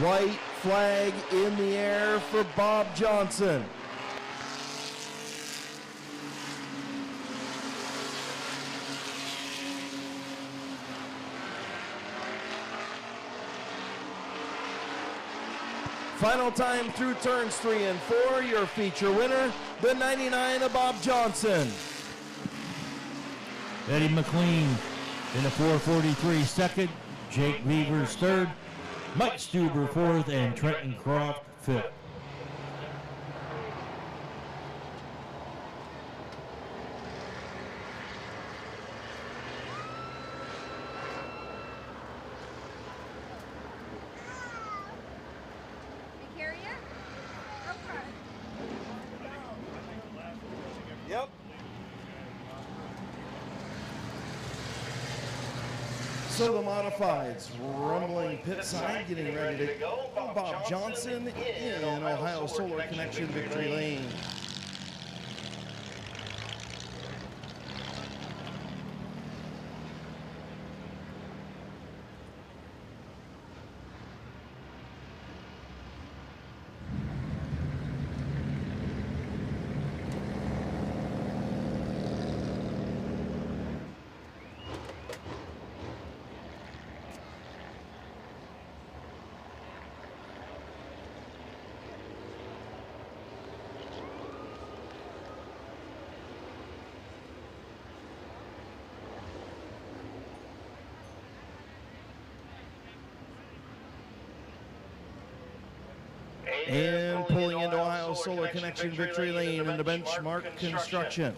White flag in the air for Bob Johnson. Final time through turns 3 and 4. Your feature winner, the 99 of Bob Johnson. Eddie McLean in the 4:43 second. Jake Beavers third. Mike Stuber fourth, and Trenton Croft fifth. Yep. So the modifieds rumbling pit side, getting ready to go. Bob Johnson in Ohio Solar Connection victory lane. And pulling into Ohio Solar Connection victory lane in the Benchmark Construction.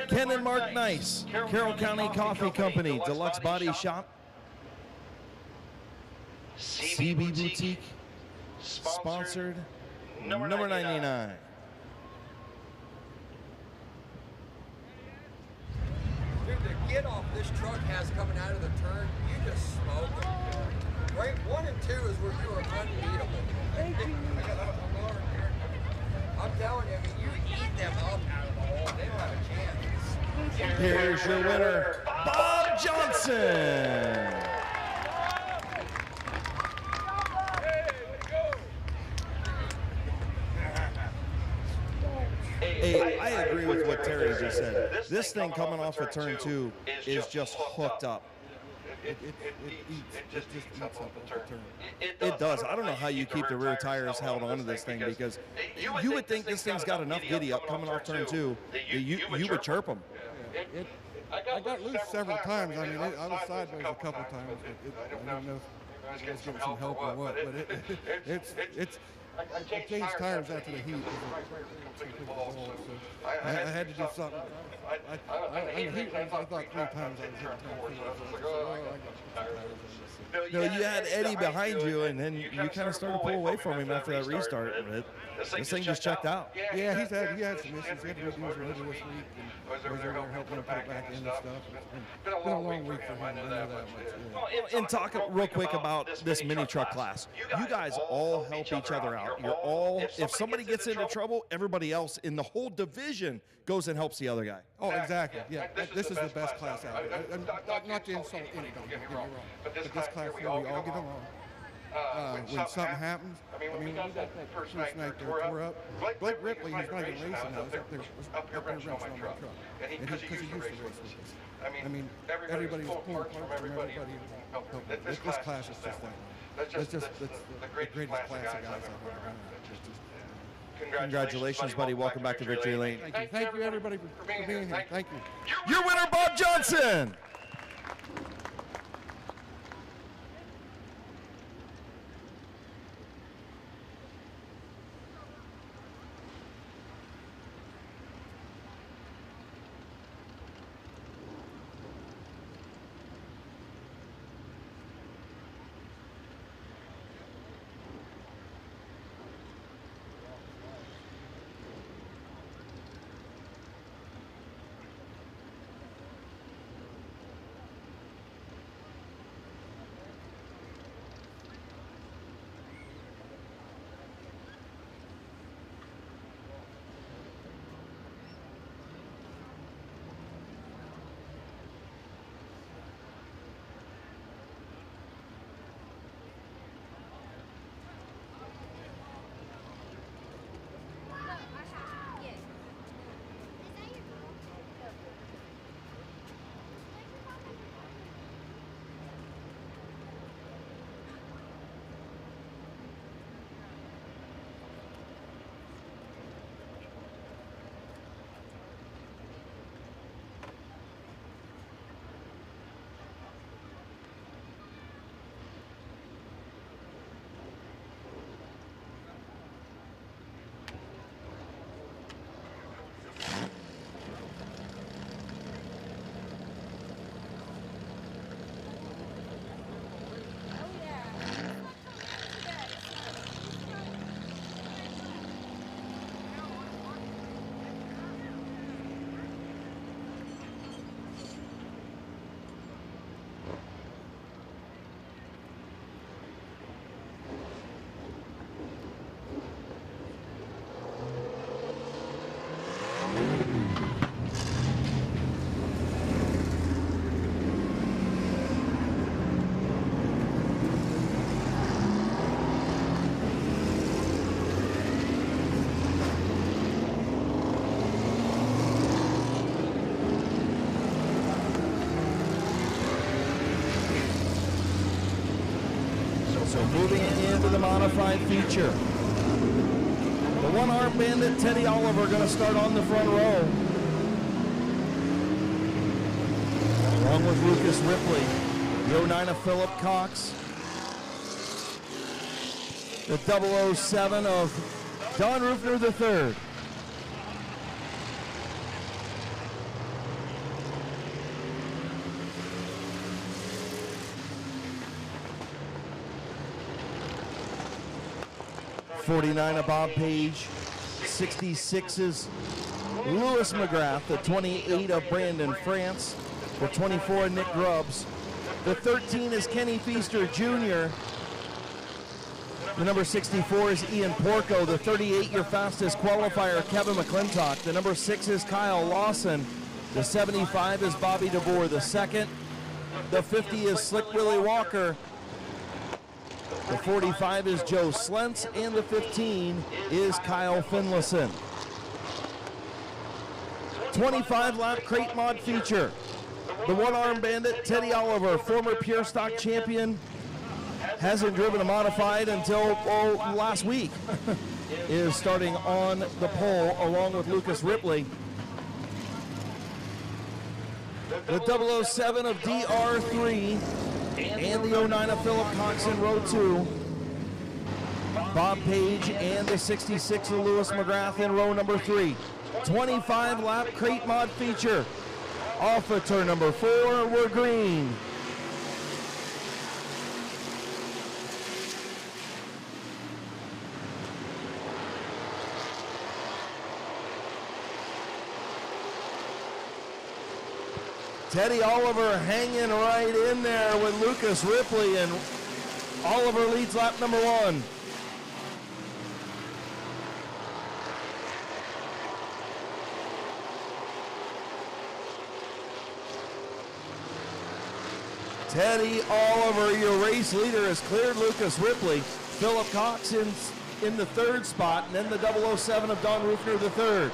Ken and Mark Nice, Carroll County Coffee Company, Deluxe Body Shop, CB Boutique, sponsored number 99. Dude, the get off this truck has coming out of the turn, you just smoke them. Right, 1 and 2 is where you are unbeatable. Thank you. I'm telling you, I mean, you eat them up out of the hole. They don't have a chance. Here's your winner, Bob Johnson. Hey, I agree with what Terry just said. This thing coming off of turn 2 is just hooked up. it just eats up the turn. It does. I don't know how you keep the rear tires held onto this thing, because you would think this thing's got enough giddy up coming off turn 2 that you would chirp them. I got loose several times. I mean, I was sideways a couple times. I don't know if I was getting some help or what, but I changed tires after the heat. I had to do something. I heat race, I thought 3 times I was hitting turn 2. No, you had Eddie behind you, and then you kind of started to pull away from him after that restart. This thing just checked out. Yeah, he had some issues. He had to redo his rudder this week, and was there helping him put it back in and stuff. It's been a long week for him. I know that much. And talk real quick about this mini truck class. You guys all help each other out. You're all, if somebody gets into trouble, everybody else in the whole division goes and helps the other guy. Oh, exactly. Yeah, this is the best class out there. Not to insult anybody, don't get me wrong. But this class here, we all get along. When something happens, I mean, when we got that first night tore up, Blake Ripley, he's not even racing now, he's up there wrenching on my truck. And because he used to race with us. I mean, everybody's pulling parts from everybody. This class is just that. It's just the greatest class of guys I've ever run. Congratulations, buddy. Welcome back to Victory Lane. Thank you, everybody, for being here. Thank you. Your winner, Bob Johnson. Moving into the modified feature. The one-arm bandit, Teddy Oliver, going to start on the front row. Along with Lucas Ripley, the 09 of Philip Cox, the 007 of Don Rufner III. '49 of Bob Page, 66's Louis McGrath, the 28 of Brandon France, the 24 of Nick Grubbs, the 13 is Kenny Feaster Jr., the number 64 is Ian Porco, the 38 your fastest qualifier Kevin McClintock, the number 6 is Kyle Lawson, the 75 is Bobby DeBoer the second, the 50 is Slick Willie Walker, the 45 is Joe Slentz, and the 15 is Kyle Finlayson. 25 lap crate mod feature. The one-arm bandit, Teddy Oliver, former pure stock champion, hasn't driven a modified until last week, is starting on the pole along with Lucas Ripley. The 007 of DR3 and the 09 of Philip Cox in row 2. Bob Page and the 66 of Lewis McGrath in row number 3. 25 lap crate mod feature. Off of turn number 4, we're green. Teddy Oliver hanging right in there with Lucas Ripley, and Oliver leads lap number 1. Teddy Oliver, your race leader, has cleared Lucas Ripley. Philip Cox in the 3rd spot, and then the 007 of Don Rufner the 3rd.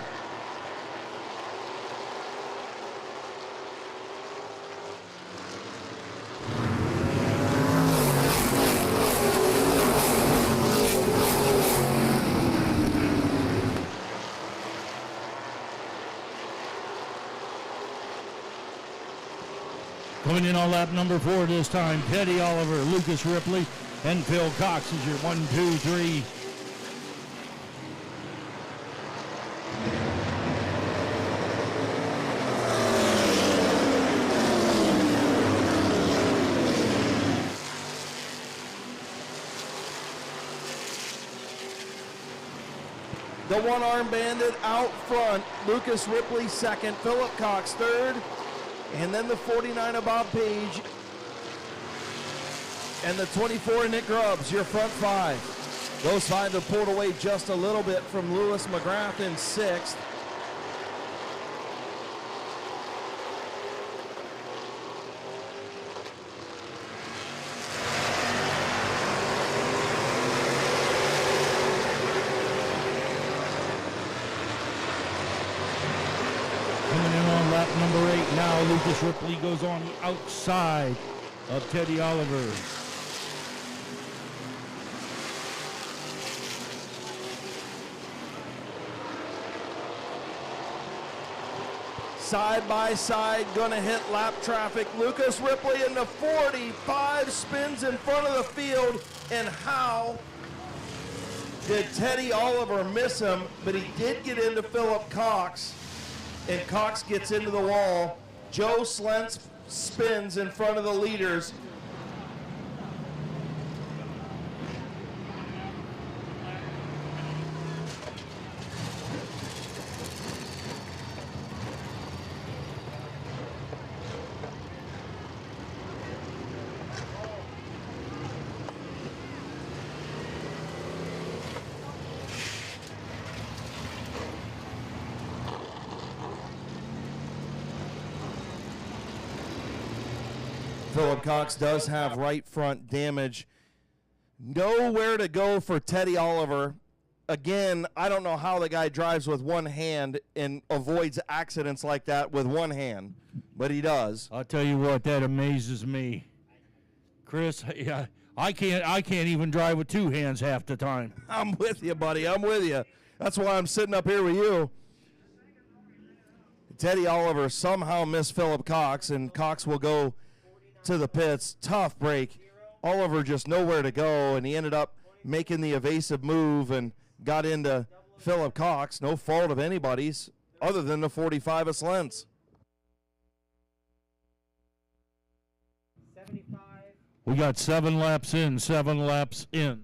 Coming in on lap number 4 this time, Teddy Oliver, Lucas Ripley, and Phil Cox is your 1, 2, 3. The one-arm bandit out front, Lucas Ripley 2nd, Philip Cox 3rd, and then the 49 of Bob Page, and the 24 of Nick Grubbs, your front 5. Those 5 have pulled away just a little bit from Lewis McGrath in 6th. Lap number 8 now, Lucas Ripley goes on the outside of Teddy Oliver. Side by side, gonna hit lap traffic. Lucas Ripley in the 45 spins in front of the field, and how did Teddy Oliver miss him? But he did get into Philip Cox, and Cox gets into the wall. Joe Slentz spins in front of the leaders. Philip Cox does have right front damage. Nowhere to go for Teddy Oliver. Again, I don't know how the guy drives with one hand and avoids accidents like that with one hand, but he does. I'll tell you what, that amazes me. Chris, yeah, I can't even drive with 2 hands half the time. I'm with you, buddy. I'm with you. That's why I'm sitting up here with you. Teddy Oliver somehow missed Philip Cox, and Cox will go to the pits. Tough break. Oliver just nowhere to go, and he ended up making the evasive move and got into Philip Cox. No fault of anybody's other than the 45 of Slentz. We got 7 laps in, 7 laps in.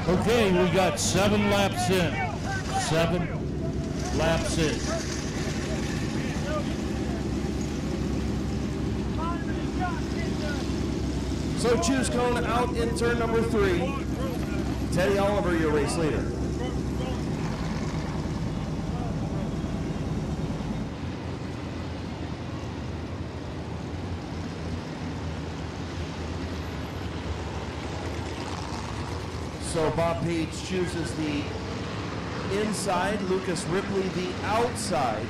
Okay, we got 7 laps in. 7 laps in. So choose cone out in turn number 3. Teddy Oliver, your race leader. So Bob Page chooses the inside, Lucas Ripley the outside.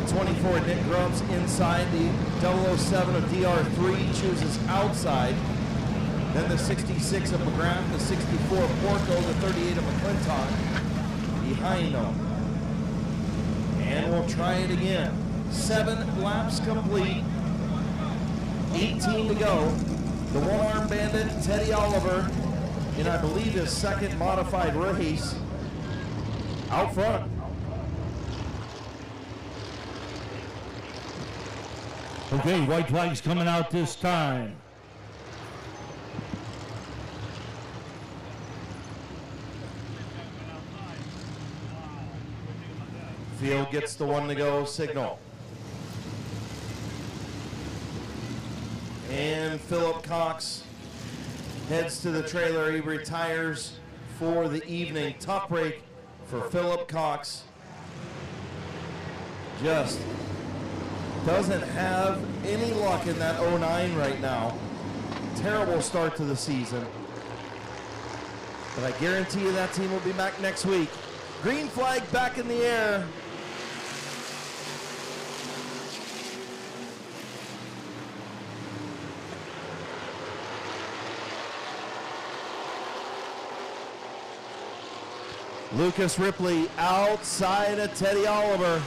The 24 Nick Grubbs inside, the 007 of DR3 chooses outside. Then the 66 of McGrath, the 64 of Porco, the 38 of McClintock behind them. And we'll try it again. 7 laps complete, 18 to go. The one-arm bandit, Teddy Oliver, in I believe his second modified race, out front. Okay, white flag's coming out this time. Field gets the 1 to go signal. And Philip Cox heads to the trailer. He retires for the evening. Tough break for Philip Cox. Just doesn't have any luck in that 09 right now. Terrible start to the season. But I guarantee you that team will be back next week. Green flag back in the air. Lucas Ripley outside of Teddy Oliver.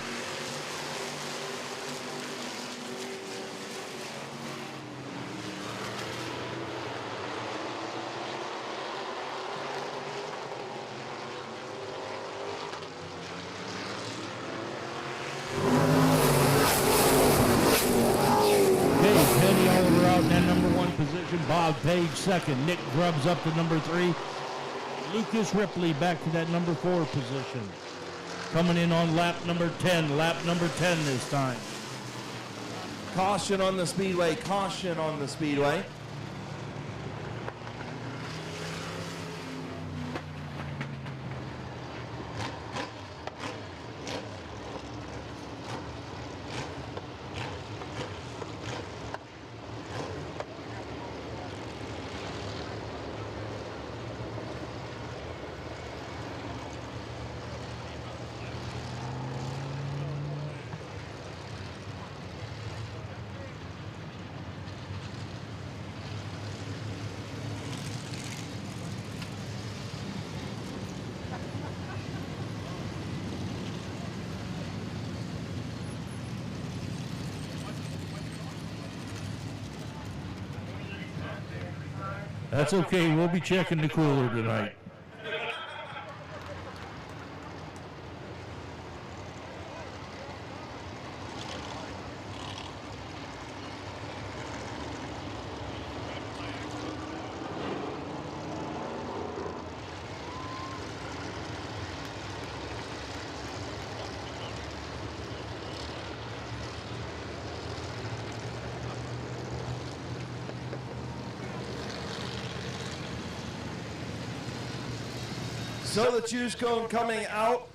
Teddy Oliver out in that number 1 position. Bob Page second. Nick Grubbs up to number 3. Lucas Ripley back to that number 4 position. Coming in on lap number 10. Lap number 10 this time. Caution on the speedway. Caution on the speedway. That's okay, we'll be checking the cooler tonight. So the choose cone coming out,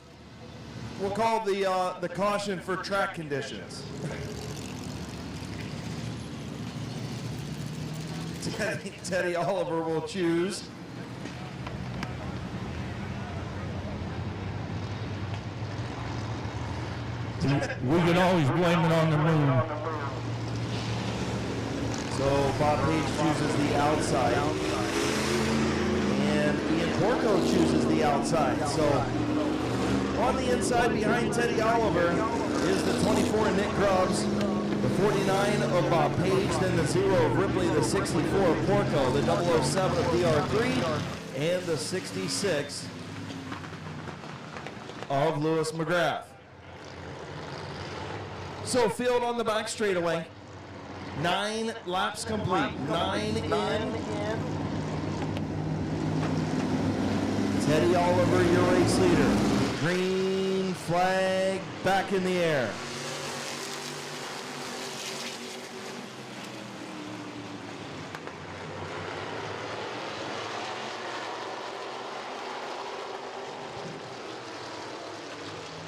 we'll call the caution for track conditions. Teddy Oliver will choose. We can always blame it on the moon. So Bob Page chooses the outside. And Ian Porco chooses the outside. So on the inside behind Teddy Oliver is the 24 Nick Grubbs, the 49 of Bob Page, then the 0 of Ripley, the 64 of Porco, the 007 of DR3, and the 66 of Lewis McGrath. So field on the back straightaway. 9 laps complete. 9 in. Teddy Oliver, your race leader. Green flag back in the air.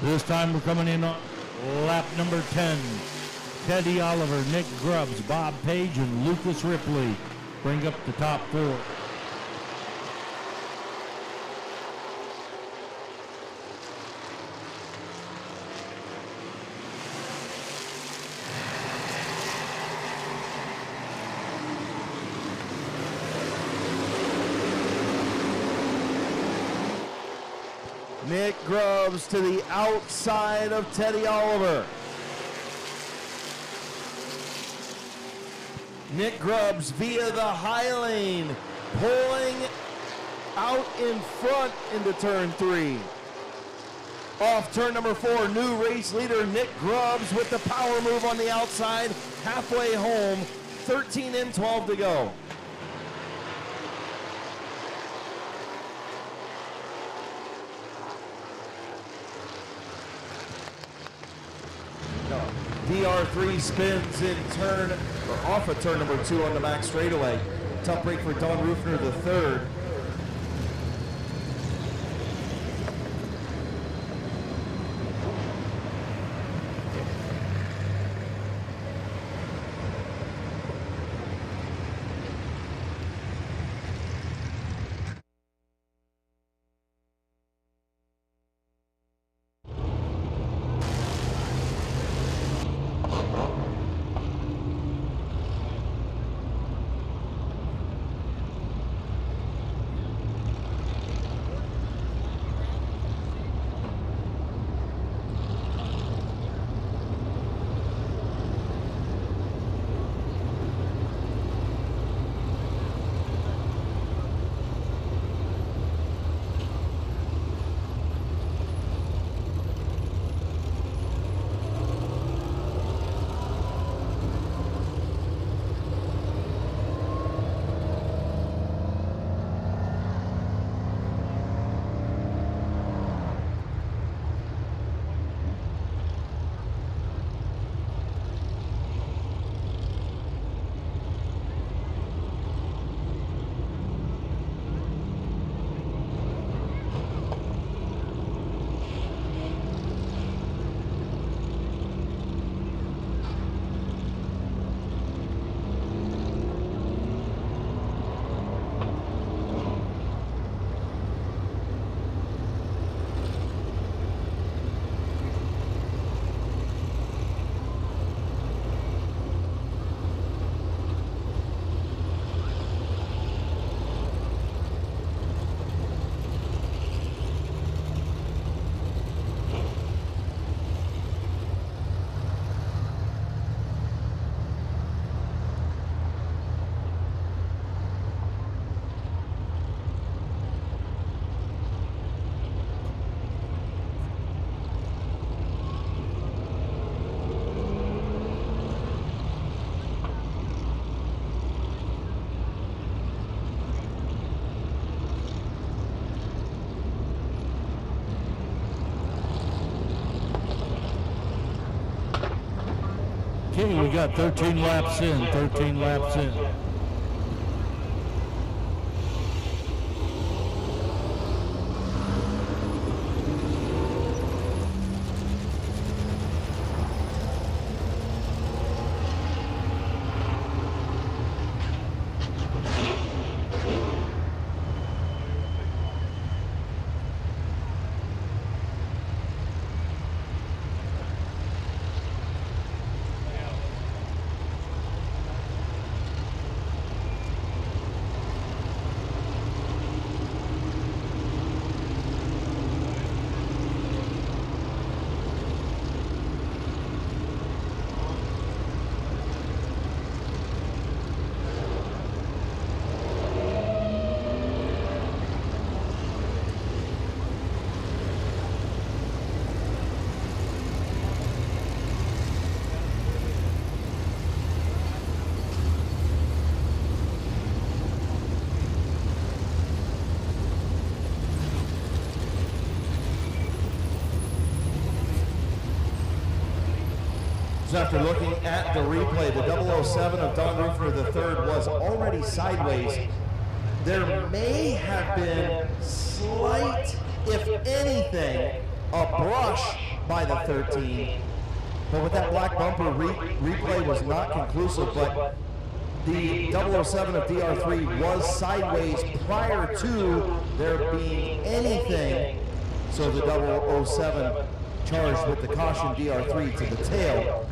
This time we're coming in on lap number 10. Teddy Oliver, Nick Grubbs, Bob Page, and Lucas Ripley bring up the top 4. Nick Grubbs to the outside of Teddy Oliver. Nick Grubbs via the high lane, pulling out in front into turn 3. Off turn number 4, new race leader Nick Grubbs with the power move on the outside, halfway home, 13 in, 12 to go. DR3 spins in turn, or off of turn number 2 on the back straightaway. Tough break for Don Rufner the third. Okay, we got 13 laps in, 13 laps in. after looking at the replay, the 007 of Don Rufner III was already sideways. There may have been slight, if anything, a brush by the 13. But with that black bumper, replay was not conclusive, but the 007 of DR3 was sideways prior to there being anything. So the 007 charged with the caution DR3 to the tail.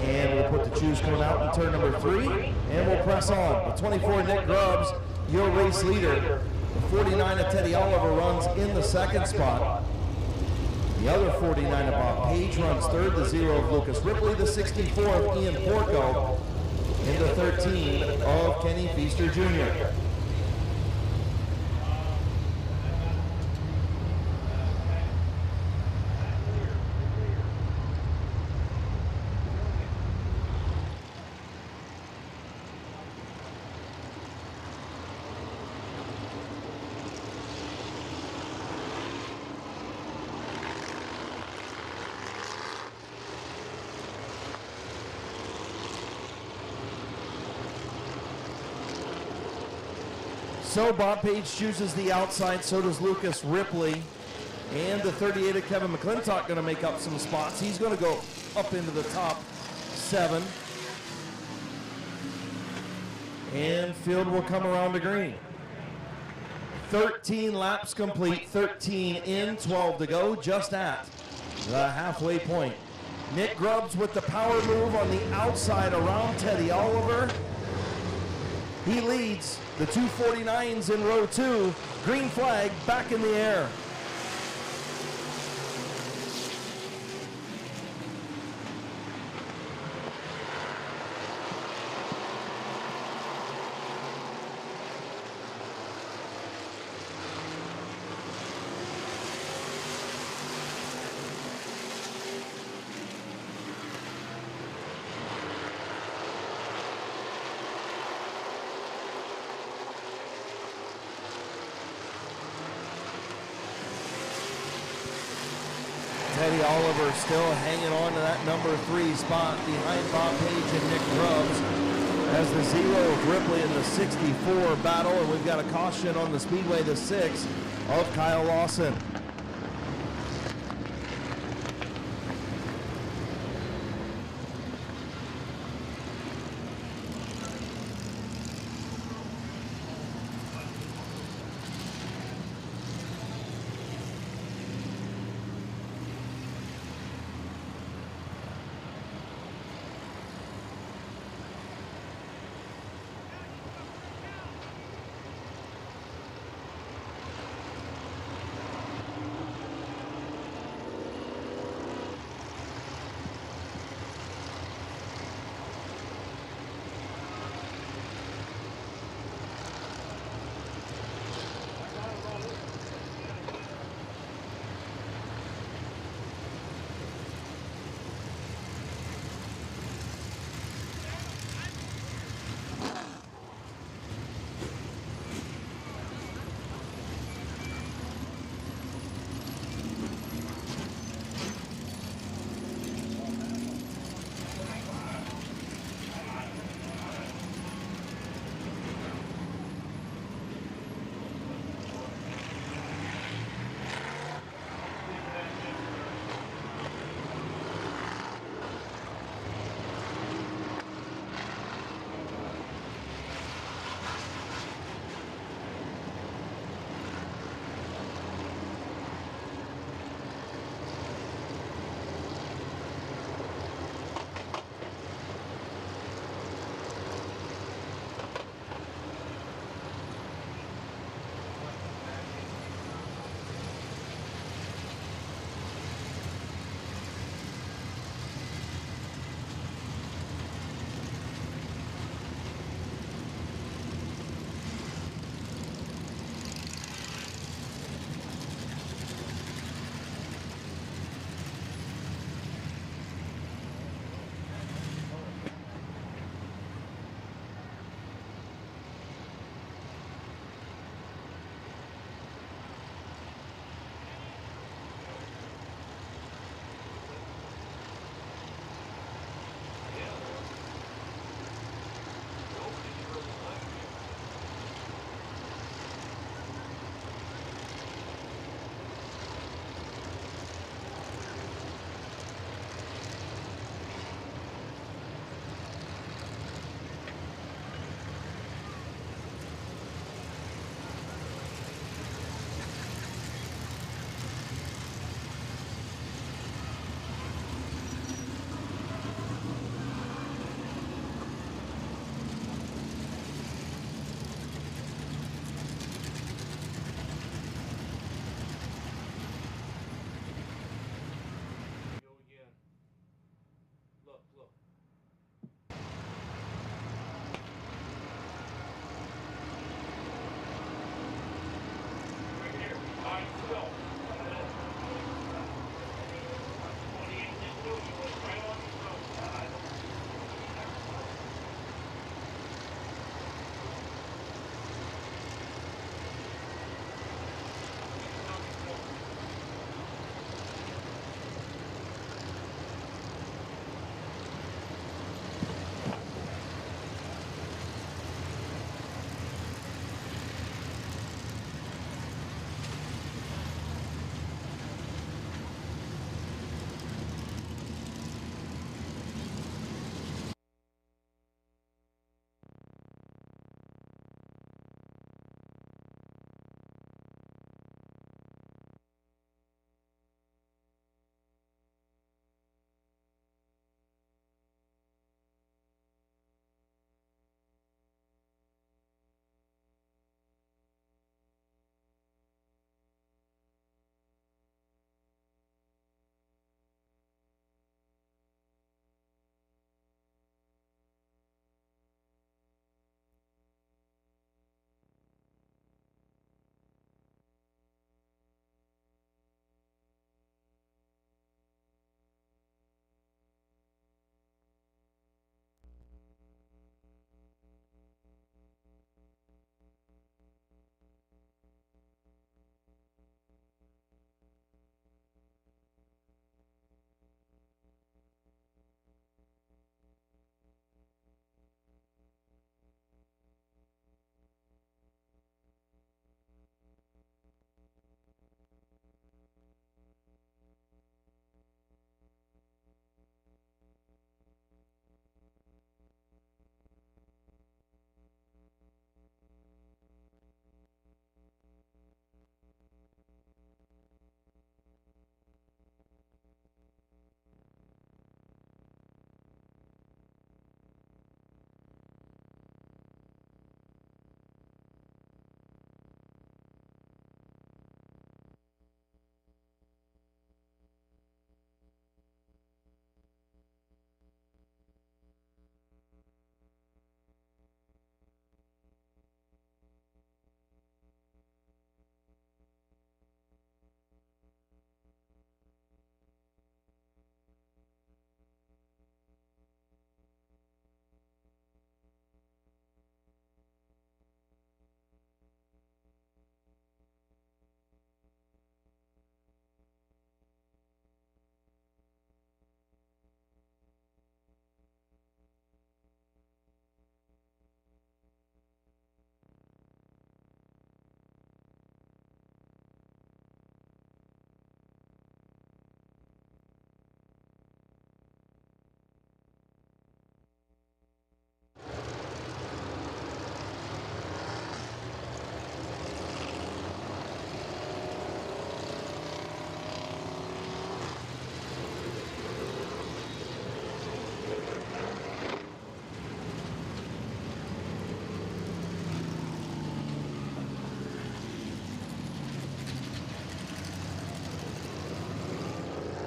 And we'll put the choose cone out in turn number 3, and we'll press on. The 24, Nick Grubbs, your race leader. The 49 of Teddy Oliver runs in the second spot. The other 49 of Bob Page runs third, the 0 of Lucas Ripley, the 64 of Ian Porco, and the 13 of Kenny Feaster Jr. So Bob Page chooses the outside, so does Lucas Ripley. And the 38 of Kevin McClintock going to make up some spots. He's going to go up into the top 7. And field will come around the green. 13 laps complete, 13 in, 12 to go, just at the halfway point. Nick Grubbs with the power move on the outside around Teddy Oliver. He leads the 249s in row 2. Green flag back in the air. Teddy Oliver still hanging on to that number 3 spot behind Bob Page and Nick Grubbs as the 0 of Ripley in the 64 battle, and we've got a caution on the Speedway, the 6 of Kyle Lawson.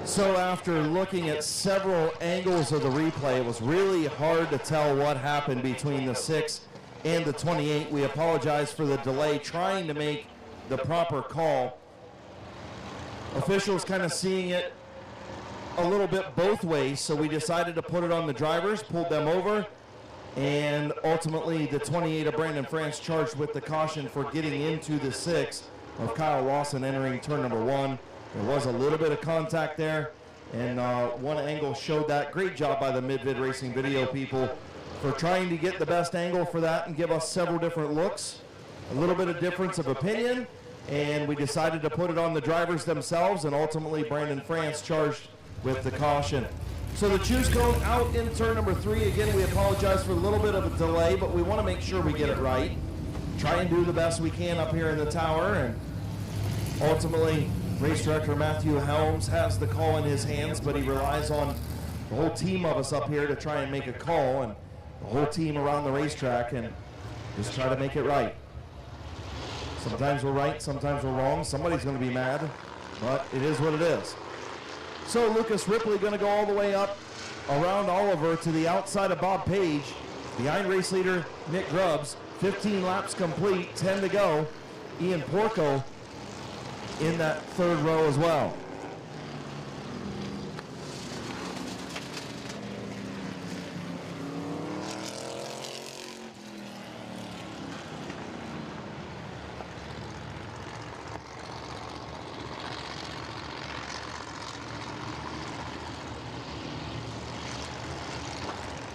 So after looking at several angles of the replay, it was really hard to tell what happened between the 6 and the 28. We apologize for the delay trying to make the proper call. Officials kind of seeing it a little bit both ways, so we decided to put it on the drivers, pulled them over, and ultimately the 28 of Brandon France charged with the caution for getting into the 6 of Kyle Lawson entering turn number 1. There was a little bit of contact there, and one angle showed that. Great job by the Mid-Vid Racing video people for trying to get the best angle for that and give us several different looks. A little bit of difference of opinion, and we decided to put it on the drivers themselves, and ultimately Brandon France charged with the caution. So the choose cone out in turn number 3. Again, we apologize for a little bit of a delay, but we want to make sure we get it right. Try and do the best we can up here in the tower, and ultimately race director Matthew Helms has the call in his hands, but he relies on the whole team of us up here to try and make a call, and the whole team around the racetrack, and just try to make it right. Sometimes we're right, sometimes we're wrong. Somebody's going to be mad, but it is what it is. So Lucas Ripley going to go all the way up around Oliver to the outside of Bob Page. Behind race leader Nick Grubbs. 15 laps complete, 10 to go. Ian Porco in that third row as well.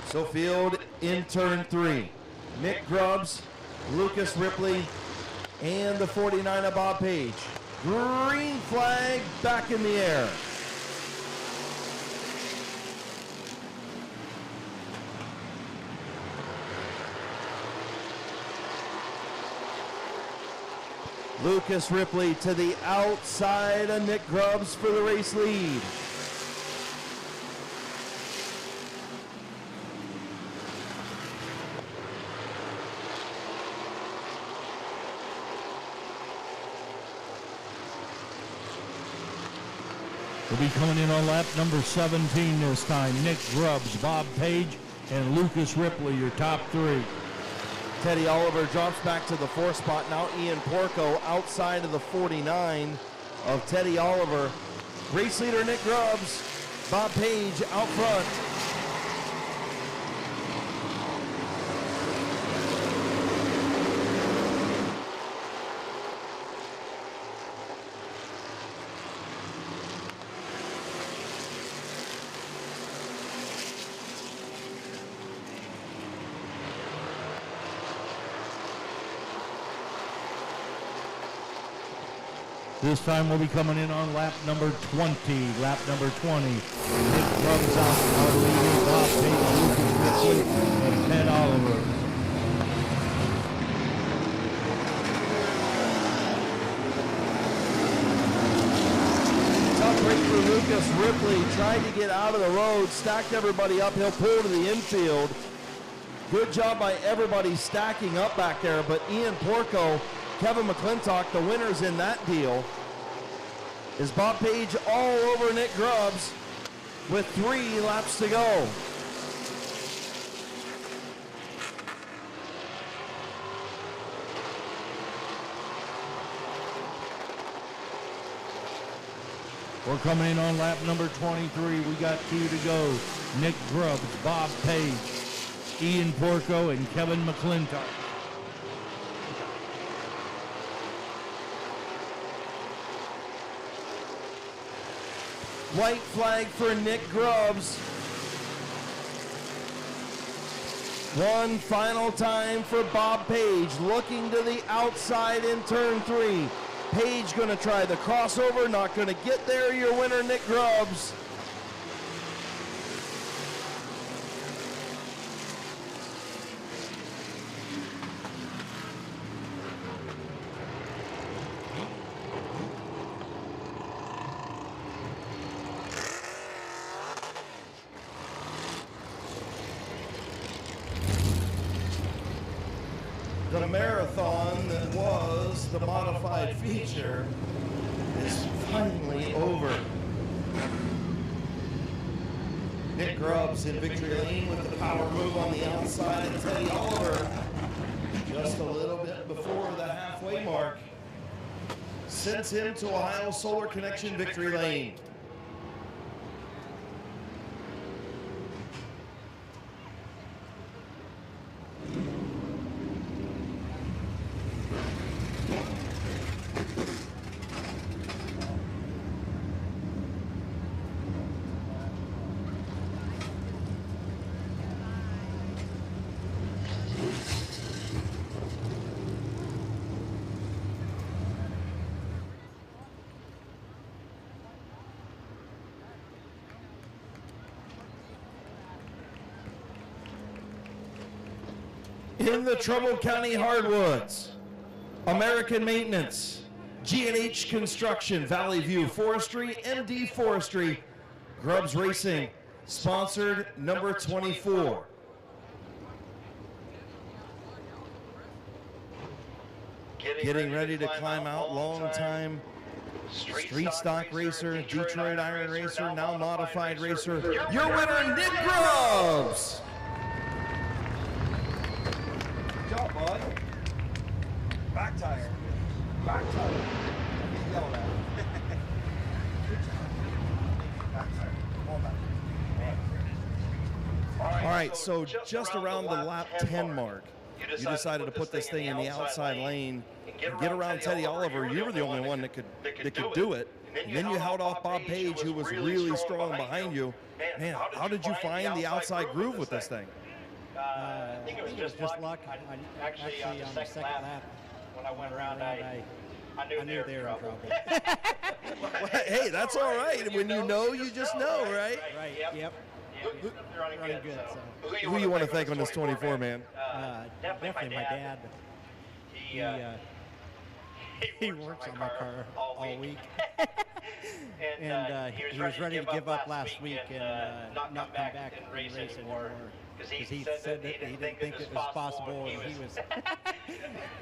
So field in turn 3. Nick Grubbs, Lucas Ripley, and the 49 of Bob Page. Green flag back in the air. Lucas Ripley to the outside of Nick Grubbs for the race lead. Will be coming in on lap number 17 this time. Nick Grubbs, Bob Page, and Lucas Ripley, your top 3. Teddy Oliver drops back to the 4th spot. Now Ian Porco outside of the 49 of Teddy Oliver. Race leader Nick Grubbs, Bob Page out front. This time we'll be coming in on lap number 20. Lap number 20. Nick Grubbs out leading Bob Page, Lucas Ripley, and Ted Oliver. Tough break for Lucas Ripley. Tried to get out of the road, stacked everybody up. He'll pull to the infield. Good job by everybody stacking up back there, but Ian Porco, Kevin McClintock, the winners in that deal, is Bob Page all over Nick Grubbs with 3 laps to go. We're coming in on lap number 23. We got 2 to go. Nick Grubbs, Bob Page, Ian Porco, and Kevin McClintock. White flag for Nick Grubbs. One final time for Bob Page, looking to the outside in turn 3. Page gonna try the crossover, not gonna get there. Your winner, Nick Grubbs. The marathon that was the modified feature is finally over. Nick Grubbs in victory lane with the power move on the outside, and Teddy Oliver just a little bit before the halfway mark sends him to Ohio Solar Connection victory lane. In the Trumbull County Hardwoods, American Maintenance, G&H Construction, Valley View Forestry, MD Forestry, Grubbs Racing, sponsored number 24. Getting ready to climb out, long-time street stock racer, Detroit Iron racer, now modified racer, your winner, Nick Grubbs. Good job, bud. Back tire. Back tire. Yell at Back tire. Come on back. All right, so just around the lap 10 mark, you decided to put this thing in the outside lane and get around Teddy Oliver. You were the only one that could do it. And then you held off Bob Page, who was really strong behind you. Man, how did you find the outside groove with this thing? I think it was just luck. Actually, on the second lap, when I went around, I knew they were in trouble. Hey, that's all right. When you know, you just know, right? Right. Yep. Running good. So. Who you want to thank on this 24, man? Definitely my dad. He works on my car all week. And he was ready to give up last week and not come back and race anymore. Because he said that he didn't think it was possible, and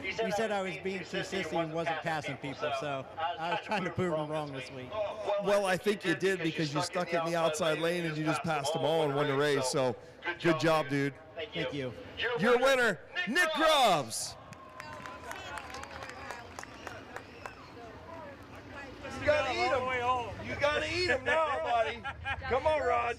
he said I was being too sissy and wasn't passing people, so I was trying to prove him wrong this week. Well, I think you did, because you stuck it in the outside lane and you just passed them all and won the race, so good job, dude. Thank you. Your winner, Nick Grubbs. You gotta eat them. You gotta eat them now, buddy. Come on, Raj.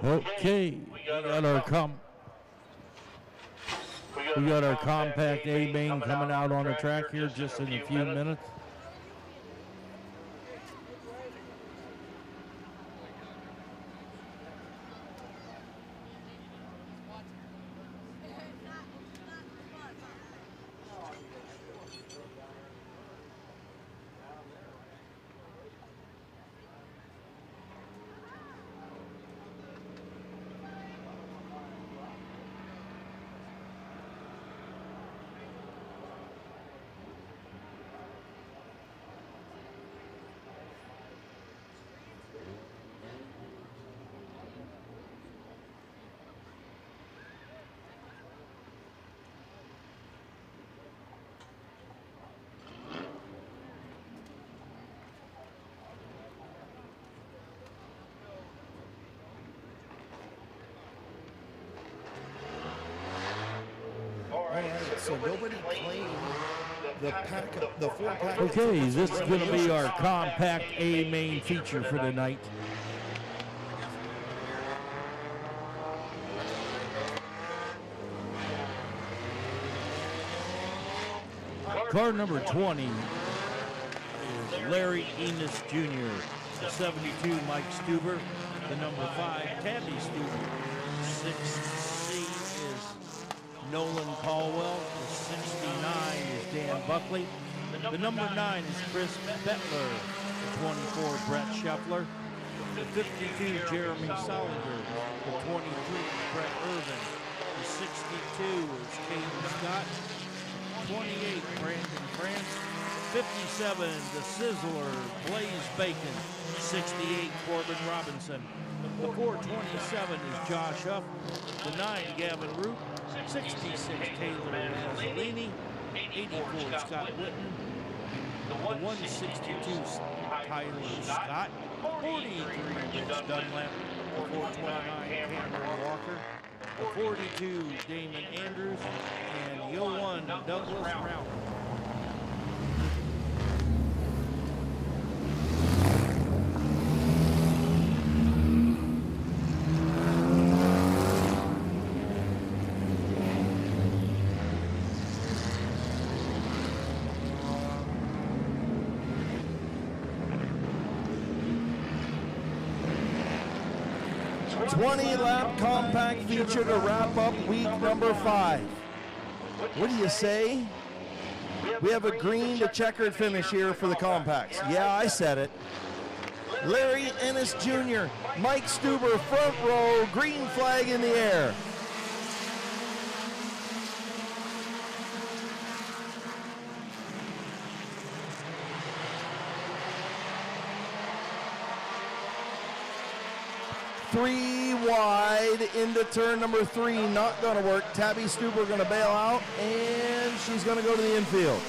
Okay, we got our compact A main coming out on the track here just in a few minutes. So nobody claimed the full pack. Okay, this is going to be our compact A main feature for the night. Car number 20 is Larry Enos Jr. The 72, Mike Stuber. The number 5, Tabby Stuber. 6C is Nolan Caldwell. The 69 is Dan Buckley. The number 9 is Chris Bettler. The 24, Brett Scheffler. The 52, Jeremy Solinger. The 23, Brett Irvin. The 62 is Caden Scott. 28, Brandon France. 57, the Sizzler, Blaze Bacon. 68, Corbin Robinson. The 427 is Josh Huff. The 9, Gavin Root. 66, Taylor Mazzolini. 84, Scott Whitten. The 162, Tyler Scott. 43, Rich Dunlap. The 429, Cameron Walker. The 42, Damon Andrews. And the 01, Douglas Rauch. Lap compact feature to wrap up week number 5. What do you say? We have a green to checkered finish here for the compacts. Yeah, I said it. Larry Ennis Jr., Mike Stuber, front row, green flag in the air. Three wide into turn number 3, not going to work. Tabby Stuber going to bail out, and she's going to go to the infield.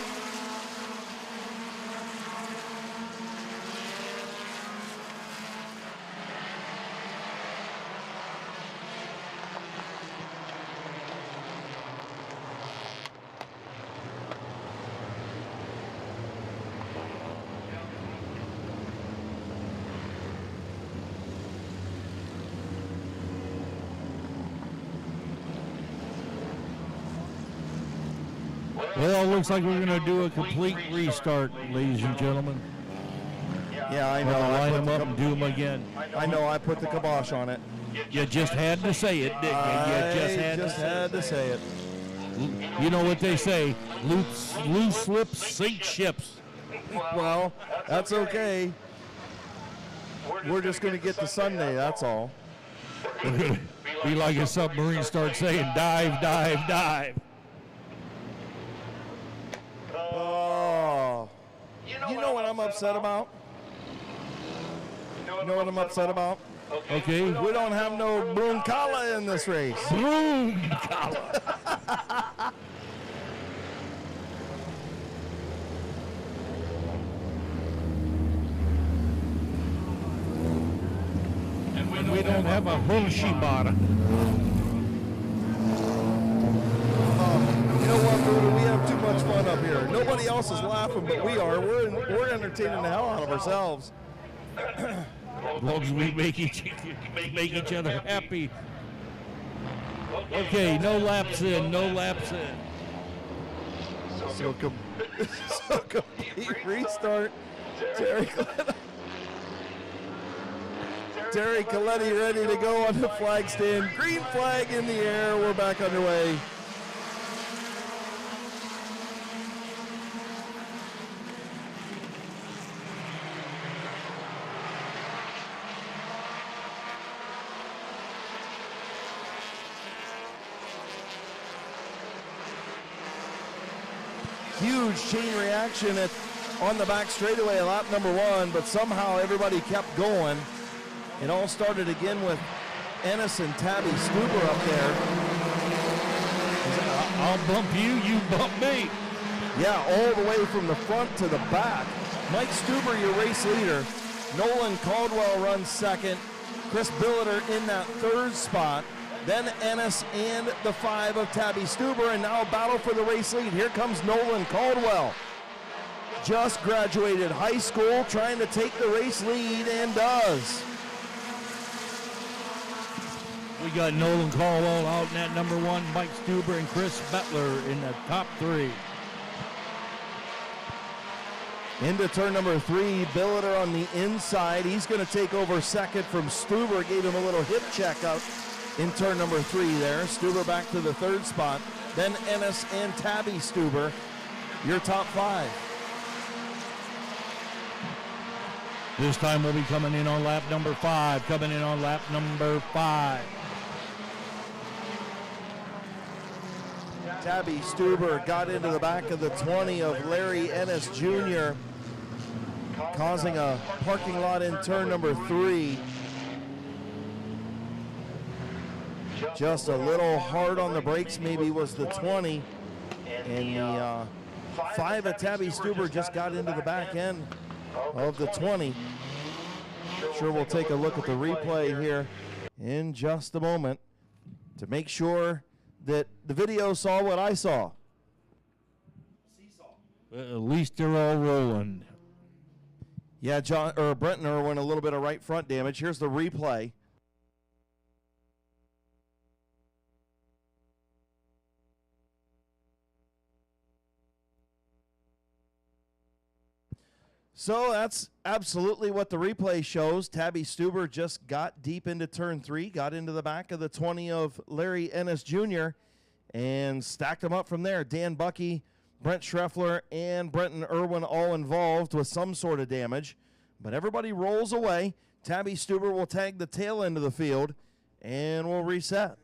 Well, looks like we're going to do a complete restart, ladies and gentlemen. Yeah, I know. Line them up and do them again. I know. I put the kibosh on it. You just had to say it, didn't you? You just had to say it. You know what they say, loose lips sink ships. Well, that's okay. We're just going to get to Sunday, that's all. Be like a submarine starts saying, dive, dive, dive. Oh. You know what I'm upset about? You know what I'm upset about? Okay. We don't have no Broonkala in this race. Broonkala. And we don't have a Hoshibara. You know what, Buddha? We have too much fun up here. Nobody else is laughing, but we are. We're entertaining the hell out of ourselves. As long as we make each other happy. Okay, no laps in, no laps in. So complete restart. Terry Coletti ready to go on the flag stand. Green flag in the air. We're back underway. Huge chain reaction on the back straightaway, lap number 1, but somehow everybody kept going. It all started again with Ennis and Tabby Stuber up there. I'll bump you, you bump me. Yeah, all the way from the front to the back. Mike Stuber, your race leader. Nolan Caldwell runs second. Chris Billiter in that third spot. Then Ennis and the 5 of Tabby Stuber, and now a battle for the race lead. Here comes Nolan Caldwell. Just graduated high school, trying to take the race lead, and does. We got Nolan Caldwell out in that number 1, Mike Stuber and Chris Bettler in the top 3. Into turn number 3, Billiter on the inside. He's going to take over second from Stuber. Gave him a little hip check up in turn number 3 there. Stuber back to the 3rd spot. Then Ennis and Tabby Stuber, your top 5. This time we'll be coming in on lap number 5. Coming in on lap number 5. Tabby Stuber got into the back of the 20 of Larry Ennis Jr., causing a parking lot in turn number 3. Just a little hard on the brakes maybe was the 20. And the 5 of Tabby Stuber just got into the back end of the 20. Sure, we'll take a look at the replay here in just a moment to make sure that the video saw what I saw. At least they're all rolling. Yeah, Brenton Irwin, a little bit of right front damage. Here's the replay. So that's absolutely what the replay shows. Tabby Stuber just got deep into turn 3, got into the back of the 20 of Larry Ennis Jr., and stacked them up from there. Dan Bucky, Brent Schreffler, and Brenton Irwin all involved with some sort of damage. But everybody rolls away. Tabby Stuber will tag the tail end of the field, and we'll reset.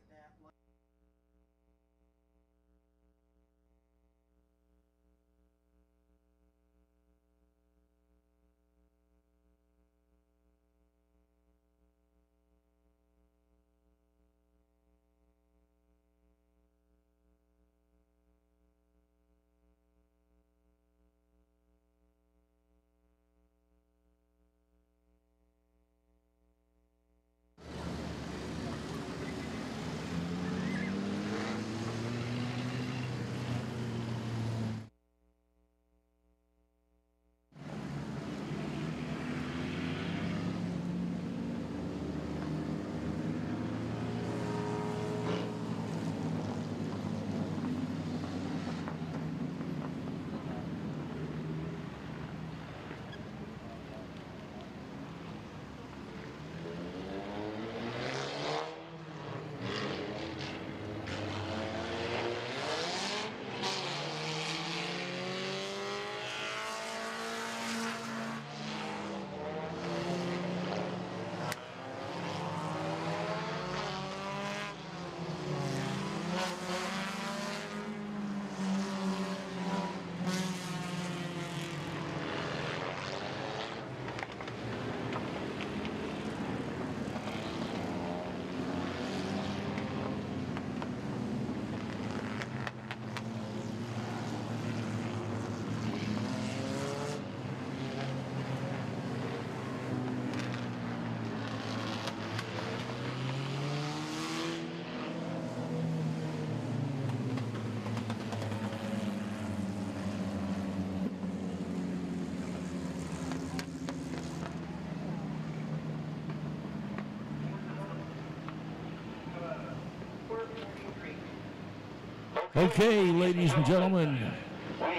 Okay, ladies and gentlemen,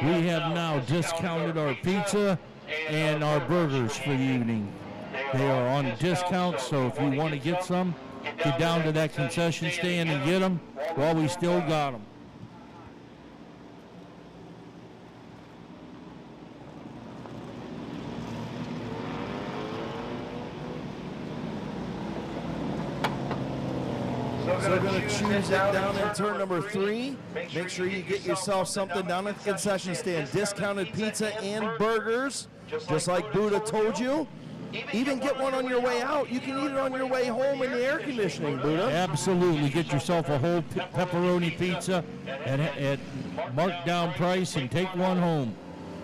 we have now discounted our pizza and our burgers for the evening. They are on discount, so if you want to get some, get down to that concession stand and get them while we still got them. So we're going to choose it down in turn number 3. Make sure you get yourself something down at the concession stand. Discounted pizza and burgers, just like Buddha told you. Even get one on your way out. You can eat it on your way home in the air conditioning, Buddha. Absolutely. Get yourself a whole pepperoni pizza at marked down price and take one home.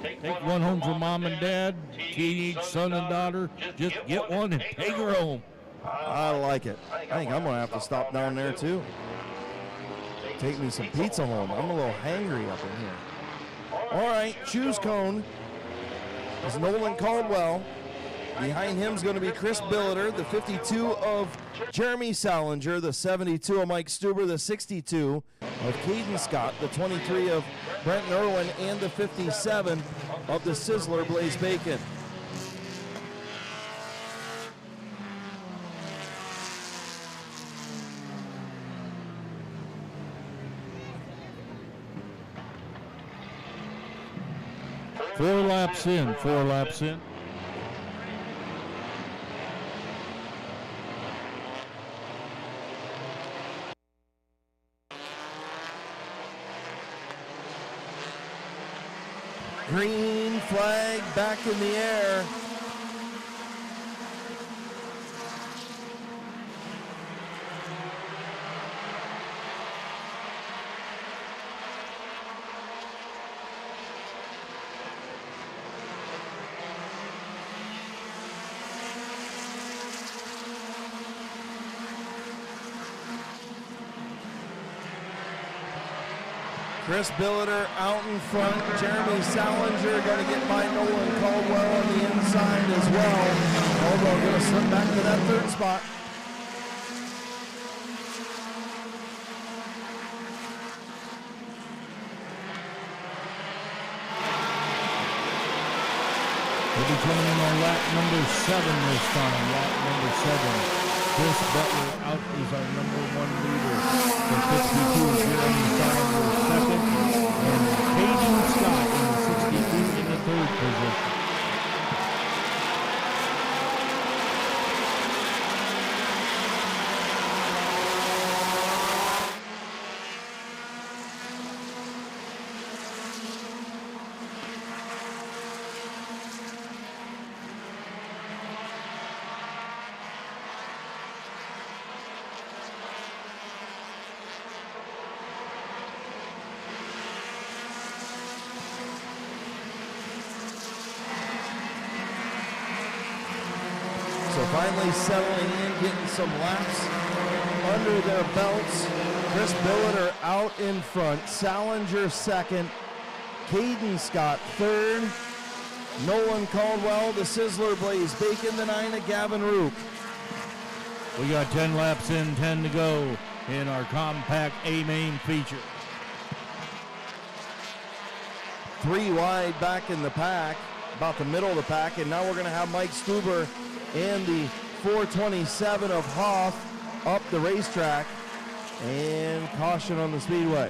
Take one home for mom and dad, teenage son and daughter. Just get one and take her home. I like it. I think I'm going to have to stop down there, too. Take me some pizza home. I'm a little hangry up in here. All right, choose cone is Nolan Caldwell. Behind him is going to be Chris Billiter, the 52 of Jeremy Salinger, the 72 of Mike Stuber, the 62 of Caden Scott, the 23 of Brenton Irwin, and the 57 of the Sizzler Blaze Bacon. Four laps in. Green flag back in the air. Chris Billiter out in front. Jeremy Salinger going to get by Nolan Caldwell on the inside as well. Caldwell going to slip back to that third spot. He'll be coming in on lap number 7 this time. Lap number 7. Chris Butler out is our number 1 leader. For 52, Jeremy Salinger second. And Hayden Scott in the 62 in the third position. Finally settling in, getting some laps under their belts. Chris Billiter out in front, Salinger second, Caden Scott third, Nolan Caldwell, the Sizzler Blaze Bacon, the 9 of Gavin Roop. We got 10 laps in, 10 to go in our compact A-main feature. 3 wide back in the pack, about the middle of the pack, and now we're going to have Mike Stuber and the 427 of Hoff up the racetrack, and caution on the Speedway.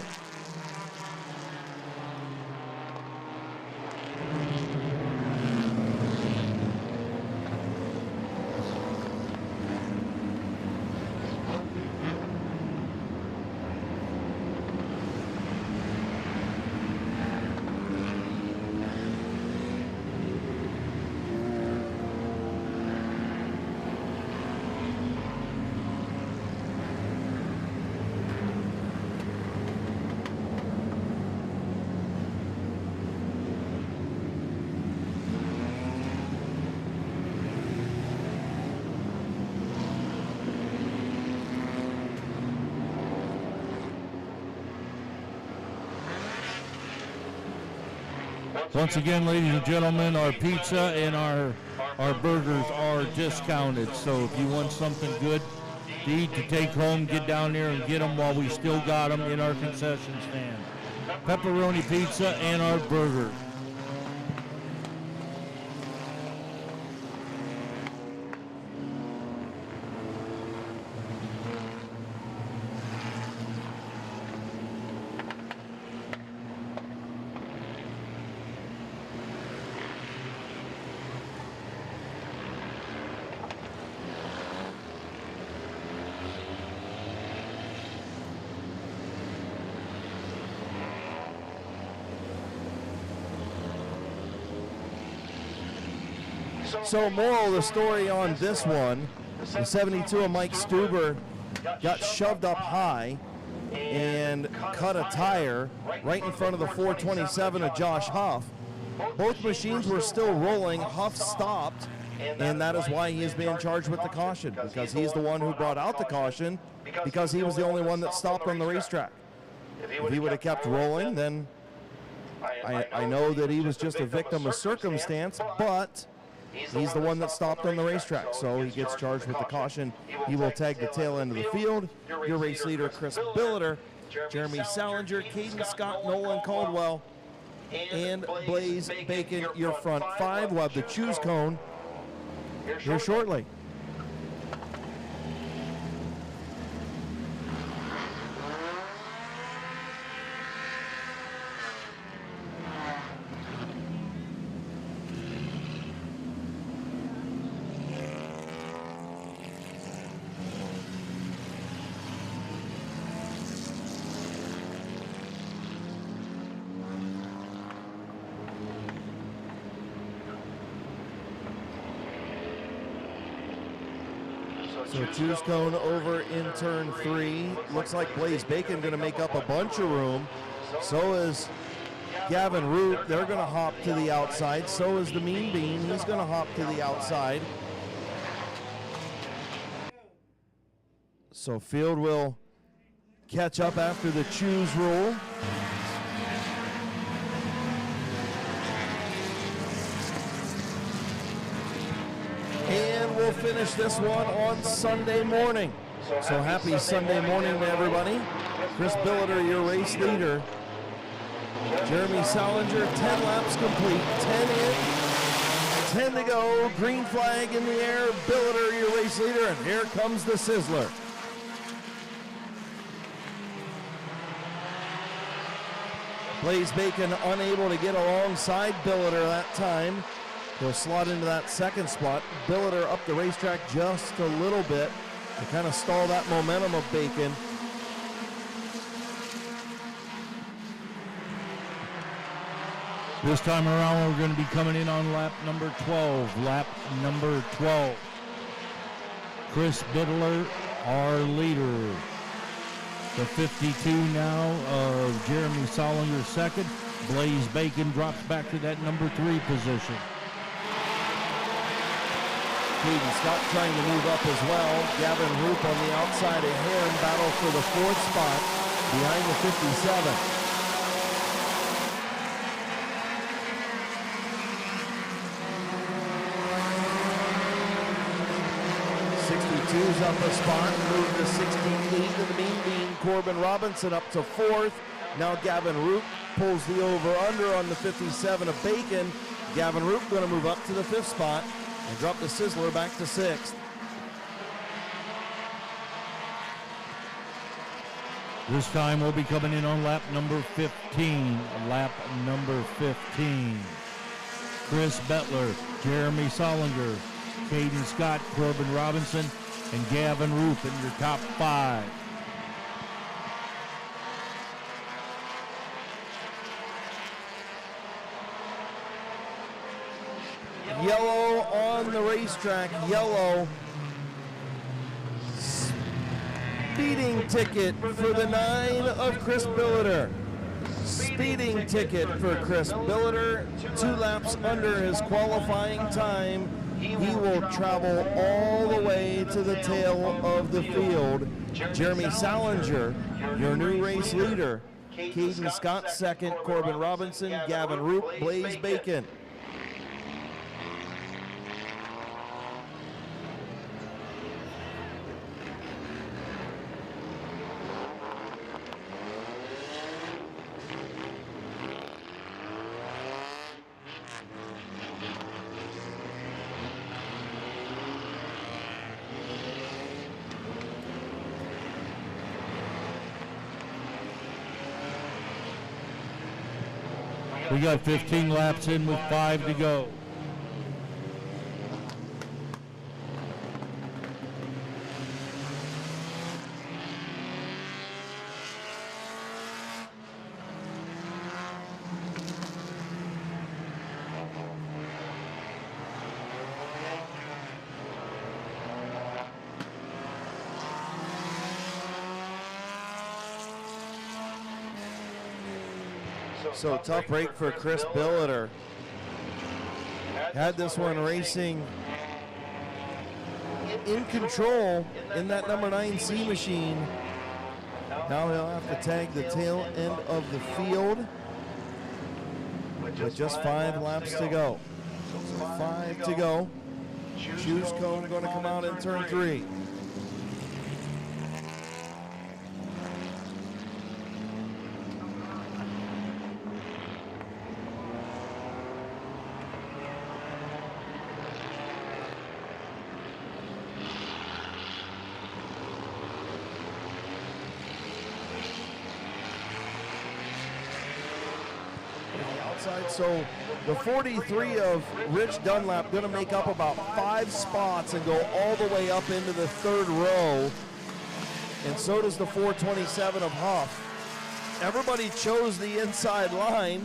Once again, ladies and gentlemen, our pizza and our burgers are discounted. So if you want something good to eat, to take home, get down there and get them while we still got them in our concession stand. Pepperoni pizza and our burger. So moral of the story on this one, the 72 of Mike Stuber got shoved up high and cut a tire right in front of the 427 of Josh Huff. Both machines were still rolling. Huff stopped, and that is why he is being charged with the caution, because he's the one who brought out the caution, because he was the only one that stopped on the racetrack. If he would have kept rolling, then I know that he was just a victim of circumstance, but he's the one that stopped on the racetrack, so he gets charged with the caution. He will tag the tail end of the field. Your race leader, Chris Billiter, Jeremy Salinger, Caden Scott, Nolan Caldwell, and Blaze Bacon, your front five. We'll have the choose cone here shortly. So choose cone over in turn 3. Looks like Blaze Bacon going to make up a bunch of room. So is Gavin Root. They're going to hop to the outside. So is the Mean Bean. He's going to hop to the outside. So field will catch up after the choose rule. And we'll finish this one on Sunday morning. So happy Sunday morning to everybody. Chris Billiter, your race leader. Jeremy Salinger, 10 laps complete, 10 in, 10 to go. Green flag in the air. Billiter, your race leader, and here comes the Sizzler. Blaze Bacon unable to get alongside Billiter that time. He'll slot into that second spot. Billiter up the racetrack just a little bit to kind of stall that momentum of Bacon. This time around, we're going to be coming in on lap number 12. Lap number 12. Chris Biddler, our leader. The 52 now of Jeremy Solinger second. Blaze Bacon drops back to that number 3 position. Caden Scott trying to move up as well. Gavin Roop on the outside of him. Battle for the 4th spot behind the 57. 62's up a spot, moved to 68 to the Mean Bean. Corbin Robinson up to 4th. Now Gavin Roop pulls the over-under on the 57 of Bacon. Gavin Roop going to move up to the 5th spot and drop the Sizzler back to 6th. This time we'll be coming in on lap number 15. Lap number 15. Chris Bettler, Jeremy Solinger, Caden Scott, Corbin Robinson, and Gavin Roop in your top 5. Yellow on the racetrack, yellow. Speeding ticket for the 9 of Chris Billiter. Speeding ticket for Chris Billiter. 2 laps under his qualifying time. He will travel all the way to the tail of the field. Jeremy Salinger, your new race leader. Caden Scott second, Corbin Robinson, Gavin Roop, Blaze Bacon. We got 15 laps in with 5 to go. So tough break for Chris Billiter. Had this one racing in control in that number 9 C machine. Now he'll have to tag the tail end of the field with just 5 laps to go. 5 to go. Choose cone going to come out in turn 3. outside. So the 43 of Rich Dunlap going to make up about 5 spots and go all the way up into the 3rd row. And so does the 427 of Huff. Everybody chose the inside line.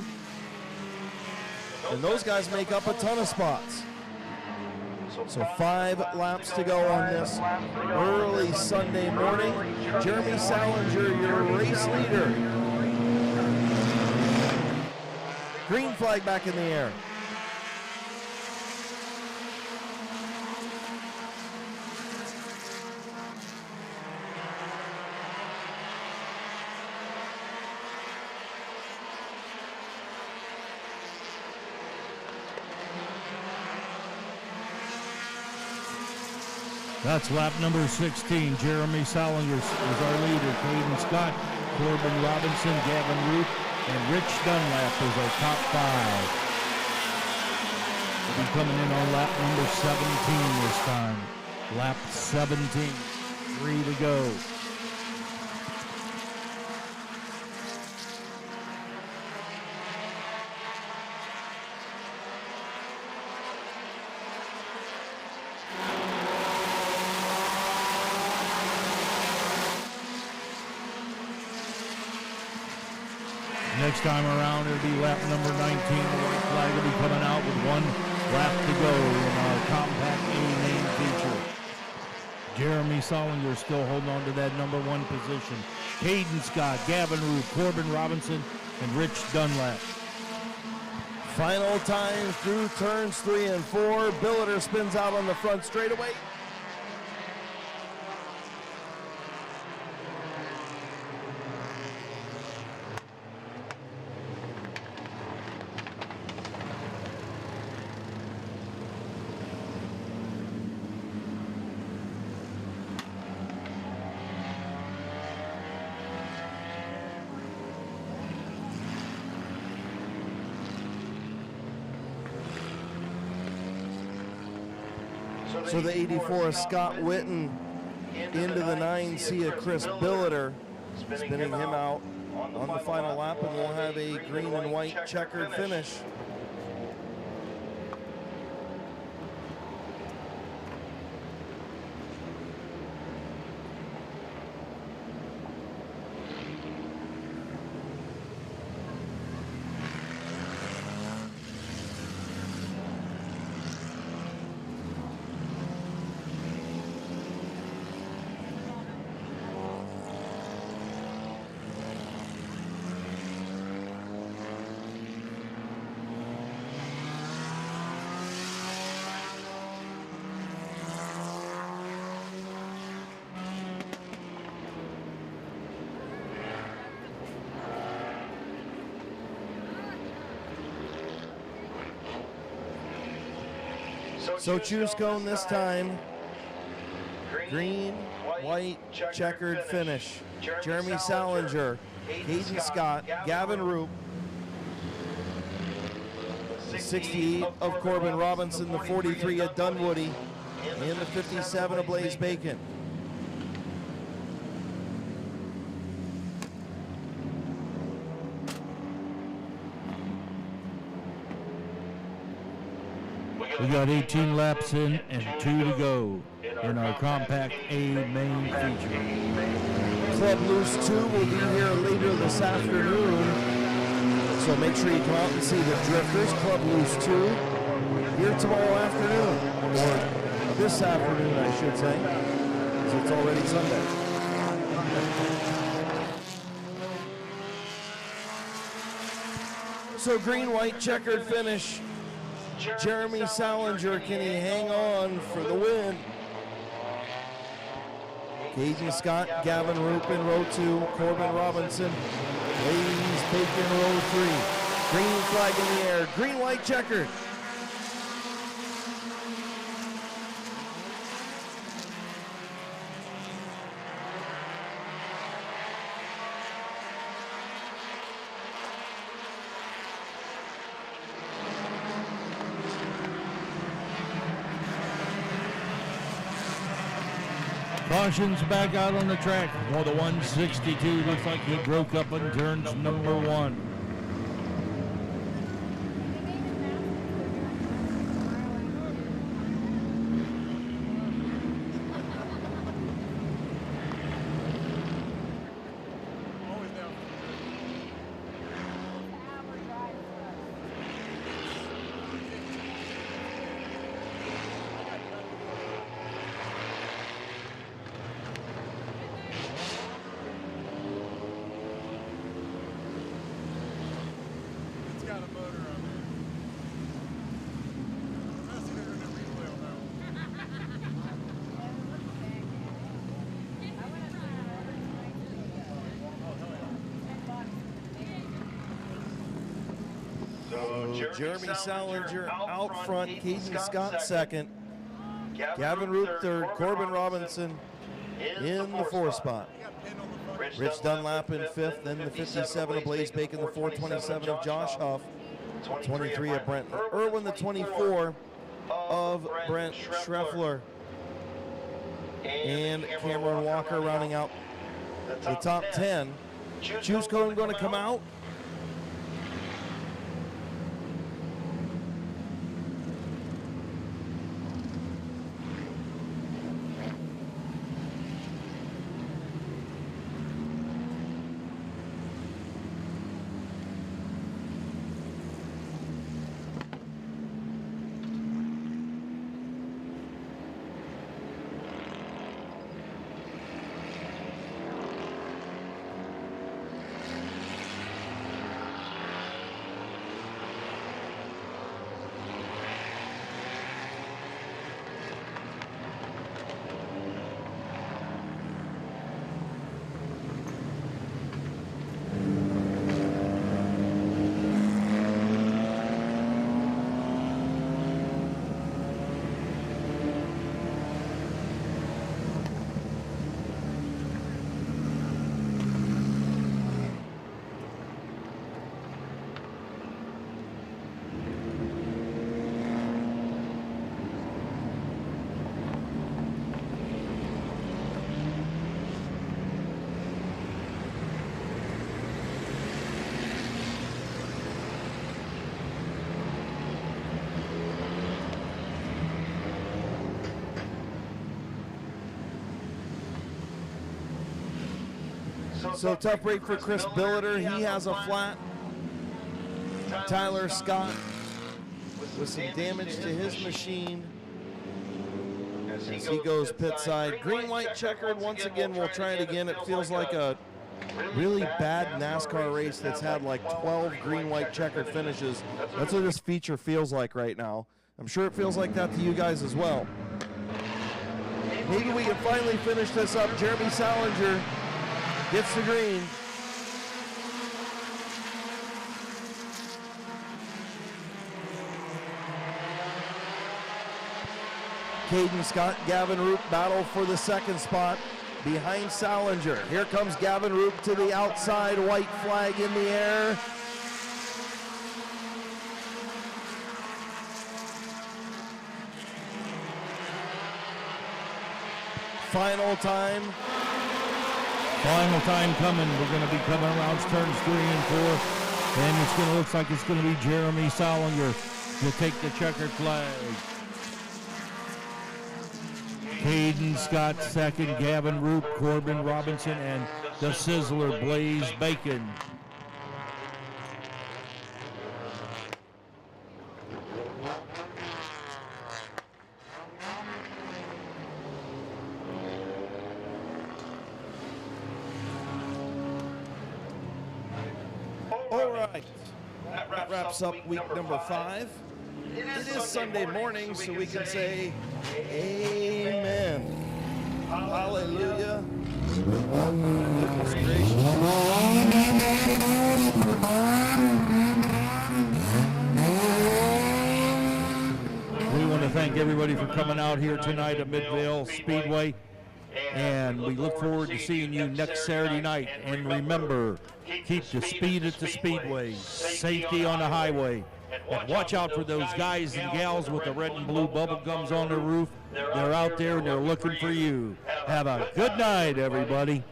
And those guys make up a ton of spots. So 5 laps to go on this early Sunday morning. Jeremy Salinger, your race leader. Green flag back in the air. That's lap number 16. Jeremy Salinger is our leader. Caden Scott, Corbin Robinson, Gavin Root, and Rich Dunlap is our top 5. We'll be coming in on lap number 17 this time. Lap 17. 3 to go. Next time around, it'll be lap number 19. The white flag will be coming out with 1 lap to go in our compact A main feature. Jeremy Solinger still holding on to that number 1 position. Caden Scott, Gavin Root, Corbin Robinson, and Rich Dunlap. Final time through turns 3 and 4. Billiter spins out on the front straightaway. So the 84 of Scott Witten into the 9C of Chris Billiter, spinning him out on the final lap, and we'll have a green and white checkered finish. So choose cone this time. Green, white, checkered finish. Jeremy Salinger, Caden Scott, Gavin Roop, 68 of Corbin Robinson, the 43 of Dunwoody, and the 57 of Blaze Bacon. We got 18 laps in and 2 to go in our compact A main feature. Club Loose 2 will be here later this afternoon, so make sure you come out and see the Drifters. Club Loose 2 here tomorrow afternoon, or this afternoon I should say, because it's already Sunday. So green, white, checkered finish. Jeremy Salinger, can he hang on for the win? Caden Scott, Gavin Roop in row 2, Corbin Robinson, Blaze Bacon row 3. Green flag in the air, green, white, checkered. Caution's back out on the track. Well, the 162 looks like he broke up in turns number 1. Jeremy Salinger out front, Caden Scott second, Gavin Roop third, Corbin Robinson in the fourth spot. Rich Dunlap in fifth, then the 57 of Blaze Bacon, the 427 of Josh Huff, 23 of Brent Irwin, the 24 of Brent Schreffler, and Cameron Walker rounding out the top 10. Choose code going to come out. So tough break for Chris Billiter. He has a flat. Tyler Scott with some damage to his machine as he goes pit side. Green, white, checkered. Once again, we'll try it again. It feels like a really bad NASCAR race that's had like 12 green, white, checkered finishes. That's what this feature feels like right now. I'm sure it feels like that to you guys as well. Maybe we can finally finish this up. Jeremy Salinger gets the green. Caden Scott, Gavin Roop battle for the second spot behind Salinger. Here comes Gavin Roop to the outside, white flag in the air. Final time. Final time coming. We're going to be coming around turns 3 and 4. And it's going to look like it's going to be Jeremy Salinger to take the checkered flag. Caden Scott second, Gavin Roop, Corbin Robinson, and the Sizzler Blaze Bacon. All right, that wraps up week number 5. It is Sunday morning, so we can say amen. Hallelujah. Goodness gracious. We want to thank everybody for coming out here tonight at Midvale Speedway. And we look forward to seeing you next Saturday night. And remember, keep the speed at the Speedway, safety on the highway. And watch out for those guys and gals with the red and blue bubble gums on their roof. They're out there and they're looking for you. Have a good night, everybody.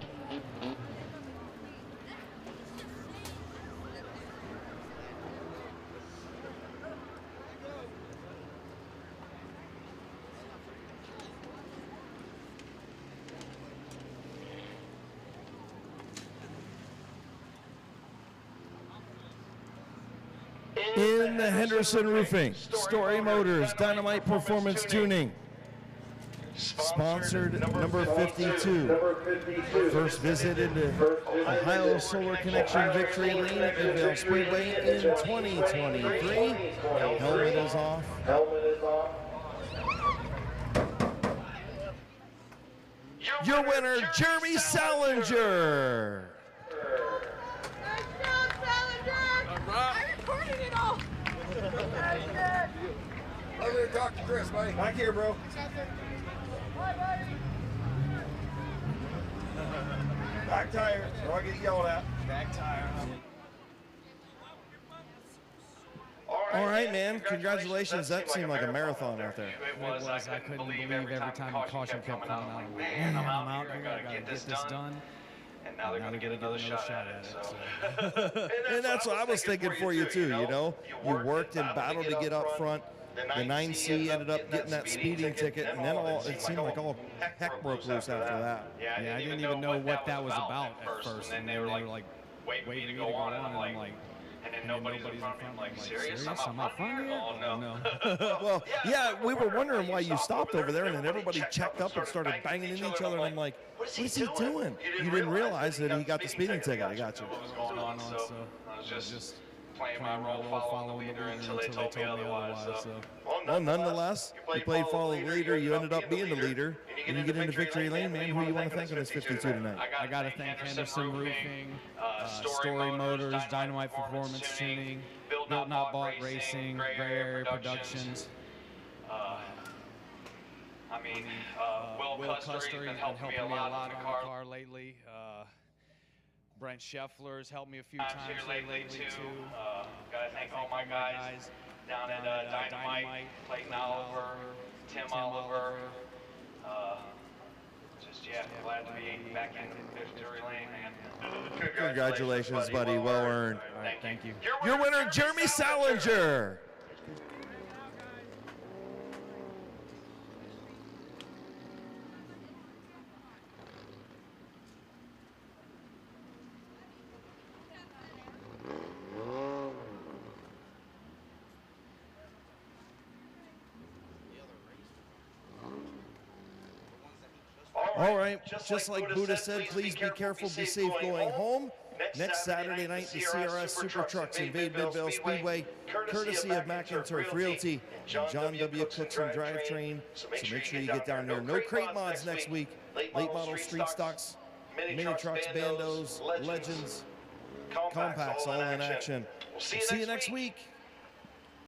In the Henderson Roofing, Story Motors, Dynamite Performance Tuning. Sponsored number 52. First visit into Ohio Solar Connection Victory Lane at Midvale Speedway in 2023. Helmet is off. Your winner, Jeremy Salinger. I recorded it all. Over here, talk to Chris, buddy. Back here, bro. Back tire, or I get yelled at. Back tire. All right, man. Congratulations. That seemed like a marathon out there. It was. I couldn't believe every time the caution kept coming out. Man, I'm out here. I gotta get this done. And now they're gonna get another shot at it. So. And that's what I was thinking for you too. You know, you worked and battled to get up front. The 9C ended up getting that speeding ticket, and then it seemed like all heck broke loose after that. Yeah, I didn't even know what that was about at first, and then they were like, waiting me to go on, and I'm like, and then nobody's in front of me. I'm like, serious? I'm out front here? Oh, no. Well, yeah, we were wondering why you stopped over there, and then everybody checked up and started banging into each other, and I'm like, what is he doing? You didn't realize that he got the speeding ticket. I got you. What was going on, so I was just playing my role, following the leader until they told me otherwise. So. Well, nonetheless, you played follow the leader. You ended up being the leader, and you get into victory lane, man. Who do you want to thank on this 52 tonight? I got to thank Henderson Roofing, Story Motors, Dynamite Performance Tuning, Built Not Bought Racing, Gray Area Productions. Will Custer has been helping me a lot on the car lately. Brent Scheffler's helped me a few times here lately too. Gotta thank all my guys down at Dynamite, Clayton Oliver, Tim Oliver. Glad to be back in victory lane, man. Congratulations, buddy. Well earned. All right, thank you. Your winner, Jeremy Salinger. All right, just like Buddha said, please be careful, be safe going home. Next Saturday night, the CRS Super Trucks invade Midvale Speedway, courtesy of McInturf Realty and John W. Cookson Drivetrain. So make sure you get down there. No crate mods next week. Late model street stocks, mini trucks, bandos, legends, compacts, all in action. We'll see you next week.